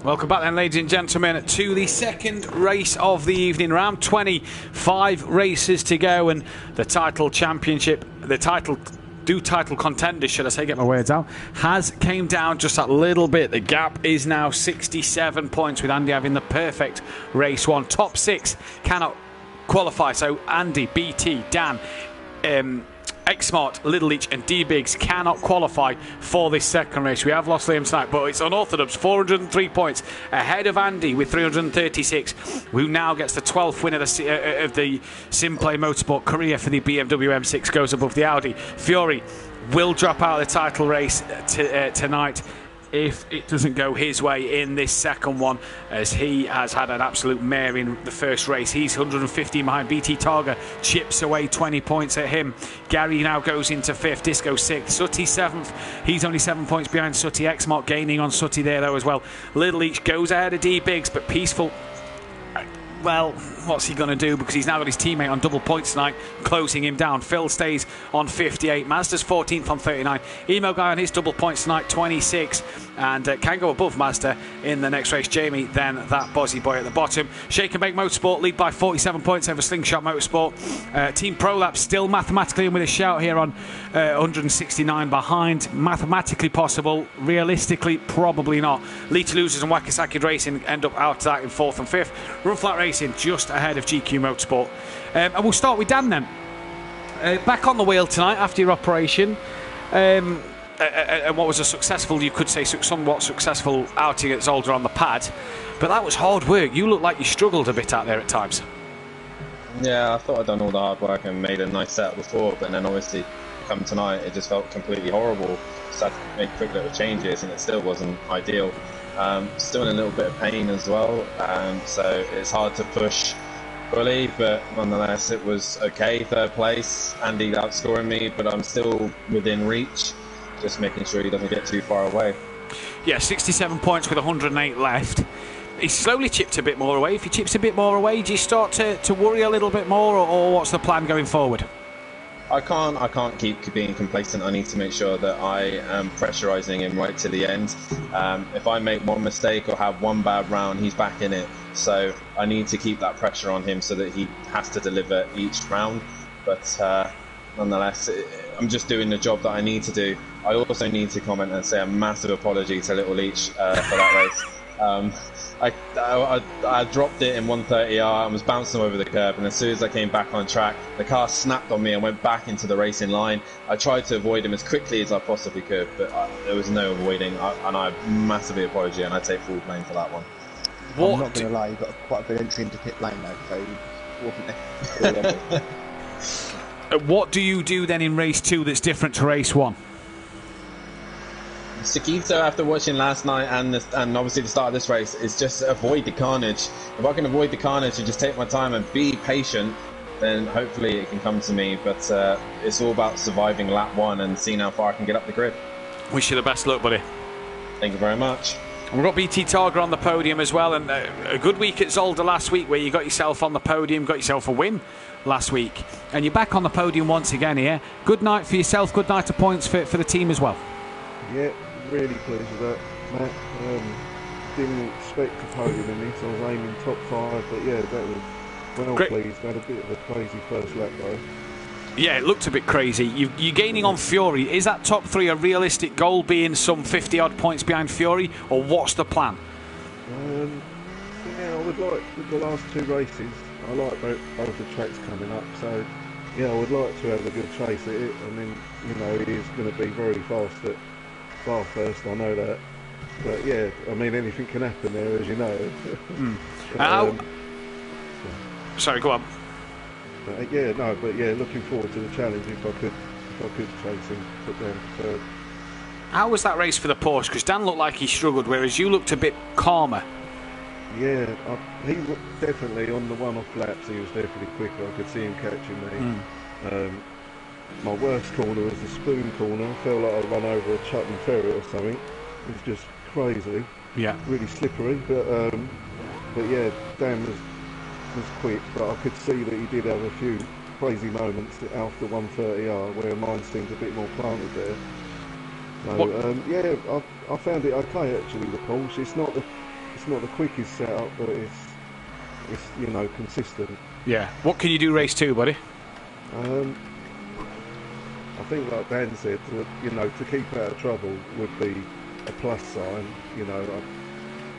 Welcome back then, ladies and gentlemen, to the second race of the evening. Round 25 races to go, and the title championship, the title contenders, should I say, get my words out, has came down just a little bit. The gap is now 67 points, with Andy having the perfect race one. Top 6 cannot qualify, so Andy, BT, Dan, X-Smart, Little Leach and D-Biggs cannot qualify for this second race. We have lost Liam tonight, but it's unorthodox. 403 points ahead of Andy with 336, who now gets the 12th win of the SimPlay Motorsport career for the BMW M6, goes above the Audi. Fury will drop out of the title race tonight. if it doesn't go his way in this second one, as he has had an absolute mare in the first race. He's 115 behind. BT Targa chips away 20 points at him. Gary now goes into 5th, Disco 6th, Sutty 7th. He's only 7 points behind Sutty. X-Mark gaining on Sutty there though as well. Little Each goes ahead of D-Biggs, but Peaceful, well, what's he going to do? Because he's now got his teammate on double points tonight, closing him down. Phil stays on 58. Mazda's 14th on 39. Emo Guy on his double points tonight, 26. And can go above Mazda in the next race. Jamie, then that Bozzy Boy at the bottom. Shake and Bake Motorsport lead by 47 points over Slingshot Motorsport. Team ProLab still mathematically in with a shout here on 169 behind. Mathematically possible. Realistically, probably not. Lita Losers and Wakasaki Racing end up out of that in 4th and 5th. Run Flat Racing just ahead of GQ Motorsport. And we'll start with Dan then. Back on the wheel tonight after your operation. And what was a successful, you could say, somewhat successful outing at Zolder on the pad. But that was hard work. You looked like you struggled a bit out there at times. Yeah, I thought I'd done all the hard work and made a nice setup before, but then obviously come tonight it just felt completely horrible. Just had to make quick little changes and it still wasn't ideal. Still in a little bit of pain as well, so it's hard to push fully, but nonetheless it was okay. 3rd place, Andy outscoring me, but I'm still within reach, just making sure he doesn't get too far away. Yeah, 67 points with 108 left. He's slowly chipped a bit more away. If he chips a bit more away, do you start to worry a little bit more, or what's the plan going forward? I can't keep being complacent. I need to make sure that I am pressurising him right to the end. If I make one mistake or have one bad round, he's back in it. So I need to keep that pressure on him so that he has to deliver each round. But nonetheless, I'm just doing the job that I need to do. I also need to comment and say a massive apology to Little Leach for that race. I dropped it in 130R and was bouncing over the curb, and as soon as I came back on track, the car snapped on me and went back into the racing line. I tried to avoid him as quickly as I possibly could, but there was no avoiding, and I massively apologise, and I take full blame for that one. I'm not going to lie, you got quite a good entry into pit lane though, so you wasn't there. What do you do then in race 2 that's different to race 1? Sakito, after watching last night and obviously the start of this race, is just avoid the carnage. If I can avoid the carnage and just take my time and be patient, then hopefully it can come to me. But it's all about surviving lap 1 and seeing how far I can get up the grid. Wish you the best luck, buddy. Thank you very much. And we've got BT Targa on the podium as well, and a good week at Zolder last week where you got yourself on the podium, got yourself a win last week, and you're back on the podium once again here. Good night for yourself, good night to points for the team as well. Yeah, really pleased with that, Matt. Didn't expect a podium in this. I was aiming top 5, but yeah, that was well Great. Pleased. Had a bit of a crazy first lap though. Yeah, it looked a bit crazy. You're gaining on Fury. Is that top 3 a realistic goal, being some 50 odd points behind Fury, or what's the plan? Yeah, I would like, with the last 2 races, I like both the tracks coming up, so yeah, I would like to have a good chase at it. I mean, you know, he is going to be very fast at Bathurst, I know that. But yeah, I mean, anything can happen there, as you know. Sorry, go on. But looking forward to the challenge if I could chase him, put down 3rd. How was that race for the Porsche? Because Dan looked like he struggled, whereas you looked a bit calmer. Yeah, he definitely, on the one-off laps, he was definitely quicker. I could see him catching me. My worst corner was the spoon corner. I felt like I'd run over a Chutton Ferret or something. It was just crazy. Yeah. Really slippery, but yeah, Dan was quick, but I could see that he did have a few crazy moments after 130R where mine seemed a bit more planted there. So I found it okay actually. The Porsche, it's not the quickest setup, but it's you know, consistent. Yeah. What can you do race 2, buddy? I think, like Dan said, to keep out of trouble would be a plus sign. You know,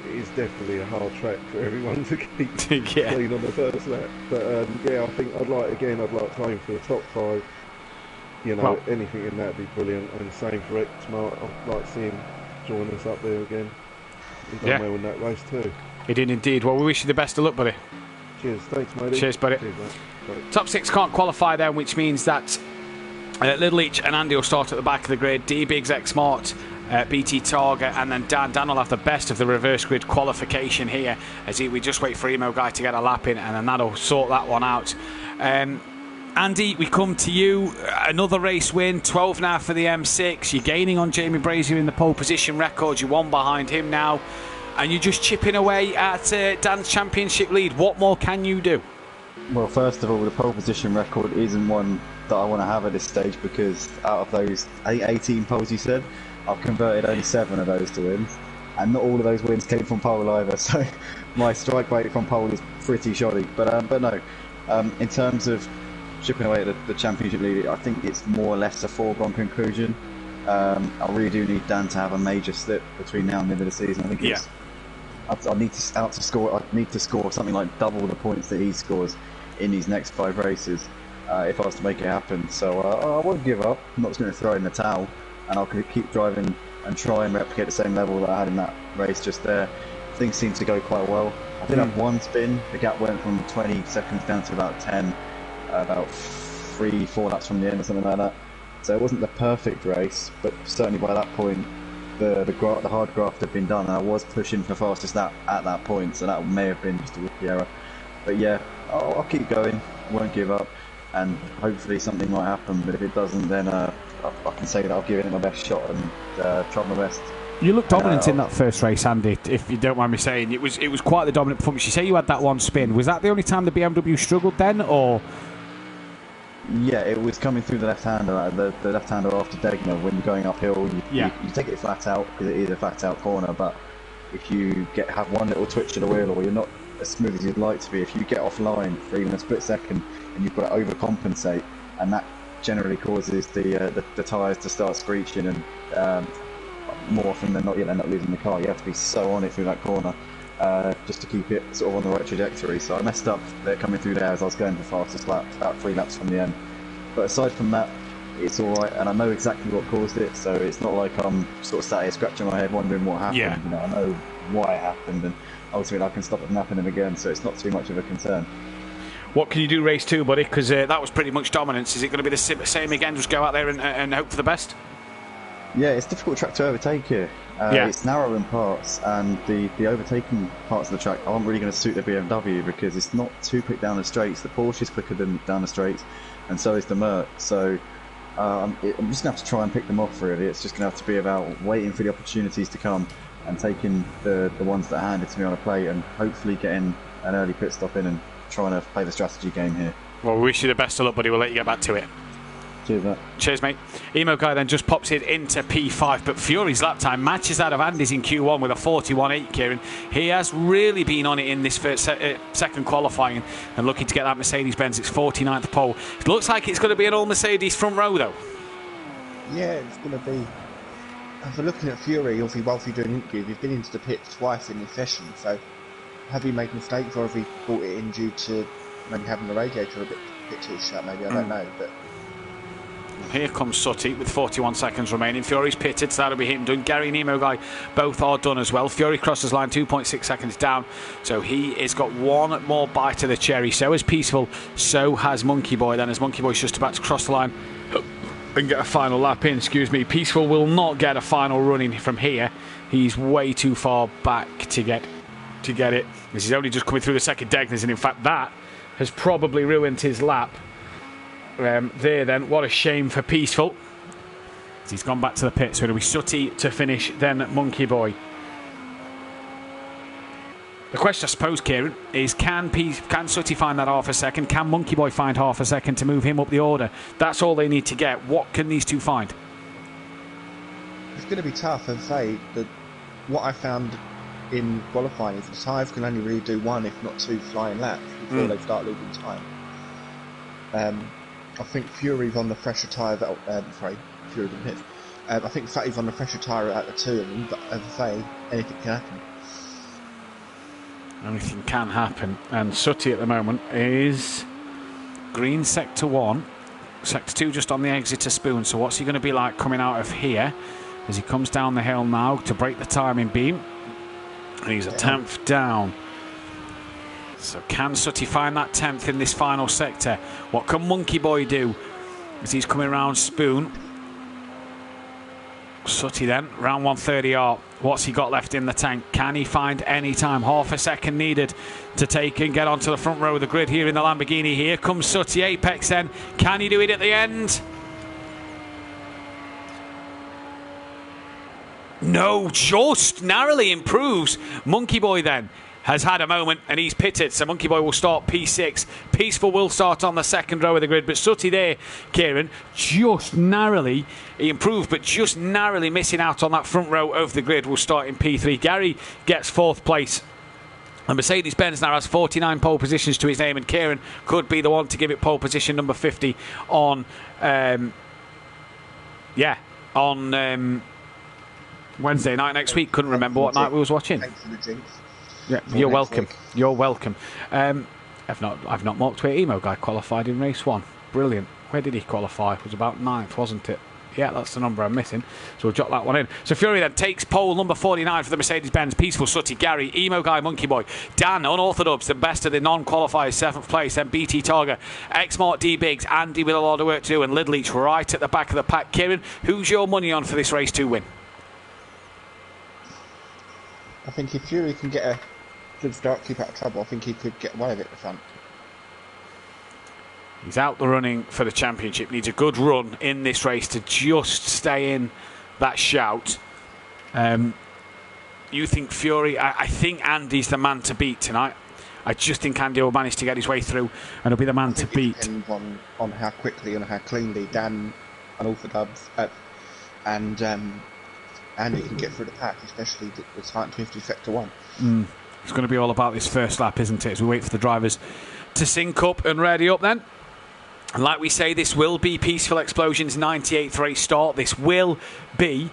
it is definitely a hard track for everyone to keep clean on the first lap. But I think I'd like to aim for the top 5. You know, anything in that would be brilliant. And same for X-Mart. I'd like to see him join us up there again. He done well in that race too. He did indeed. Well, we wish you the best of luck, buddy. Cheers. Thanks, matey. Cheers, buddy. Cheers, mate. Top 6 can't qualify then, which means that Little Each and Andy will start at the back of the grid. D-Biggs, X-Mart BT Targa, and then Dan. Dan will have the best of the reverse grid qualification here as we just wait for Emo Guy to get a lap in, and then that'll sort that one out. Andy, we come to you. Another race win, 12 now for the M6. You're gaining on Jamie Brazier in the pole position record. You're one behind him now, and you're just chipping away at Dan's championship lead. What more can you do? Well, first of all, the pole position record isn't one that I want to have at this stage, because out of those 18 poles you said, I've converted only 7 of those to wins, and not all of those wins came from pole either, so my strike rate from pole is pretty shoddy. But no, in terms of chipping away at the championship lead, I think it's more or less a foregone conclusion. I really do need Dan to have a major slip between now and the end of the season. I think it's, I need to score something like double the points that he scores in these next 5 races if I was to make it happen. So I won't give up. I'm not just going to throw in the towel, and I'll keep driving and try and replicate the same level that I had in that race just there. Things seem to go quite well. I did have one spin. The gap went from 20 seconds down to about 10. About 3-4 laps from the end or something like that. So it wasn't the perfect race, but certainly by that point the hard graft had been done, and I was pushing for fastest at that point, so that may have been just a rookie error. But yeah, I'll keep going, won't give up, and hopefully something might happen. But if it doesn't, then I can say that I've given it my best shot and tried my best. You looked dominant in that first race, Andy, if you don't mind me saying. It was quite the dominant performance. You say you had that one spin. Was that the only time the BMW struggled then, or...? Yeah, it was coming through the left-hander, the left-hander after Degner. When you're going uphill, you take it flat out, because it is a flat-out corner, but if you have one little twitch of the wheel, or you're not as smooth as you'd like to be, if you get offline for even a split second, and you've got to overcompensate, and that generally causes the tyres to start screeching, and more often than not you'll end up losing the car. You have to be so on it through that corner just to keep it sort of on the right trajectory. So I messed up there coming through there as I was going for fastest laps, about 3 laps from the end. But aside from that, it's alright, and I know exactly what caused it, so it's not like I'm sort of sat here scratching my head wondering what happened. Yeah. You know, I know why it happened, and ultimately I can stop it from happening again, so it's not too much of a concern. What can you do race 2, buddy? Because that was pretty much dominance. Is it going to be the same again, just go out there and hope for the best? Yeah, it's a difficult track to overtake here. It's narrow in parts, and the overtaking parts of the track aren't really going to suit the BMW, because it's not too quick down the straights. The Porsche is quicker than down the straights, and so is the Merc. So I'm just going to have to try and pick them off, really. It's just going to have to be about waiting for the opportunities to come and taking the ones that are handed to me on a plate, and hopefully getting an early pit stop in and trying to play the strategy game here. Well, we wish you the best of luck, buddy. We'll let you get back to it. Cheers, mate. Cheers, mate. Emo Guy then just pops it into P5, but Fury's lap time matches that of Andy's in Q1 with a 41.8, Kieran. He has really been on it in this second qualifying and looking to get that Mercedes-Benz. It's 49th pole. It looks like it's going to be an all-Mercedes front row, though. Yeah, it's going to be. After looking at Fury, obviously, whilst you're doing interviews, you've been into the pit twice in this session, so have he made mistakes, or have he brought it in due to maybe having the radiator a bit too shut, maybe, I don't know, but... Here comes Sutty with 41 seconds remaining. Fury's pitted, so that'll be him done. Gary and Emo Guy both are done as well. Fury crosses line 2.6 seconds down, so he has got one more bite of the cherry. So has Peaceful, so has Monkey Boy. Then as Monkey Boy's just about to cross the line and get a final lap in, Peaceful will not get a final run in from here. He's way too far back to get it. He's only just coming through the second Degners, and in fact that has probably ruined his lap. There then, what a shame for Peaceful. He's gone back to the pit, so it'll be Sutty to finish, then Monkey Boy. The question, I suppose, Kieran, is can Sutty find that half a second? Can Monkey Boy find half a second to move him up the order? That's all they need to get. What can these two find? It's going to be tough, and say that what I found in qualifying is the tyres can only really do 1, if not 2 flying laps before they start losing time. I think Fury's on the fresher tyre. Fury didn't hit. I think Fatty's on the fresher tyre at the 2 of them, but as I say, anything can happen. Anything can happen. And Sutty at the moment is green sector 1, sector 2 just on the exit to Spoon. So what's he going to be like coming out of here as he comes down the hill now to break the timing beam? And he's a 10th down. So can Sutty find that 10th in this final sector? What can Monkey Boy do as he's coming around Spoon? Sutty then, round 130R. What's he got left in the tank? Can he find any time? Half a second needed to take and get onto the front row of the grid here in the Lamborghini. Here comes Sutty. Apex then. Can he do it at the end? No, just narrowly improves. Monkey Boy then has had a moment and he's pitted, so Monkey Boy will start P6. Peaceful will start on the second row of the grid, but Sutty there, Kieran, just narrowly, he improved, but just narrowly missing out on that front row of the grid, will start in P3. Gary gets 4th place. And Mercedes-Benz now has 49 pole positions to his name, and Kieran could be the one to give it pole position number 50 on, Wednesday night next week. Couldn't remember what night we was watching. Thanks for the jinx. Yeah, you're welcome. You're welcome. I've not marked where Emo Guy qualified in race 1. Brilliant. Where did he qualify? It was about 9th, wasn't it? Yeah, that's the number I'm missing. So we'll jot that one in. So Fury then takes pole number 49 for the Mercedes-Benz. Peaceful, Sutty, Gary, Emo Guy, Monkey Boy, Dan, Unorthodox, the best of the non-qualifiers, 7th place. Then BT Targa, X-Mart, D-Biggs, Andy with a lot of work to do, and Lidleach right at the back of the pack. Kieran, who's your money on for this race to win? I think if Fury can get a good start, keep out of trouble, I think he could get away with it at the front. He's out the running for the championship. Needs a good run in this race to just stay in that shout. You think Fury? I think Andy's the man to beat tonight. I just think Andy will manage to get his way through and he'll be the man to beat. It depends on how quickly and how cleanly Dan and Orthodox and Andy can get through the pack, especially the tight 50 sector 1. It's going to be all about this first lap, isn't it? As we wait for the drivers to sync up and ready up then. And like we say, this will be Peaceful Explosion's 98th race start. This will be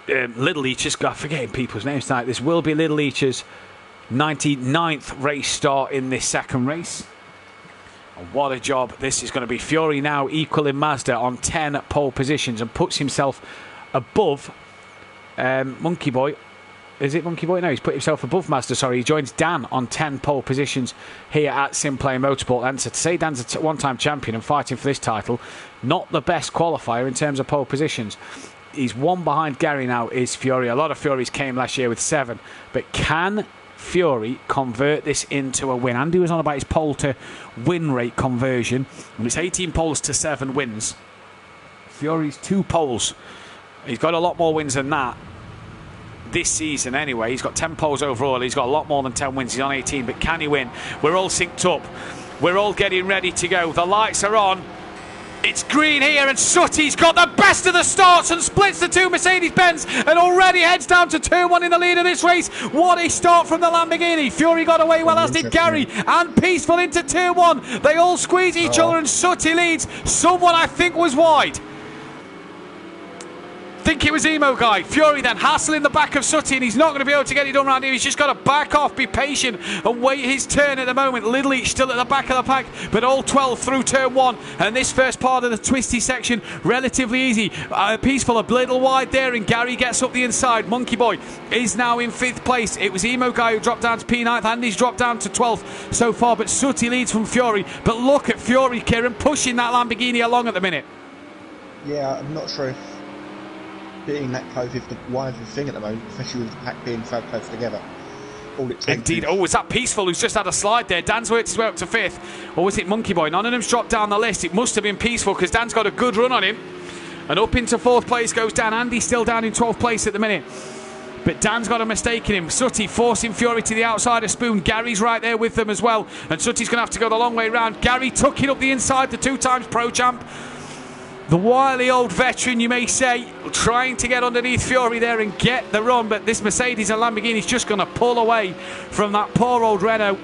Little Leach's, I'm forgetting people's names tonight. This will be Little Leach's 99th race start in this second race. And what a job this is going to be. Fury now equaling Mazda on 10 pole positions and puts himself above Monkey Boy. Is it Monkey Boy? No, he's put himself above Mazda. Sorry, he joins Dan on 10 pole positions here at SimPlay Motorsport. And so to say Dan's a one-time champion and fighting for this title, not the best qualifier in terms of pole positions. He's one behind Gary now, is Fury. A lot of Furies came last year with 7. But can Fury convert this into a win? Andy was on about his pole to win rate conversion, and it's 18 poles to 7 wins. Fury's 2 poles. He's got a lot more wins than that this season anyway. He's got 10 poles overall. He's got a lot more than 10 wins. He's on 18, but can he win? We're all synced up. We're all getting ready to go. The lights are on. It's green here, and Sutty's got the best of the starts and splits the 2 Mercedes-Benz and already heads down to turn 1 in the lead of this race. What a start from the Lamborghini. Fury got away well, as did Gary, and Peaceful into turn 1. They all squeeze each other, and Sutty leads. Someone I think was wide. Think it was Emo Guy. Fury then hassling the back of Sutty, and he's not going to be able to get it done around here. He's just got to back off, be patient and wait his turn at the moment. Little Each still at the back of the pack, but all 12 through turn 1, and this first part of the twisty section relatively easy. Peaceful a little wide there, and Gary gets up the inside. Monkey Boy is now in 5th place. It was Emo Guy who dropped down to P9th, and he's dropped down to 12th so far, but Sutty leads from Fury. But look at Fury, Kieran, pushing that Lamborghini along at the minute. Yeah, I'm not sure if being that close is the wisest thing at the moment, especially with the pack being so close together. All it takes. Indeed. Oh, was that Peaceful who's just had a slide there? Dan's worked his way up to 5th. Or was it Monkey Boy? None of them's dropped down the list. It must have been Peaceful, because Dan's got a good run on him. And up into 4th place goes Dan. Andy's still down in 12th place at the minute. But Dan's got a mistake in him. Sutty forcing Fury to the outside of Spoon. Gary's right there with them as well. And Sutty's going to have to go the long way round. Gary tucking up the inside, the 2 times pro champ. The wily old veteran, you may say, trying to get underneath Fury there and get the run, but this Mercedes and Lamborghini's just going to pull away from that poor old Renault.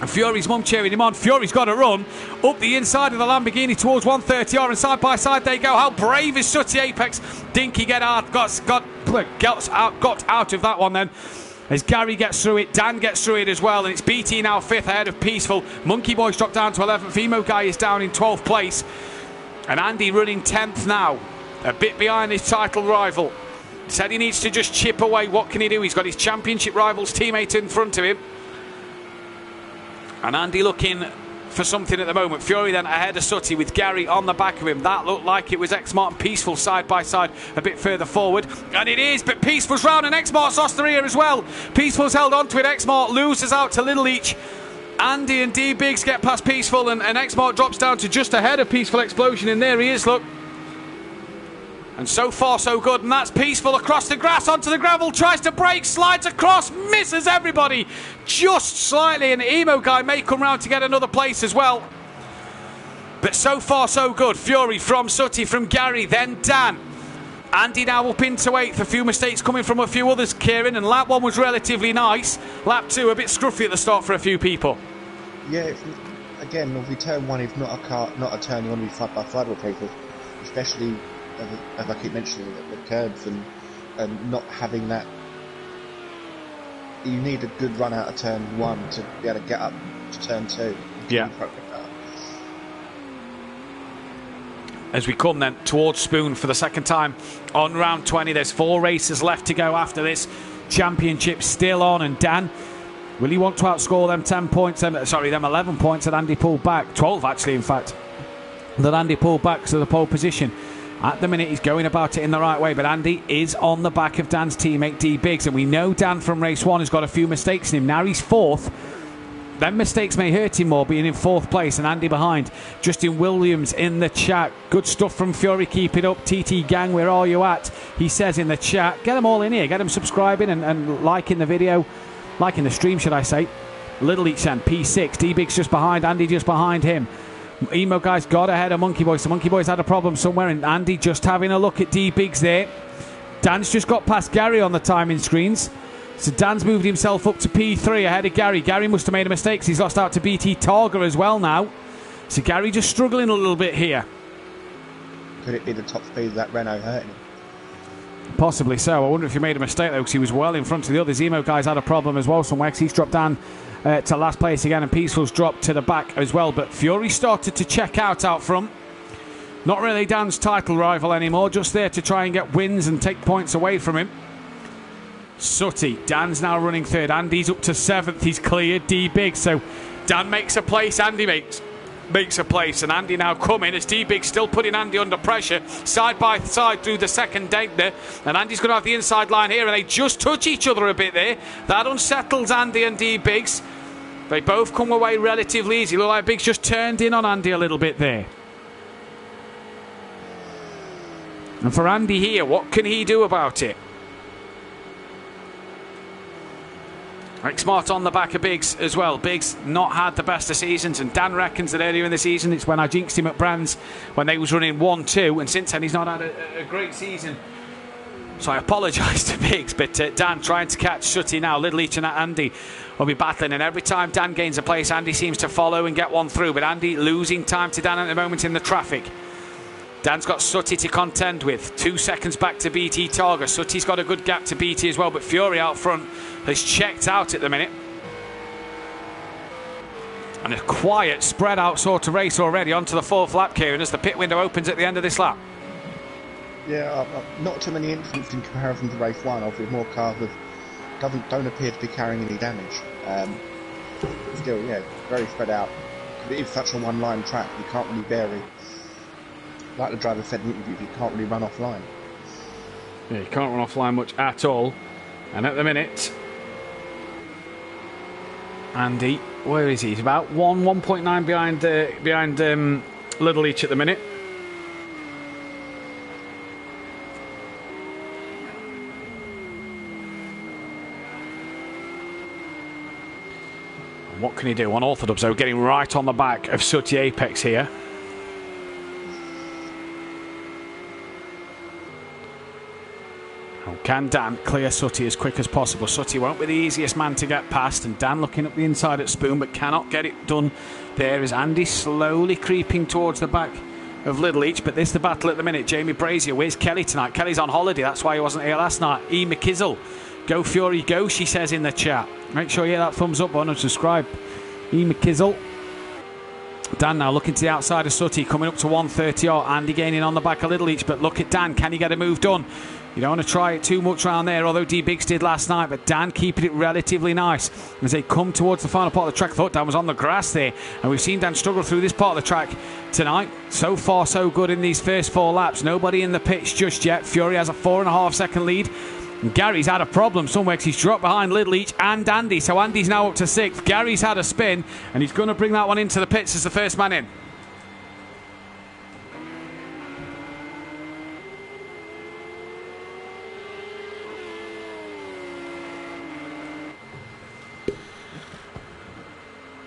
And Fury's mum cheering him on. Fury's got to run up the inside of the Lamborghini towards 130R, and side by side they go. How brave is Sutty Apex? Dinky got out of that one then. As Gary gets through it, Dan gets through it as well, and it's BT now 5th ahead of Peaceful. Monkey Boy's dropped down to 11th. Emo Guy is down in 12th place. And Andy running 10th now, a bit behind his title rival. Said he needs to just chip away. What can he do? He's got his championship rival's teammate in front of him. And Andy looking for something at the moment. Fury then ahead of Sutty with Gary on the back of him. That looked like it was Xmart and Peaceful side by side a bit further forward. And it is, but Peaceful's round and Xmart's Osteria as well. Peaceful's held on to it. Xmart loses out to Little Each. Andy and D Biggs get past Peaceful, and Xmart drops down to just ahead of Peaceful Explosion. And there he is, look. And so far so good, and that's Peaceful across the grass onto the gravel, tries to break, slides across, misses everybody just slightly, and Emo Guy may come round to get another place as well. But so far so good. Fury from Sutty, from Gary, then Dan. Andy now up into 8th, a few mistakes coming from a few others, Kieran, and lap 1 was relatively nice. Lap 2 a bit scruffy at the start for a few people. Yeah, again, obviously turn 1 is not a turn you want to be side by side with people, especially as I keep mentioning, the curbs and not having that. You need a good run out of turn 1 to be able to get up to turn 2. Yeah. As we come then towards Spoon for the second time on round 20, there's 4 races left to go after this championship still on, and Dan, will he want to outscore them 10 points, them 11 points that Andy pulled back, 12 actually in fact, that Andy pulled back to the pole position. At the minute, he's going about it in the right way, but Andy is on the back of Dan's teammate D Biggs, and we know Dan from race 1 has got a few mistakes in him. Now he's 4th. Them mistakes may hurt him more, being in 4th place, and Andy behind. Justin Williams in the chat. Good stuff from Fury, keep it up. TT Gang, where are you at? He says in the chat. Get them all in here, get them subscribing and liking the video, liking the stream, should I say. Little Each and P6, D Biggs just behind, Andy just behind him. Emo Guy's got ahead of Monkey Boy, so Monkey Boy's had a problem somewhere, and Andy just having a look at D Biggs there. Dan's just got past Gary on the timing screens, so Dan's moved himself up to P3 ahead of Gary. Gary must have made a mistake because he's lost out to BT Targa as well now, so Gary just struggling a little bit here. Could it be the top speed of that Renault hurting him? Possibly so. I wonder if he made a mistake though, because he was well in front of the others. Emo Guy's had a problem as well somewhere, because he's dropped down to last place again, and Peaceful's dropped to the back as well. But Fury started to check out front. Not really Dan's title rival anymore, just there to try and get wins and take points away from him. Sutty, Dan's now running 3rd. Andy's up to 7th. He's cleared D Big, so Dan makes a place, Andy makes a place, and Andy now coming as D Big still putting Andy under pressure side by side through the second date there, and Andy's going to have the inside line here, and they just touch each other a bit there. That unsettles Andy and D Biggs. They both come away relatively easy. Look like Biggs just turned in on Andy a little bit there. And for Andy here, what can he do about it? Xmart on the back of Biggs as well. Biggs not had the best of seasons, and Dan reckons that earlier in the season it's when I jinxed him at Brands when they was running 1-2, and since then he's not had a great season. So I apologise to Biggs, but Dan trying to catch Sutty now. Little Each and Andy will be battling, and every time Dan gains a place, Andy seems to follow and get one through, but Andy losing time to Dan at the moment in the traffic. Dan's got Sutty to contend with. 2 seconds back to BT Targa. Sutty's got a good gap to BT as well, but Fury out front has checked out at the minute. And a quiet, spread out sort of race already onto the 4th lap, Kieran, as the pit window opens at the end of this lap. Yeah, not too many incidents in comparison to race 1. Obviously, more cars don't appear to be carrying any damage. Still, yeah, very spread out. It is such a one-line track, you can't really vary. Like the driver said in the interview, you can't really run offline. Yeah, you can't run offline much at all. And at the minute, Andy, where is he? He's about 1.9 behind Little Each at the minute. And what can he do? Unorthodox, though, getting right on the back of Sutty Apex here. Can Dan clear Sutty as quick as possible? Sutty won't be the easiest man to get past, and Dan looking up the inside at Spoon, but cannot get it done there as Andy slowly creeping towards the back of Little Each. But this is the battle at the minute. Jamie Brazier, where's Kelly tonight? Kelly's on holiday, that's why he wasn't here last night. E. McKizzle, go Fury, go, she says in the chat. Make sure you hit that thumbs up button and subscribe. E. McKizzle. Dan now looking to the outside of Sutty, coming up to 130. Andy gaining on the back of Little Each, but look at Dan, can he get a move done? You don't want to try it too much around there, although D-Biggs did last night, but Dan keeping it relatively nice. As they come towards the final part of the track, I thought Dan was on the grass there, and we've seen Dan struggle through this part of the track tonight. So far, so good in these first 4 laps. Nobody in the pits just yet. Fury has a 4.5 second lead. And Gary's had a problem somewhere because he's dropped behind Little Each and Andy, so Andy's now up to 6th. Gary's had a spin, and he's going to bring that one into the pits as the first man in.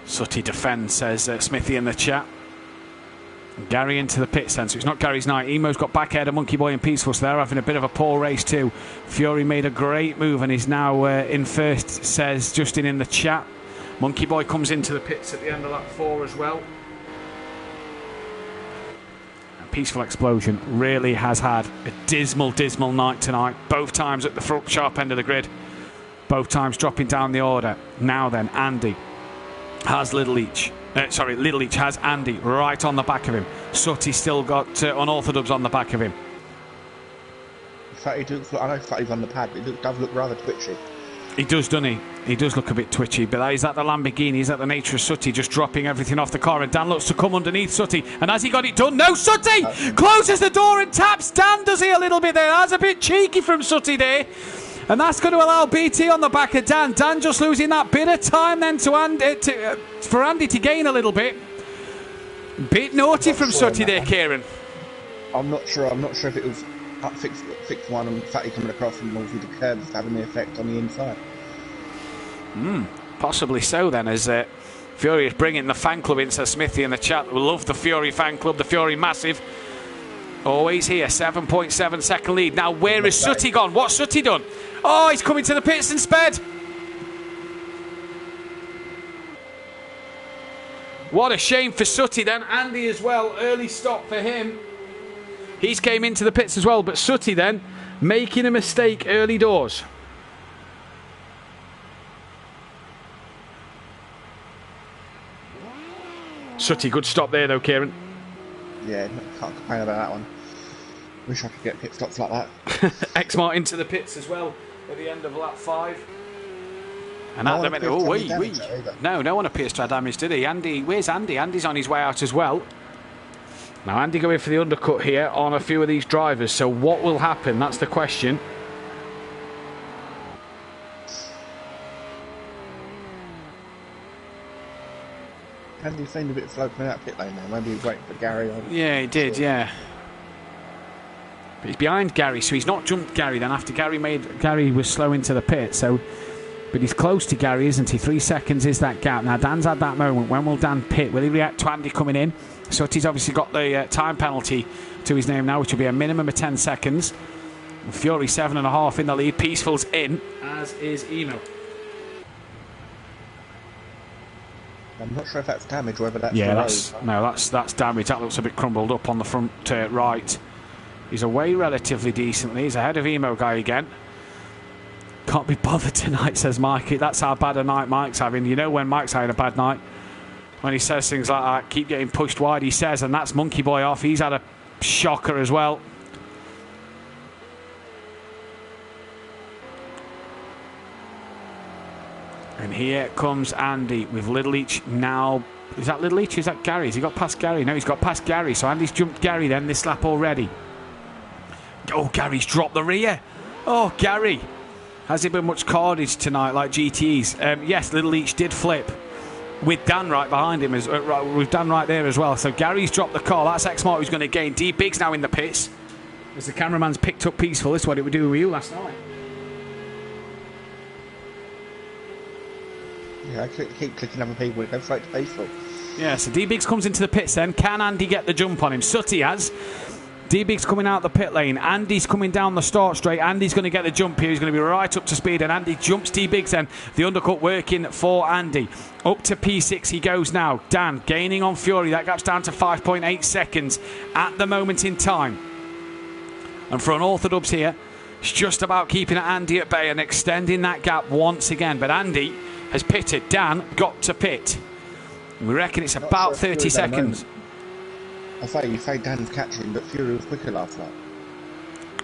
Sutty defends, says Smithy in the chat. And Gary into the pit then, so it's not Gary's night. Emo's got back ahead of Monkey Boy and Peaceful, so they're having a bit of a poor race too. Fury made a great move and is now in first, says Justin in the chat. Monkey Boy comes into the pits at the end of lap 4 as well. And Peaceful Explosion really has had a dismal night tonight. Both times at the front sharp end of the grid. Both times dropping down the order. Now then, Andy has Little Each. Little Each has Andy right on the back of him. Sutty's still got Unorthodox on the back of him. I know Fatty's on the pad, but it does look rather twitchy. He does, doesn't he? He does look a bit twitchy, but is that the Lamborghini? Is that the nature of Sutty just dropping everything off the car? And Dan looks to come underneath Sutty. And has he got it done? No, Sutty closes the door and taps Dan, does he, a little bit there? That's a bit cheeky from Sutty there. And that's going to allow BT on the back of Dan. Dan just losing that bit of time then to Andy, for Andy to gain a little bit. Bit naughty from Sutty there, Kieran. I'm not sure. I'm not sure if it was fixed one and Fatty coming across and obviously the curbs having the effect on the inside. Possibly so then, as Fury is bringing the fan club in, says Smithy in the chat. We love the Fury fan club, the Fury Massive. Always here, 7.7 second lead. Now, where is Sutty gone? What's Sutty done? Oh, he's coming to the pits and sped. What a shame for Sutty then. Andy as well, early stop for him. He's came into the pits as well, but Sutty then making a mistake early doors. Sutty, good stop there though, Kieran. Yeah, can't complain about that one. Wish I could get pit stops like that. Exmart into the pits as well at the end of lap 5. And at the minute, no one appears to have damage, did he? Andy, where's Andy? Andy's on his way out as well. Now Andy going for the undercut here on a few of these drivers. So what will happen? That's the question. Andy seemed a bit slow coming out pit lane now. Maybe he's waiting for Gary on. Yeah, he did, yeah. But he's behind Gary, so he's not jumped Gary then after Gary was slow into the pit. So, but he's close to Gary, isn't he? 3 seconds is that gap. Now Dan's had that moment. When will Dan pit? Will he react to Andy coming in? Sutty's obviously got the time penalty to his name now, which will be a minimum of 10 seconds. And Fury 7.5 in the lead. Peaceful's in, as is Emo. I'm not sure if that's damage, whether that's that's damage. That looks a bit crumbled up on the front right. He's away relatively decently. He's ahead of Emo guy again. Can't be bothered tonight, says Mikey. That's how bad a night Mike's having. You know when Mike's had a bad night? When he says things like that, keep getting pushed wide, he says, and that's Monkey Boy off. He's had a shocker as well. And here comes Andy with Little Each now. Is that Little Each? Is that Gary? Has he got past Gary? No, he's got past Gary. So Andy's jumped Gary then this lap already. Oh, Gary's dropped the rear. Oh, Gary. Has it been much carnage tonight like GTEs? Yes, Little Each did flip with Dan right behind him, with Dan right there as well. So Gary's dropped the car. That's X-Mart who's going to gain. D-Big's now in the pits. As the cameraman's picked up Peaceful. This is what it would do with you last night. Yeah, I keep clicking other people. It goes straight to Peaceful. Yeah, so D-Biggs comes into the pits then. Can Andy get the jump on him? Sutty has. D-Biggs coming out the pit lane. Andy's coming down the start straight. Andy's going to get the jump here. He's going to be right up to speed. And Andy jumps D-Biggs then. The undercut working for Andy. Up to P6 he goes now. Dan gaining on Fury. That gap's down to 5.8 seconds at the moment in time. And for Unorthodox here, it's just about keeping Andy at bay and extending that gap once again. But Andy has pitted. Dan got to pit. We reckon it's about 30 seconds. I say, you say Dan's catching, but Fury was quicker last night.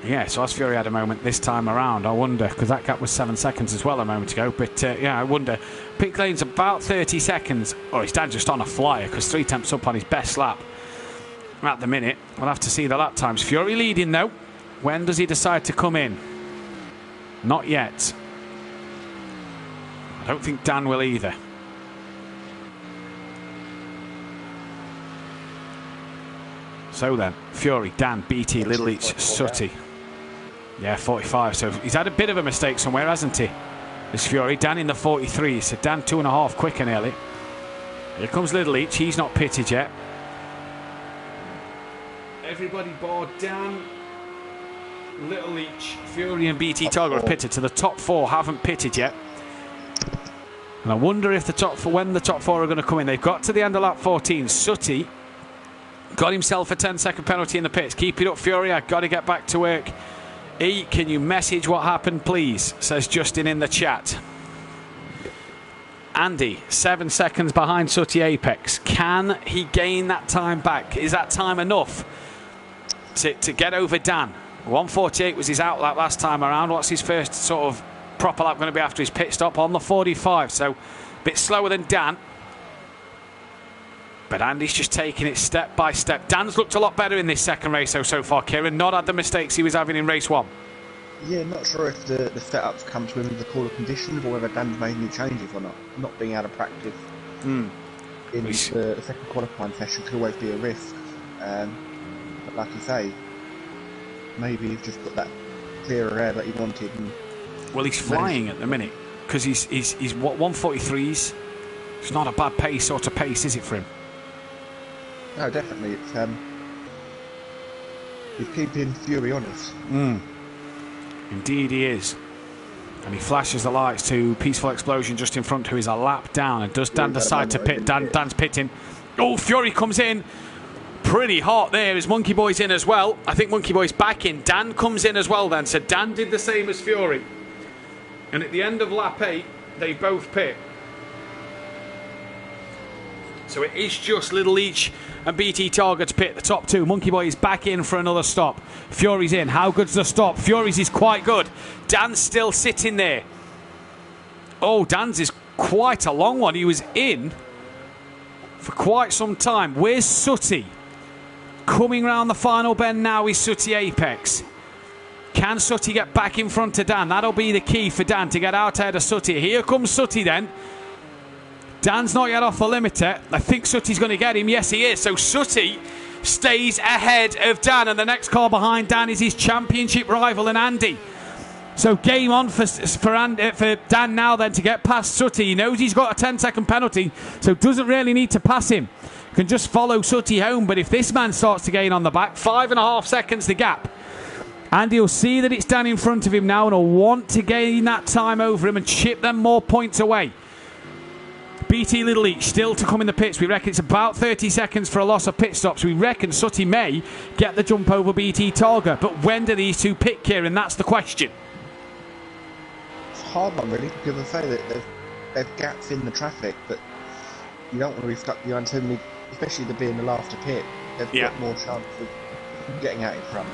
Yeah, so as Fury had a moment this time around, I wonder, because that gap was 7 seconds as well a moment ago, but yeah, I wonder. Pit lane's about 30 seconds, or is Dan just on a flyer, because 3 tenths up on his best lap at the minute. We'll have to see the lap times. Fury leading though. When does he decide to come in? Not yet. I don't think Dan will either. So then, Fury, Dan, BT, Little Each, Sutty. Yeah, 45. So he's had a bit of a mistake somewhere, hasn't he? This Fury. Dan in the 43. So Dan 2.5 quicker nearly. Here comes Little Each. He's not pitted yet. Everybody board. Dan, Little Each, Fury and BT Targa have pitted. So the top 4 haven't pitted yet. And I wonder if the top 4, when the top 4 are going to come in. They've got to the end of lap 14. Sutty got himself a 10-second penalty in the pits. Keep it up, Fury. I've got to get back to work. E, can you message what happened, please? Says Justin in the chat. Andy, 7 seconds behind Sutty Apex. Can he gain that time back? Is that time enough to get over Dan? 1:48 was his out lap last time around. What's his first sort of proper lap going to be after his pit stop? On the 45, so a bit slower than Dan. But Andy's just taking it step by step. Dan's looked a lot better in this second race so far, Kieran. Not had the mistakes he was having in race 1. Yeah, not sure if the setup's come to him with the cooler conditions or whether Dan's made any changes or not. Not being able to practice in the second qualifying session could always be a risk. But like you say, maybe he's just got that clearer air that he wanted. Well, he's flying at the minute because he's what, 143s. It's not a bad pace sort of pace, is it, for him? No, definitely. It's he's keeping Fury honest. Indeed he is. And he flashes the lights to Peaceful Explosion just in front, who is a lap down. And does Dan decide to pit? Dan's pitting. Oh, Fury comes in. Pretty hot there. Is Monkey Boy's in as well? I think Monkey Boy's back in. Dan comes in as well then. So Dan did the same as Fury. And at the end of lap 8, they both pit. So it is just Little Each and BT Targa to pit the top 2. Monkey Boy is back in for another stop. Fury's in. How good's the stop? Fury's is quite good. Dan's still sitting there. Oh, Dan's is quite a long one. He was in for quite some time. Where's Sutty? Coming round the final bend now is Sutty Apex. Can Sutty get back in front of Dan? That'll be the key for Dan to get out ahead of Sutty. Here comes Sutty then. Dan's not yet off the limiter. I think Sutty's going to get him. Yes, he is. So Sutty stays ahead of Dan, and the next car behind Dan is his championship rival and Andy. So game on for Dan now then to get past Sutty. He knows he's got a 10-second penalty, so doesn't really need to pass him. Can just follow Sutty home, but if this man starts to gain on the back, 5.5 seconds the gap. Andy will see that it's Dan in front of him now and will want to gain that time over him and chip them more points away. BT Little Each still to come in the pits. We reckon it's about 30 seconds for a loss of pit stops. We reckon Sutty may get the jump over BT Targa. But when do these two pit, Kieran? That's the question. It's a hard one, really, because I say that there's gaps in the traffic, but you don't want to be stuck behind too many, especially to be in the last to pit. They've got more chance of getting out in front.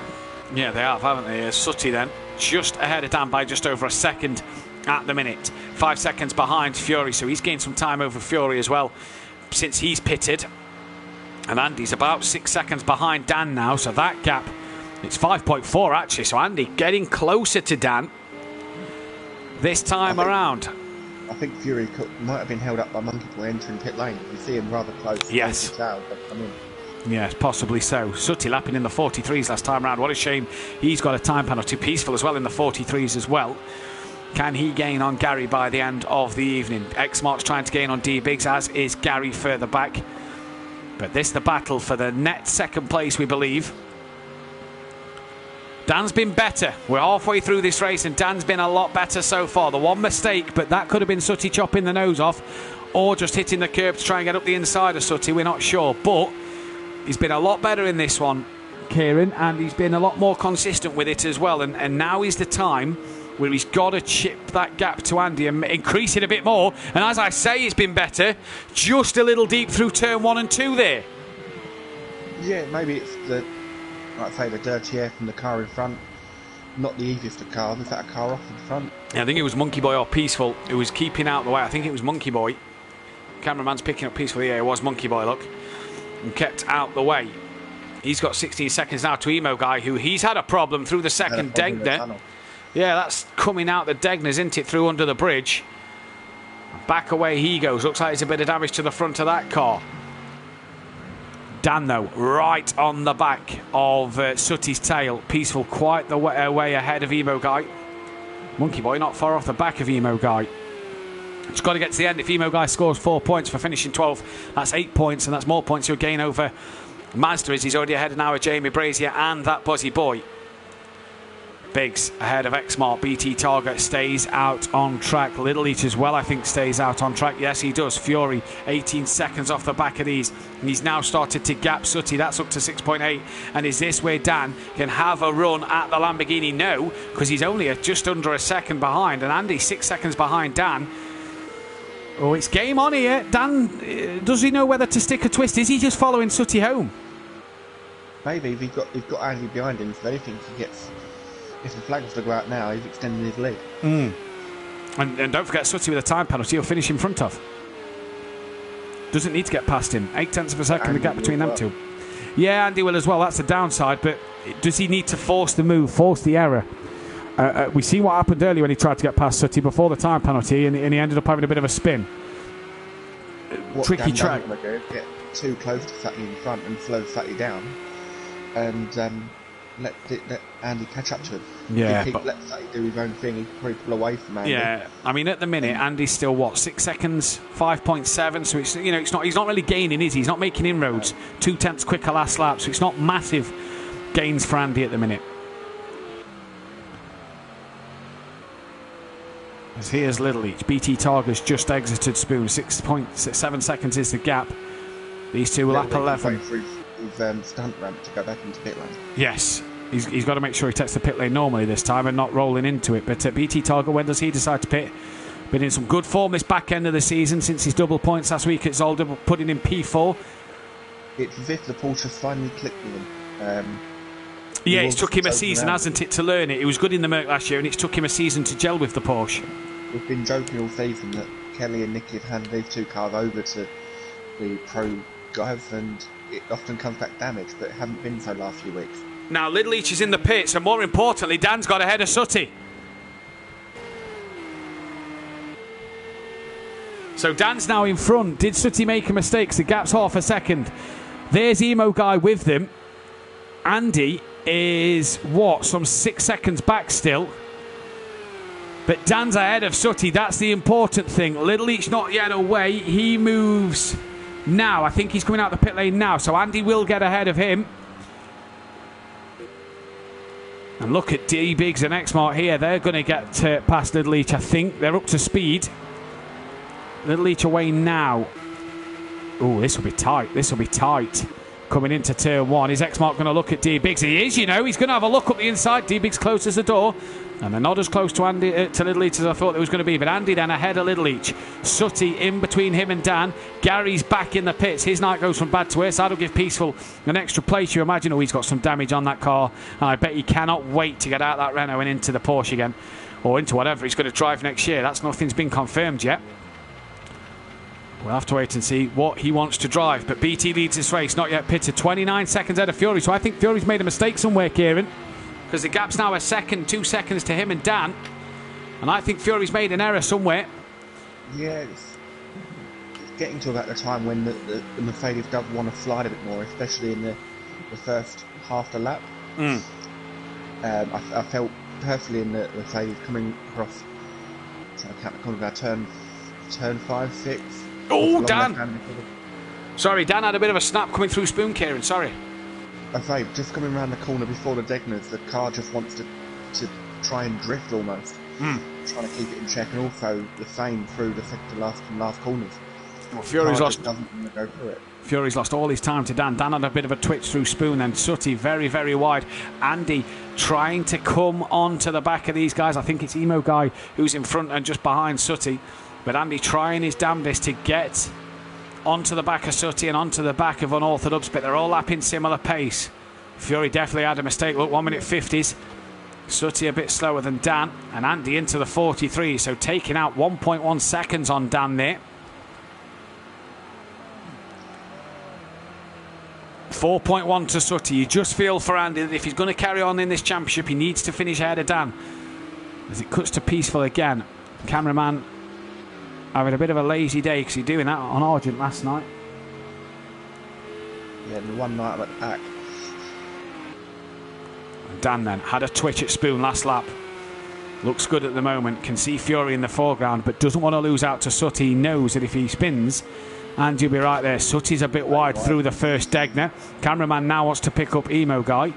Yeah, they have, haven't they? Sutty then, just ahead of Dan by just over a second at the minute. 5 seconds behind Fury, so he's gained some time over Fury as well since he's pitted. And Andy's about 6 seconds behind Dan now, so that gap, it's 5.4 actually. So Andy getting closer to Dan this time around. I think Fury might have been held up by Monkey Boy entering pit lane. You see him rather close. Yes. Come in. Yes, possibly so. Sutty lapping in the 43s last time round. What a shame. He's got a time penalty. Peaceful as well in the 43s as well. Can he gain on Gary by the end of the evening? X-Mark's trying to gain on D-Biggs, as is Gary further back. But this the battle for the net second place, we believe. Dan's been better. We're halfway through this race and Dan's been a lot better so far. The one mistake, but that could have been Sutty chopping the nose off or just hitting the curb to try and get up the inside of Sutty. We're not sure, but he's been a lot better in this one, Kieran, and he's been a lot more consistent with it as well. And now is the time where he's got to chip that gap to Andy and increase it a bit more. And as I say, it's been better. Just a little deep through turn 1 and 2 there. Yeah, maybe it's the, like I say, the dirty air from the car in front. not the easiest of cars. Is that a car off in front? Yeah, I think it was Monkey Boy or Peaceful who was keeping out the way. I think it was Monkey Boy. Cameraman's picking up Peaceful. Yeah, it was Monkey Boy, look. And kept out the way. He's got 16 seconds now to Emo Guy, who he's had a problem through the second Degner. Yeah, that's coming out the Degners, isn't it, through under the bridge. Back away he goes. Looks like there's a bit of damage to the front of that car. Dan, though, right on the back of Sooty's tail. Peaceful quite the way ahead of Emo Guy. Monkey Boy not far off the back of Emo Guy. It's got to get to the end. If Emo Guy scores 4 points for finishing 12, that's 8 points, and that's more points he'll gain over Mazda, as he's already ahead now of Jamie Brazier and that Buzzy Boy. Biggs ahead of Xmart. BT Target stays out on track. Little Each as well, I think, stays out on track. Yes, he does. Fury, 18 seconds off the back of these. And he's now started to gap Sooty. That's up to 6.8. And is this where Dan can have a run at the Lamborghini? No, because he's only just under a second behind. And Andy, 6 seconds behind Dan. Oh, it's game on here. Dan, does he know whether to stick or twist? Is he just following Sooty home? Maybe. He's got Andy behind him, so anything he gets... If the flag was to go out now, he's extending his lead. And don't forget Sooty with a time penalty, he'll finish in front of. Doesn't need to get past him. 0.8 of a second, the gap between them two. Yeah, Andy will as well, that's the downside, but does he need to force the move, force the error? We see what happened earlier when he tried to get past Sooty before the time penalty, and he ended up having a bit of a spin. Tricky track. Get too close to Fatty in front and slow Fatty down, and let Andy catch up to him. Yeah, but let Fatty do his own thing. He can probably pull away from Andy. Yeah, I mean at the minute Andy's still what, 6 seconds, 5.7. So it's he's not really gaining, is he? He's not making inroads. 0.2 quicker last lap, so it's not massive gains for Andy at the minute. As here's Little Each. BT Target's just exited Spoon. 6.7 seconds is the gap. These two will lap 11. With stunt ramp to go back into pit lane. Yes, he's got to make sure he takes the pit lane normally this time and not rolling into it. But BT Target, when does he decide to pit? Been in some good form this back end of the season since his double points last week at Zolder, putting in P4. It's as if the Porsche's finally clicked with him. Yeah, it's took him a season, hasn't it, to learn it. He was good in the Merc last year, and it's took him a season to gel with the Porsche. We've been joking all season that Kelly and Nicky have handed these two cars over to the pro guys, and it often comes back damaged, but it hasn't been so last few weeks. Now, Little Each is in the pits, and more importantly, Dan's got ahead of Sooty. So Dan's now in front. Did Sooty make a mistake? The gap's half a second. There's Emo Guy with them. Andy is, what, some 6 seconds back still. But Dan's ahead of Sooty. That's the important thing. Little Each not yet away. He moves now. I think he's coming out the pit lane now. So Andy will get ahead of him. And look at D Biggs and Xmart here. They're going to get past Little Each, I think. They're up to speed. Little Each away now. Oh, this will be tight. This will be tight. Coming into turn one. Is Xmart going to look at D Biggs? He is, He's going to have a look up the inside. D Biggs closes the door. And they're not as close to Little Each as I thought they was going to be. But Andy then ahead of Little Each. Sooty in between him and Dan. Gary's back in the pits. His night goes from bad to worse. That'll give Peaceful an extra place. You imagine, he's got some damage on that car. And I bet he cannot wait to get out that Renault and into the Porsche again. Or into whatever he's going to drive next year. Nothing's been confirmed yet. We'll have to wait and see what he wants to drive. But BT leads this race, not yet pitted. 29 seconds out of Fury. So I think Fury's made a mistake somewhere, Kieran. Because the gap's now a second, 2 seconds to him and Dan. And I think Fury's made an error somewhere. Yeah, it's getting to about the time when the Mercedes does want to slide a bit more, especially in the first half the lap. I felt personally in the Mercedes coming across, trying to count the corner, turn 5, 6. Oh, Dan! Sorry, Dan had a bit of a snap coming through Spoon, Kieran, sorry. I say, just coming around the corner before the Degners, the car just wants to try and drift almost. Trying to keep it in check, and also the same through the second to last corners. Well, Fury's lost. Doesn't want to go through it. Fury's lost all his time to Dan. Dan had a bit of a twitch through Spoon, and Sooty very, very wide. Andy trying to come on to the back of these guys. I think it's Emo Guy who's in front and just behind Sooty. But Andy trying his damnedest to get onto the back of Sooty and onto the back of Unorthodox, but they're all lapping similar pace. Fury definitely had a mistake. Look, 1 minute 50s. Sutty a bit slower than Dan, and Andy into the 43, so taking out 1.1 seconds on Dan there. 4.1 to Sutty. You just feel for Andy that if he's going to carry on in this championship, he needs to finish ahead of Dan. As it cuts to Peaceful again. Cameraman having a bit of a lazy day because he's doing that on Argent last night. Yeah, the one night at the pack. Dan then had a twitch at Spoon last lap. Looks good at the moment. Can see Fury in the foreground, but doesn't want to lose out to Sutty. He knows that if he spins, and you'll be right there. Sutty's a bit wide through the first Degner. Cameraman now wants to pick up Emo Guy.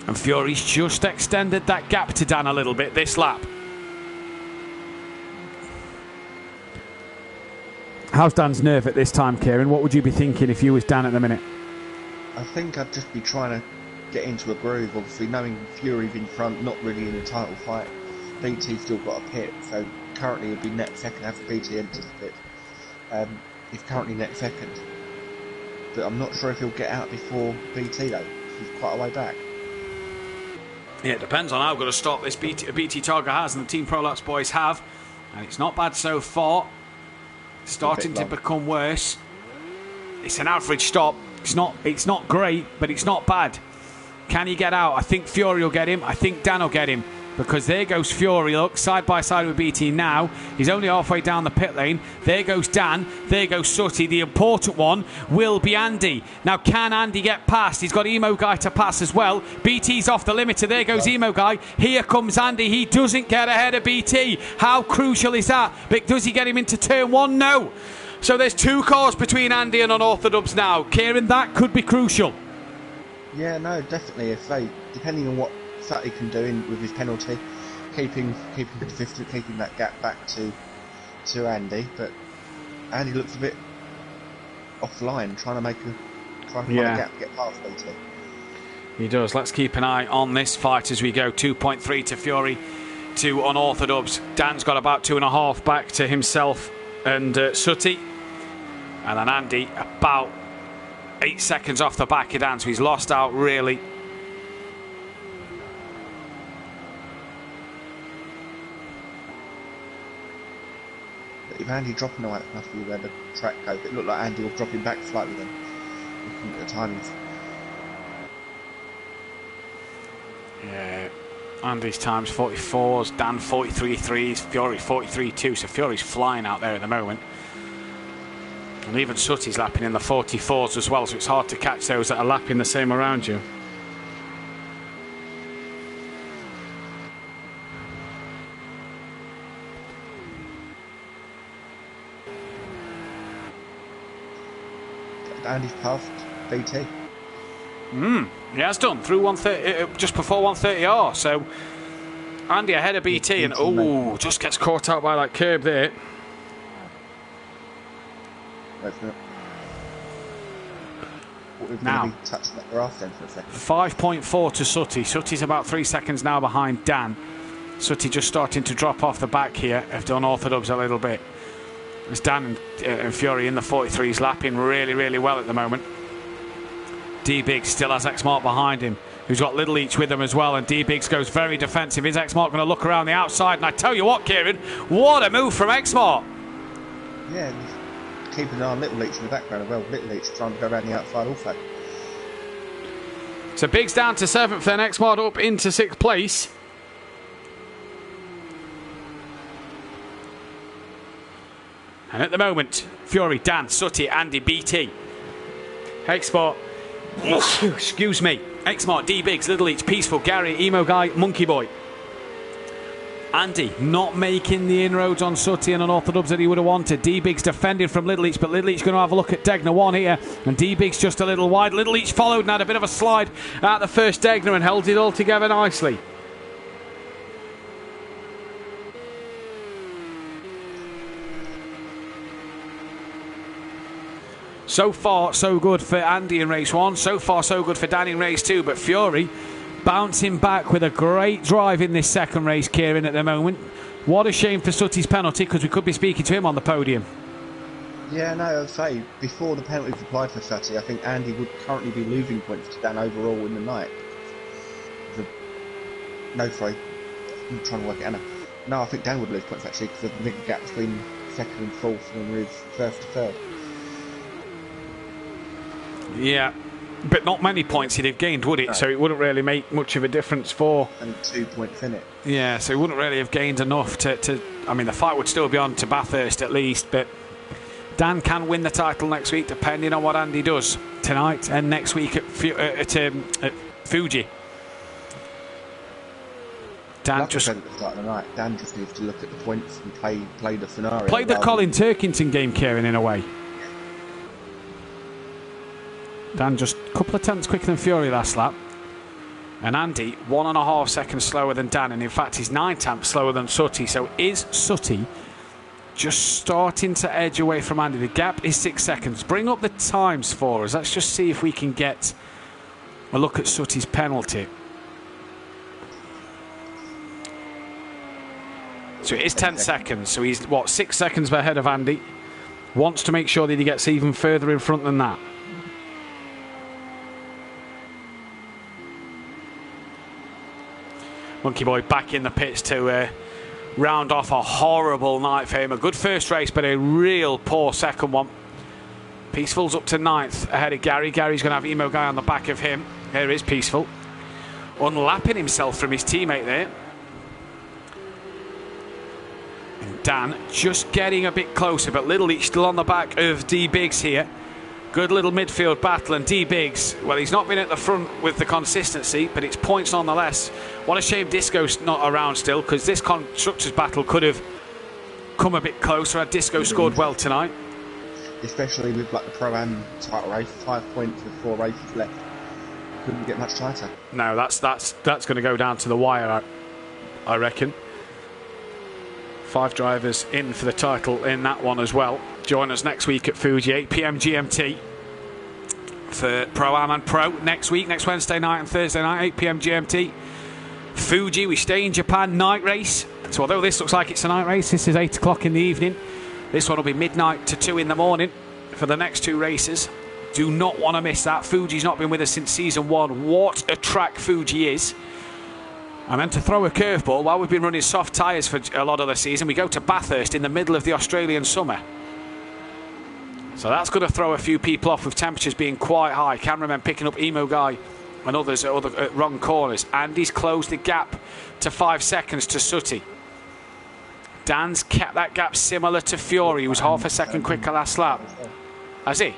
And Fury's just extended that gap to Dan a little bit this lap. How's Dan's nerve at this time, Kieran? What would you be thinking if you was Dan at the minute? I think I'd just be trying to get into a groove. Obviously, knowing Fury's in front, not really in a title fight. BT's still got a pit, so currently it'd be net second after BT enters the pit. He's currently net second, but I'm not sure if he'll get out before BT though. He's quite a way back. Yeah, it depends on how good a stop this BT Targa has and the Team Prolapse boys have, and it's not bad so far. Starting to become worse. It's an average stop. It's not great, but it's not bad. Can he get out? I think Fury will get him. I think Dan will get him. Because there goes Fury, look, side by side with BT now. He's only halfway down the pit lane. There goes Dan. There goes Sutty. The important one will be Andy. Now, can Andy get past? He's got Emo Guy to pass as well. BT's off the limiter. There goes Emo Guy. Here comes Andy. He doesn't get ahead of BT. How crucial is that? But does he get him into turn one? No. So there's two cars between Andy and Unorthodox now. Kieran, that could be crucial. Yeah, no, definitely. If they, depending on what Sutty can do with his penalty, keeping that gap back to Andy, but Andy looks a bit offline, trying to find a gap to get past BT. He does. Let's keep an eye on this fight as we go. 2.3 to Fury, to Unorthodox. Dan's got about 2.5 back to himself and Sutty, and then Andy about 8 seconds off the back of Dan, so he's lost out really. If Andy dropping away, it must be where the track goes. It looked like Andy will drop him back slightly then. Looking at the timings. Yeah, Andy's time's 44s, Dan 43.3s, Fury 43.2, so Fury's flying out there at the moment. And even Sutty's lapping in the 44s as well, so it's hard to catch those that are lapping the same around you. Andy's passed BT. He has done through 130, just before 130R. So Andy ahead of BT, and just gets caught out by that curb there. That's it. We're now going to be touching that grass then for a second. 5.4 to Sutty. Sutty's about 3 seconds now behind Dan. Sutty just starting to drop off the back here of Unorthodox a little bit. As Dan and Fury in the 43s lapping really, really well at the moment. D-Biggs still has X-Mark behind him, who's got Little Each with him as well, and D-Biggs goes very defensive. Is X-Mark going to look around the outside? And I tell you what, Kieran, what a move from X-Mark. Yeah, keeping an eye on Little Each in the background as well. Little Each trying to go around the outside also. So Biggs down to 7th, then X-Mark up into 6th place. And at the moment, Fury, Dan, Sutty, Andy, BT. X-Mark, excuse me, X-Mark, D-Biggs, Little Each, Peaceful, Gary, Emo Guy, Monkey Boy. Andy not making the inroads on Sutty and Unorthodox that he would have wanted. D-Biggs defending from Little Each, but Little Each going to have a look at Degner 1 here, and D-Biggs just a little wide. Little Each followed and had a bit of a slide at the first Degner and held it all together nicely. So far, so good for Andy in race 1. So far, so good for Dan in race 2. But Fury bouncing back with a great drive in this second race, Kieran, at the moment. What a shame for Sutty's penalty, because we could be speaking to him on the podium. Yeah, no, I'd say before the penalty was applied for Sutty, I think Andy would currently be losing points to Dan overall in the night. No, sorry. I'm trying to work it out now. No, I think Dan would lose points actually because I think the gap between second and fourth and with first to third. Yeah, but not many points he'd have gained, would it? No. So it wouldn't really make much of a difference for... And 2 points in it. Yeah, so he wouldn't really have gained enough to... I mean, the fight would still be on to Bathurst at least, but Dan can win the title next week depending on what Andy does tonight and next week at Fuji. Dan like just... at the start of the night, Dan just needs to look at the points and play the scenario. Play the Colin Turkington game, Kieran, in a way. Dan just a couple of tenths quicker than Fury last lap. And Andy, 1.5 seconds slower than Dan. And in fact, he's 9 tenths slower than Sutty. So is Sutty just starting to edge away from Andy? The gap is 6 seconds. Bring up the times for us. Let's just see if we can get a look at Sutty's penalty. So it is 10 seconds. So he's, 6 seconds ahead of Andy. Wants to make sure that he gets even further in front than that. Monkey Boy back in the pits to round off a horrible night for him. A good first race, but a real poor second one. Peaceful's up to 9th ahead of Gary. Gary's going to have Emo Guy on the back of him. Here is Peaceful. Unlapping himself from his teammate there. And Dan just getting a bit closer, but Little Leach still on the back of D Biggs here. Good little midfield battle, and D Biggs, well, he's not been at the front with the consistency, but it's points nonetheless. What a shame Disco's not around still, because this constructors battle could have come a bit closer had Disco scored well tonight. Especially with like the Pro-Am title race, 5 points with 4 races left. Couldn't get much tighter. No, that's going to go down to the wire, I reckon. 5 drivers in for the title in that one as well. Join us next week at Fuji, 8 PM GMT for Pro-Am and Pro next week, next Wednesday night and Thursday night, 8 PM GMT. Fuji, we stay in Japan, night race. So although this looks like it's a night race, this is 8 o'clock in the evening. This one will be midnight to 2 in the morning for the next 2 races. Do not want to miss that. Fuji's not been with us since season 1. What a track Fuji is. And then to throw a curveball, while we've been running soft tyres for a lot of the season, we go to Bathurst in the middle of the Australian summer. So that's going to throw a few people off with temperatures being quite high. Cameramen picking up Emo Guy and others at wrong corners. Andy's closed the gap to 5 seconds to Sutty. Dan's kept that gap similar to Fury, who was half a second quicker last lap. Has he?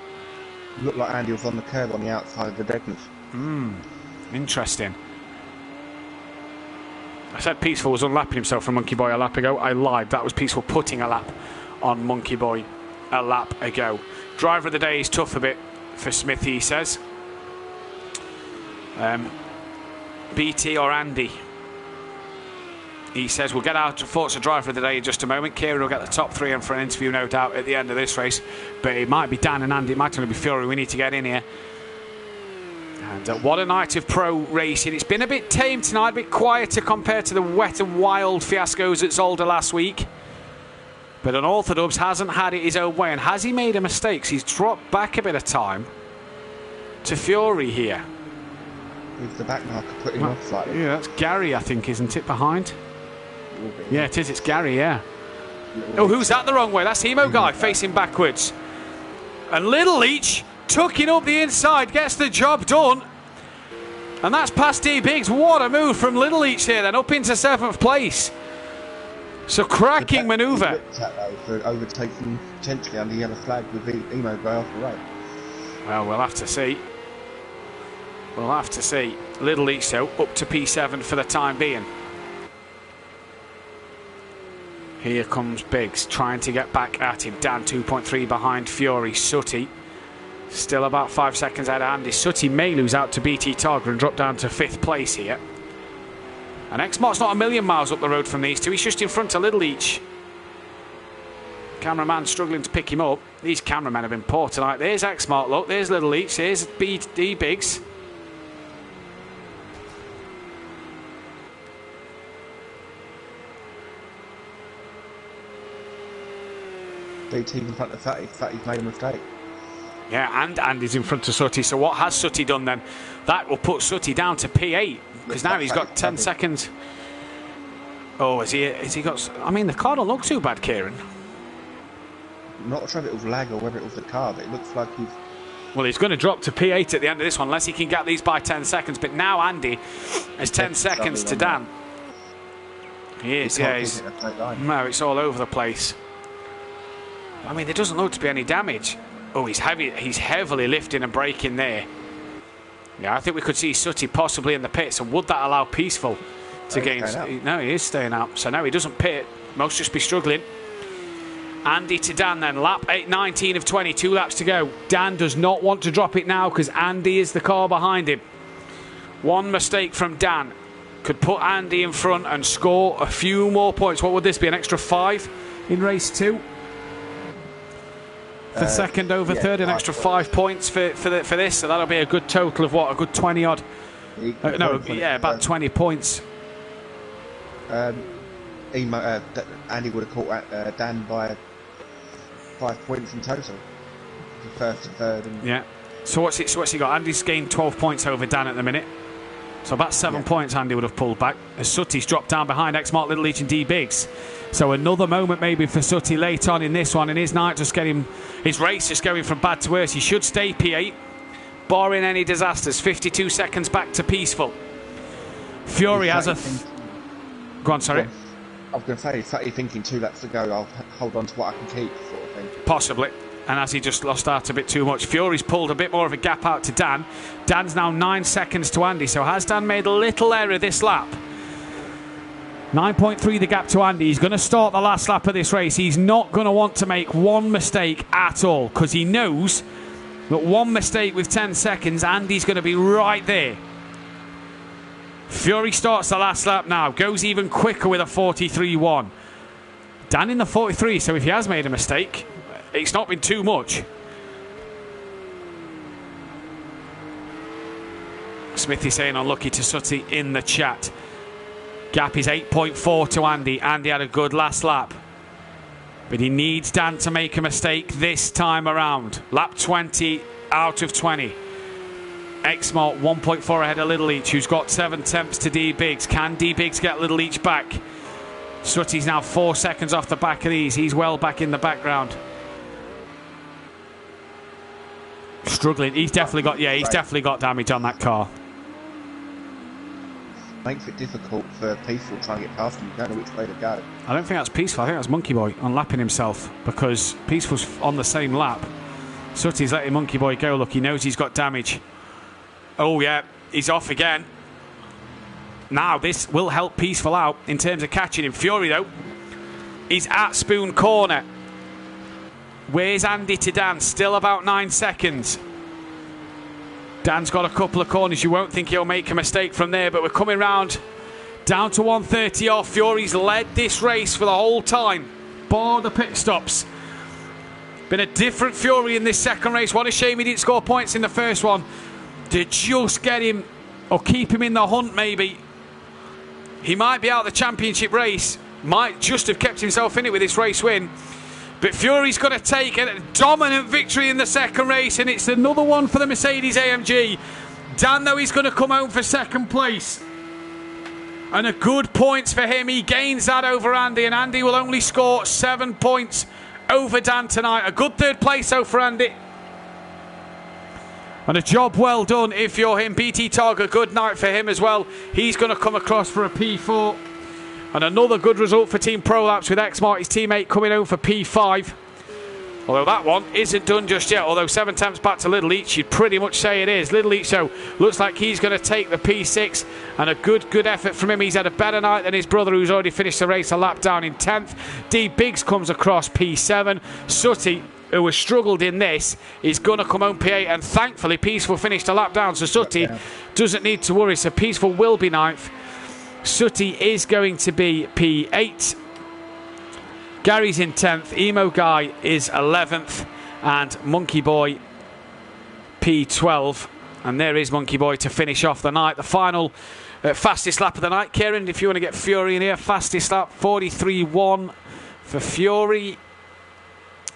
Looked like Andy was on the curb on the outside of the deadlift. Interesting. I said Peaceful was unlapping himself from Monkey Boy a lap ago. I lied. That was Peaceful putting a lap on Monkey Boy a lap ago. Driver of the day is tough a bit for Smithy, he says. BT or Andy? He says we'll get out to Forza Driver of the Day in just a moment. Kieran will get the top 3 in for an interview, no doubt, at the end of this race. But it might be Dan and Andy. It might only be Fury. We need to get in here. And what a night of pro racing. It's been a bit tame tonight, a bit quieter compared to the wet and wild fiascos at Zolder last week. But Unorthodox hasn't had it his own way. And has he made a mistake? He's dropped back a bit of time to Fury here. With the back marker putting off slightly. Yeah, that's Gary, I think, isn't it, behind? Yeah, it is. It's Gary, yeah. Oh, who's that the wrong way? That's Emo Guy facing backwards. And Little Leach tucking up the inside, gets the job done. And that's past D Biggs. What a move from Little Leach here, then up into 7th place. So cracking manoeuvre. For overtaking potentially under yellow flag with the Emo Guy off the road. Well, we'll have to see. We'll have to see. Little Leach, though, up to P7 for the time being. Here comes Biggs, trying to get back at him. Dan 2.3 behind Fury. Sutty still about 5 seconds out of Andy. Sutty may lose out to BT Targa and drop down to 5th place here. And X-Mart's not a million miles up the road from these two. He's just in front of Little Leach. Cameraman struggling to pick him up. These cameramen have been poor tonight. There's X-Mart, look. There's Little Leach. There's BD Biggs. BT in front of Fatty. Fatty's made a mistake. Yeah, and Andy's in front of Sutty. So what has Sutty done then? That will put Sutty down to P8. because now he's got 10 seconds. Oh, has he got... I mean, the car don't look too bad, Kieran. I'm not sure if it was lag or whether it was the car, but it looks like he's... Well, he's going to drop to P8 at the end of this one, unless he can get these by 10 seconds. But now Andy has 10 seconds to Dan. He is, yeah. No, it's all over the place. I mean, there doesn't look to be any damage. Oh, he's heavily lifting and braking there. Yeah, I think we could see Sutty possibly in the pits. And would that allow Peaceful to gain... No, he is staying out. So now he doesn't pit. Most just be struggling. Andy to Dan then. Lap 19 of 20. 2 laps to go. Dan does not want to drop it now because Andy is the car behind him. One mistake from Dan could put Andy in front and score a few more points. What would this be? An extra 5 in race 2? For second over third, an extra 5 points for this. So that'll be a good total of what? A good 20 odd. About 20 points. Andy would have caught Dan by 5 points in total. The first and third. And So what's he got? Andy's gained 12 points over Dan at the minute. So about 7 points Andy would have pulled back. As Sutty's dropped down behind X-Mark, Little Leach and D Biggs. So another moment maybe for Sutty late on in this one. And his race just going from bad to worse. He should stay P8, barring any disasters. 52 seconds back to Peaceful. Fury has a... Go on, sorry. I was going to say, Sutty thinking 2 laps to go, I'll hold on to what I can keep, sort of thing. Possibly. And as he just lost out a bit too much, Fury's pulled a bit more of a gap out to Dan. Dan's now 9 seconds to Andy. So has Dan made a little error this lap? 9.3 the gap to Andy. He's going to start the last lap of this race. He's not going to want to make one mistake at all because he knows that one mistake with 10 seconds, Andy's going to be right there. Fury starts the last lap now. Goes even quicker with a 43.1. Dan in the 43, so if he has made a mistake, it's not been too much. Smithy saying unlucky to Sutty in the chat. Gap is 8.4 to Andy. Andy had a good last lap. But he needs Dan to make a mistake this time around. Lap 20 out of 20. X-Mart 1.4 ahead of Little Leach, who's got 7 tenths to D Biggs. Can D Biggs get Little Leach back? Sutty's now 4 seconds off the back of these. He's well back in the background. Struggling. He's definitely got damage on that car. Makes it difficult for Peaceful trying to get past him. You don't know which way to go. I don't think that's Peaceful. I think that's Monkey Boy unlapping himself because Peaceful's on the same lap. Sutty's letting Monkey Boy go. Look, he knows he's got damage. Oh, yeah, he's off again. Now, this will help Peaceful out in terms of catching him. Fury, though, he's at Spoon Corner. Where's Andy to Dan? Still about 9 seconds. Dan's got a couple of corners. You won't think he'll make a mistake from there, but we're coming round down to 130 off. Fury's led this race for the whole time, bar the pit stops. Been a different Fury in this second race. What a shame he didn't score points in the first one. To just get him, or keep him in the hunt maybe. He might be out of the championship race. Might just have kept himself in it with this race win. But Fury's going to take a dominant victory in the second race, and it's another one for the Mercedes AMG. Dan, though, he's going to come home for second place. And a good points for him. He gains that over Andy, and Andy will only score 7 points over Dan tonight. A good third place, though, for Andy. And a job well done if you're him. BT Tog, a good night for him as well. He's going to come across for a P4. And another good result for Team Prolapse with X-Mart, his teammate, coming home for P5. Although that one isn't done just yet. Although 7 attempts back to Little Leach, you'd pretty much say it is. Little Leach, though, looks like he's going to take the P6. And a good effort from him. He's had a better night than his brother, who's already finished the race a lap down in 10th. D Biggs comes across P7. Sutty, who has struggled in this, is going to come home P8. And thankfully, Peaceful finished a lap down. So Sutty doesn't need to worry. So Peaceful will be 9th. Sutty is going to be P8. Gary's in 10th. Emo Guy is 11th. And Monkey Boy P12. And there is Monkey Boy to finish off the night. The final fastest lap of the night. Kieran, if you want to get Fury in here, fastest lap, 43.1 for Fury.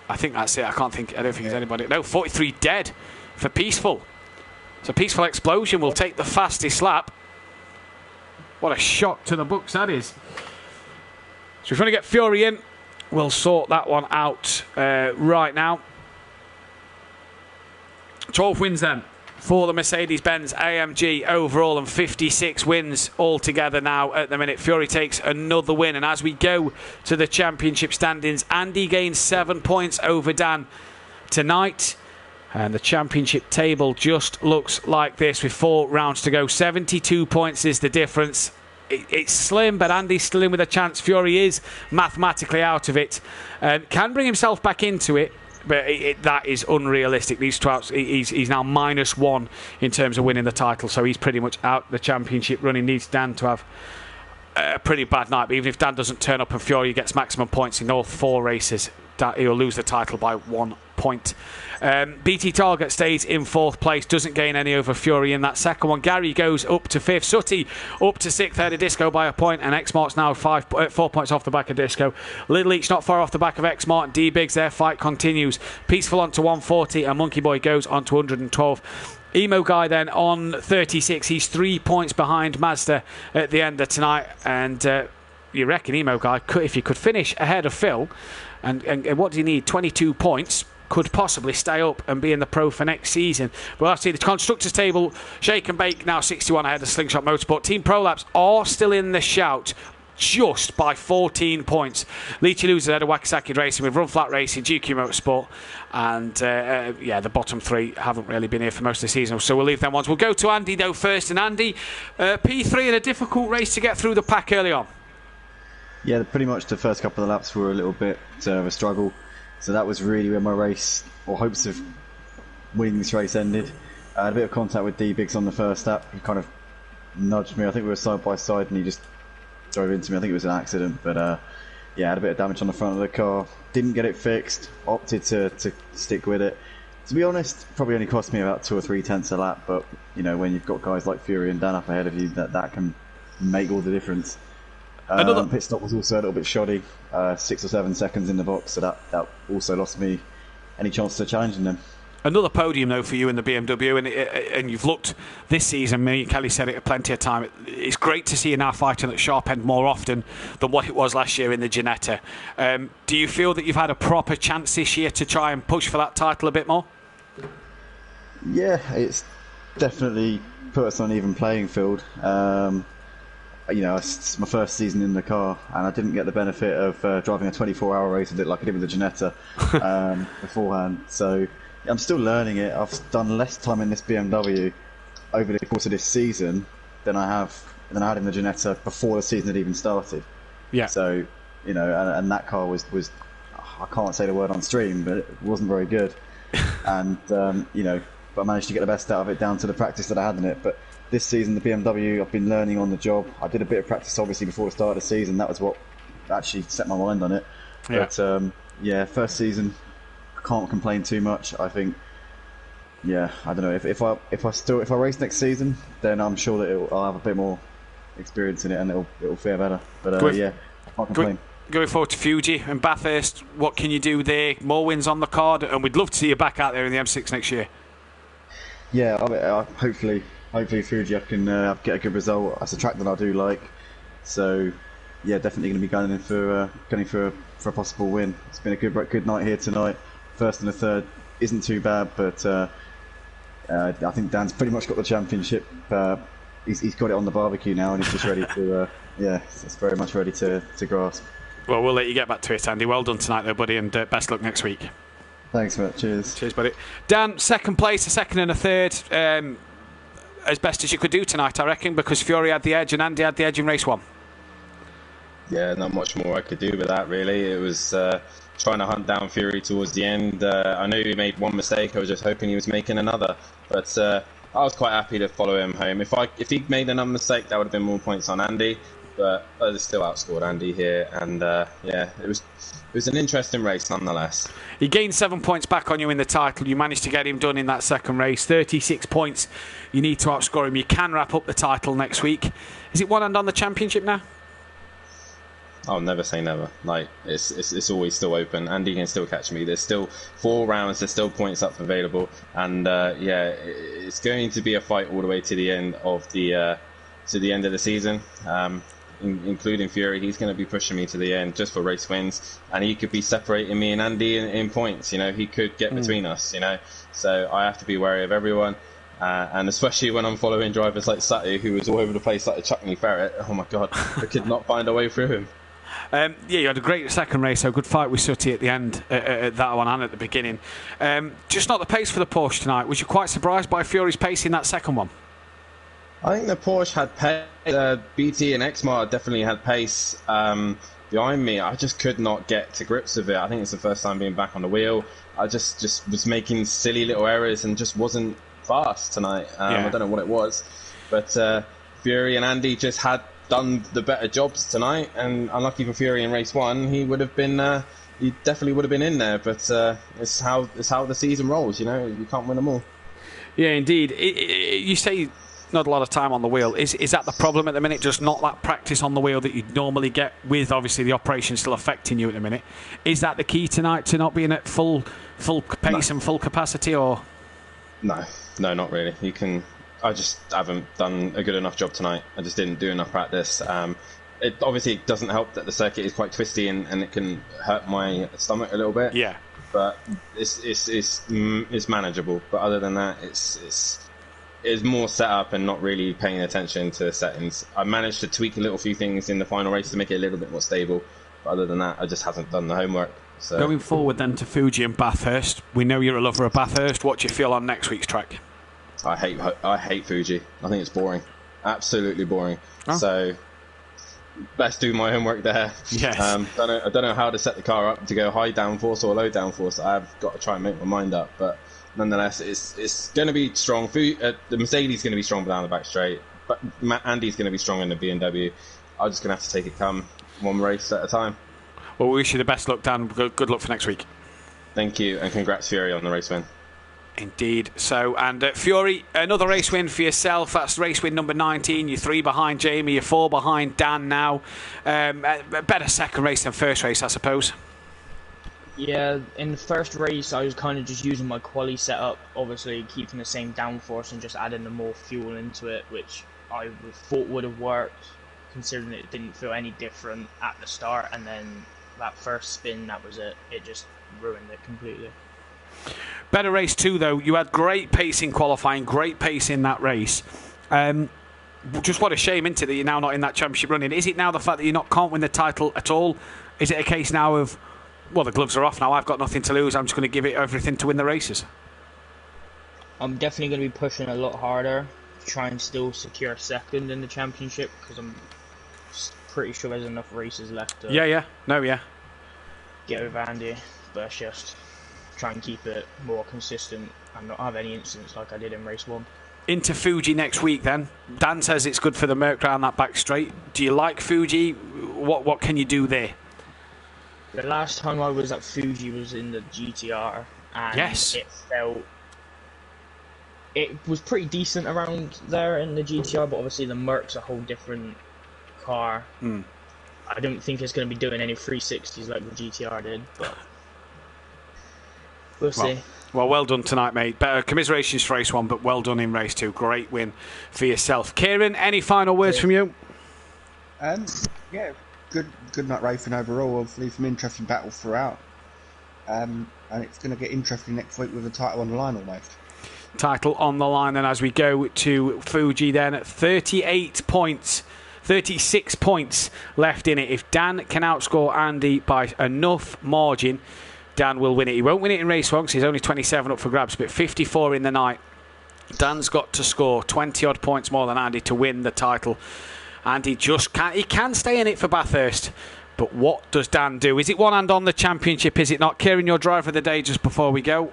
I think that's it. I don't think there's anybody. No, 43 dead for Peaceful. So Peaceful Explosion will take the fastest lap. What a shock to the books that is. So if you want to get Fury in, we'll sort that one out right now. 12 wins then for the Mercedes-Benz AMG overall, and 56 wins altogether now at the minute. Fury takes another win, and as we go to the championship standings, Andy gains 7 points over Dan tonight, and the championship table just looks like this with 4 rounds to go. 72 points is the difference. It's slim, but Andy's still in with a chance. Fury is mathematically out of it, can bring himself back into it, but that is unrealistic. These 12, he's now -1 in terms of winning the title, so he's pretty much out the championship running. Needs Dan to have a pretty bad night, but even if Dan doesn't turn up and Fury gets maximum points in all 4 races, he'll lose the title by 1 point. BT Target stays in 4th place, doesn't gain any over Fury in that second one. Gary goes up to 5th, Sutty up to 6th, ahead of Disco by a point, and X-Mart's now 4 points off the back of Disco. Little Each not far off the back of X-Mart, and D-Biggs, their fight continues. Peaceful on to 140, and Monkey Boy goes on to 112. Emo Guy then on 36, he's 3 points behind Mazda at the end of tonight, and you reckon Emo Guy, if you could finish ahead of Phil, and what do you need, 22 points, could possibly stay up and be in the Pro for next season. We'll have to see the Constructors table. Shake and Bake now 61 ahead of Slingshot Motorsport. Team Prolapse are still in the shout, just by 14 points. Leachy loses ahead of Wakasaki Racing with Run Flat Racing, GQ Motorsport, and the bottom 3 haven't really been here for most of the season, so we'll leave them ones. We'll go to Andy though first, and Andy, P3 in a difficult race to get through the pack early on. Yeah, pretty much the first couple of laps were a little bit of a struggle. So that was really where my race, or hopes of winning this race, ended. I had a bit of contact with D-Biggs on the first lap. He kind of nudged me. I think we were side by side and he just drove into me. I think it was an accident, but I had a bit of damage on the front of the car. Didn't get it fixed, opted to stick with it. To be honest, probably only cost me about 2 or 3 tenths a lap, but you know, when you've got guys like Fury and Dan up ahead of you, that can make all the difference. Pit stop was also a little bit shoddy, 6 or 7 seconds in the box, so that also lost me any chance to challenging them. Another podium though for you in the BMW, and you've looked this season, me and Kelly said it plenty of time, it's great to see you now fighting at sharp end more often than what it was last year in the Ginetta. Do you feel that you've had a proper chance this year to try and push for that title a bit more? Yeah, it's definitely put us on an even playing field. You know, it's my first season in the car, and I didn't get the benefit of driving a 24-hour race with it like I did with the Ginetta beforehand. So I'm still learning it. I've done less time in this BMW over the course of this season than I had in the Ginetta before the season had even started. Yeah. So you know, and that car was I can't say the word on stream, but it wasn't very good. And you know, but I managed to get the best out of it down to the practice that I had in it. But this season, the BMW, I've been learning on the job. I did a bit of practice, obviously, before the start of the season. That was what actually set my mind on it. Yeah. But first season, can't complain too much. I think, I don't know. If I race next season, then I'm sure that I'll have a bit more experience in it, and it'll fare better. But I can't complain. Going forward to Fuji and Bathurst, what can you do there? More wins on the card, and we'd love to see you back out there in the M6 next year. Yeah, hopefully Fuji I can get a good result. That's a track that I do like, so yeah, definitely going to be going for a possible win. It's been a good night here tonight. First and a third isn't too bad, but I think Dan's pretty much got the championship. He's got it on the barbecue now, and he's just ready to it's very much ready to grasp. Well, we'll let you get back to it, Andy. Well done tonight though, buddy, and best luck next week. Thanks, mate. Cheers. Cheers, buddy. Dan, second place, a second and a third. As best as you could do tonight, I reckon, because Fury had the edge and Andy had the edge in race 1. Yeah, not much more I could do with that, really. It was trying to hunt down Fury towards the end. I know he made one mistake. I was just hoping he was making another. But I was quite happy to follow him home. If he'd made another mistake, that would have been more points on Andy. But I still outscored Andy here. And it was an interesting race nonetheless. He gained 7 points back on you in the title. You managed to get him done in that second race. 36 points. You need to outscore him. You can wrap up the title next week. Is it one hand on the championship now? I'll never say never. Like it's always still open. Andy can still catch me. There's still 4 rounds. There's still points up available. And it's going to be a fight all the way to the end of the to the end of the season. Including Fury, he's going to be pushing me to the end just for race wins, and he could be separating me and Andy in points. You know, he could get between us. You know, so I have to be wary of everyone, and especially when I'm following drivers like Satu, who was all over the place like a Chuckney ferret. Oh my God, I could not find a way through him. Yeah, you had a great second race, so good fight with Sutty at the end, at that one and at the beginning. Just not the pace for the Porsche tonight. Was you quite surprised by Fury's pace in that second one? I think the Porsche had pace. BT and Exmar definitely had pace behind me. I just could not get to grips with it. I think it's the first time being back on the wheel. I just was making silly little errors and just wasn't fast tonight. I don't know what it was. But Fury and Andy just had done the better jobs tonight. And unlucky for Fury in race one, he would have been... he definitely would have been in there. But it's how the season rolls, you know. You can't win them all. Yeah, indeed. You say... not a lot of time on the wheel. Is that the problem at the minute? Just not that practice on the wheel that you'd normally get, with obviously the operation still affecting you at the minute. Is that the key tonight, to not being at full pace and full capacity, or? No, not really. I just haven't done a good enough job tonight. I just didn't do enough practice. It obviously doesn't help that the circuit is quite twisty and it can hurt my stomach a little bit. Yeah. But it's manageable. But other than that, it's more set up and not really paying attention to settings. I managed to tweak a little few things in the final race to make it a little bit more stable. But other than that, I just haven't done the homework. So. Going forward then to Fuji and Bathurst. We know you're a lover of Bathurst. What do you feel on next week's track? I hate Fuji. I think it's boring. Absolutely boring. Oh. So best do my homework there. Yes. I don't know how to set the car up to go high downforce or low downforce. I've got to try and make my mind up. But nonetheless, it's going to be strong. The Mercedes is going to be strong down the back straight, but Andy's going to be strong in the BMW. I'm just going to have to take it one race at a time. Well, we wish you the best luck, Dan. Good luck for next week. Thank you, and congrats, Fury, on the race win. Indeed. So, and Fury, another race win for yourself. That's race win number 19. You're 3 behind Jamie. You're 4 behind Dan now. A better second race than first race, I suppose. Yeah, in the first race I was kind of just using my quali setup, obviously keeping the same downforce and just adding the more fuel into it, which I thought would have worked, considering it didn't feel any different at the start, and then that first spin, that was it. It just ruined it completely. Better race too, though. You had great pace in qualifying, great pace in that race. Just what a shame, isn't it, that you're now not in that championship running. Is it now the fact that you can't win the title at all? Is it a case now of, well, the gloves are off now, I've got nothing to lose, I'm just going to give it everything to win the races? I'm definitely going to be pushing a lot harder to try and still secure second in the championship, because I'm pretty sure there's enough races left to get over Andy, but it's just try and keep it more consistent and not have any incidents like I did in race 1. Into Fuji next week then. Dan says it's good for the Merc round that back straight. Do you like Fuji? What can you do there? The last time I was at Fuji was in the GTR, and yes, it was pretty decent around there in the GTR, but obviously the Merc's a whole different car. I don't think it's going to be doing any 360s like the GTR did, but we'll see. Well done tonight, mate. Better commiserations for race 1, but well done in race 2. Great win for yourself. Kieran, any final words from you? Yeah, good night racing overall. Obviously, some interesting battles throughout. And it's going to get interesting next week with the title on the line almost. Title on the line then as we go to Fuji then at 38 points. 36 points left in it. If Dan can outscore Andy by enough margin, Dan will win it. He won't win it in race 1 because he's only 27 up for grabs, but 54 in the night. Dan's got to score 20 odd points more than Andy to win the title. Andy just can't. He can stay in it for Bathurst, but what does Dan do? Is it one hand on the championship? Is it not? Kieran, your driver of the day just before we go.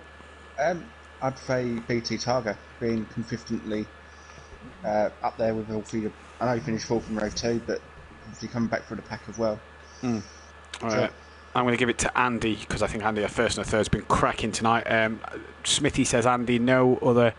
I'd say BT Targa being consistently up there with obviously. I know he finished 4th in race 2, but obviously coming back for the pack as well. All right. I'm going to give it to Andy because I think Andy, a first and a third, has been cracking tonight. Smithy says Andy, no other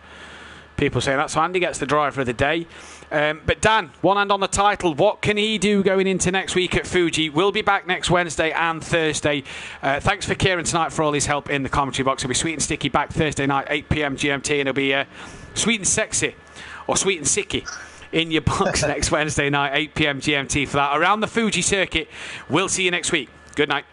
people saying that. So Andy gets the driver of the day. But Dan, one hand on the title. What can he do going into next week at Fuji? We'll be back next Wednesday and Thursday. Thanks for Kieran tonight for all his help in the commentary box. It'll be Sweet and Sticky back Thursday night, 8 PM GMT, and it'll be Sweet and Sexy, or Sweet and Sicky, in your box next Wednesday night, 8 p.m. GMT for that. Around the Fuji circuit. We'll see you next week. Good night.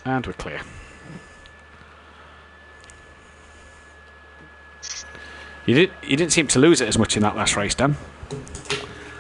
And we're clear. You didn't seem to lose it as much in that last race, Dan.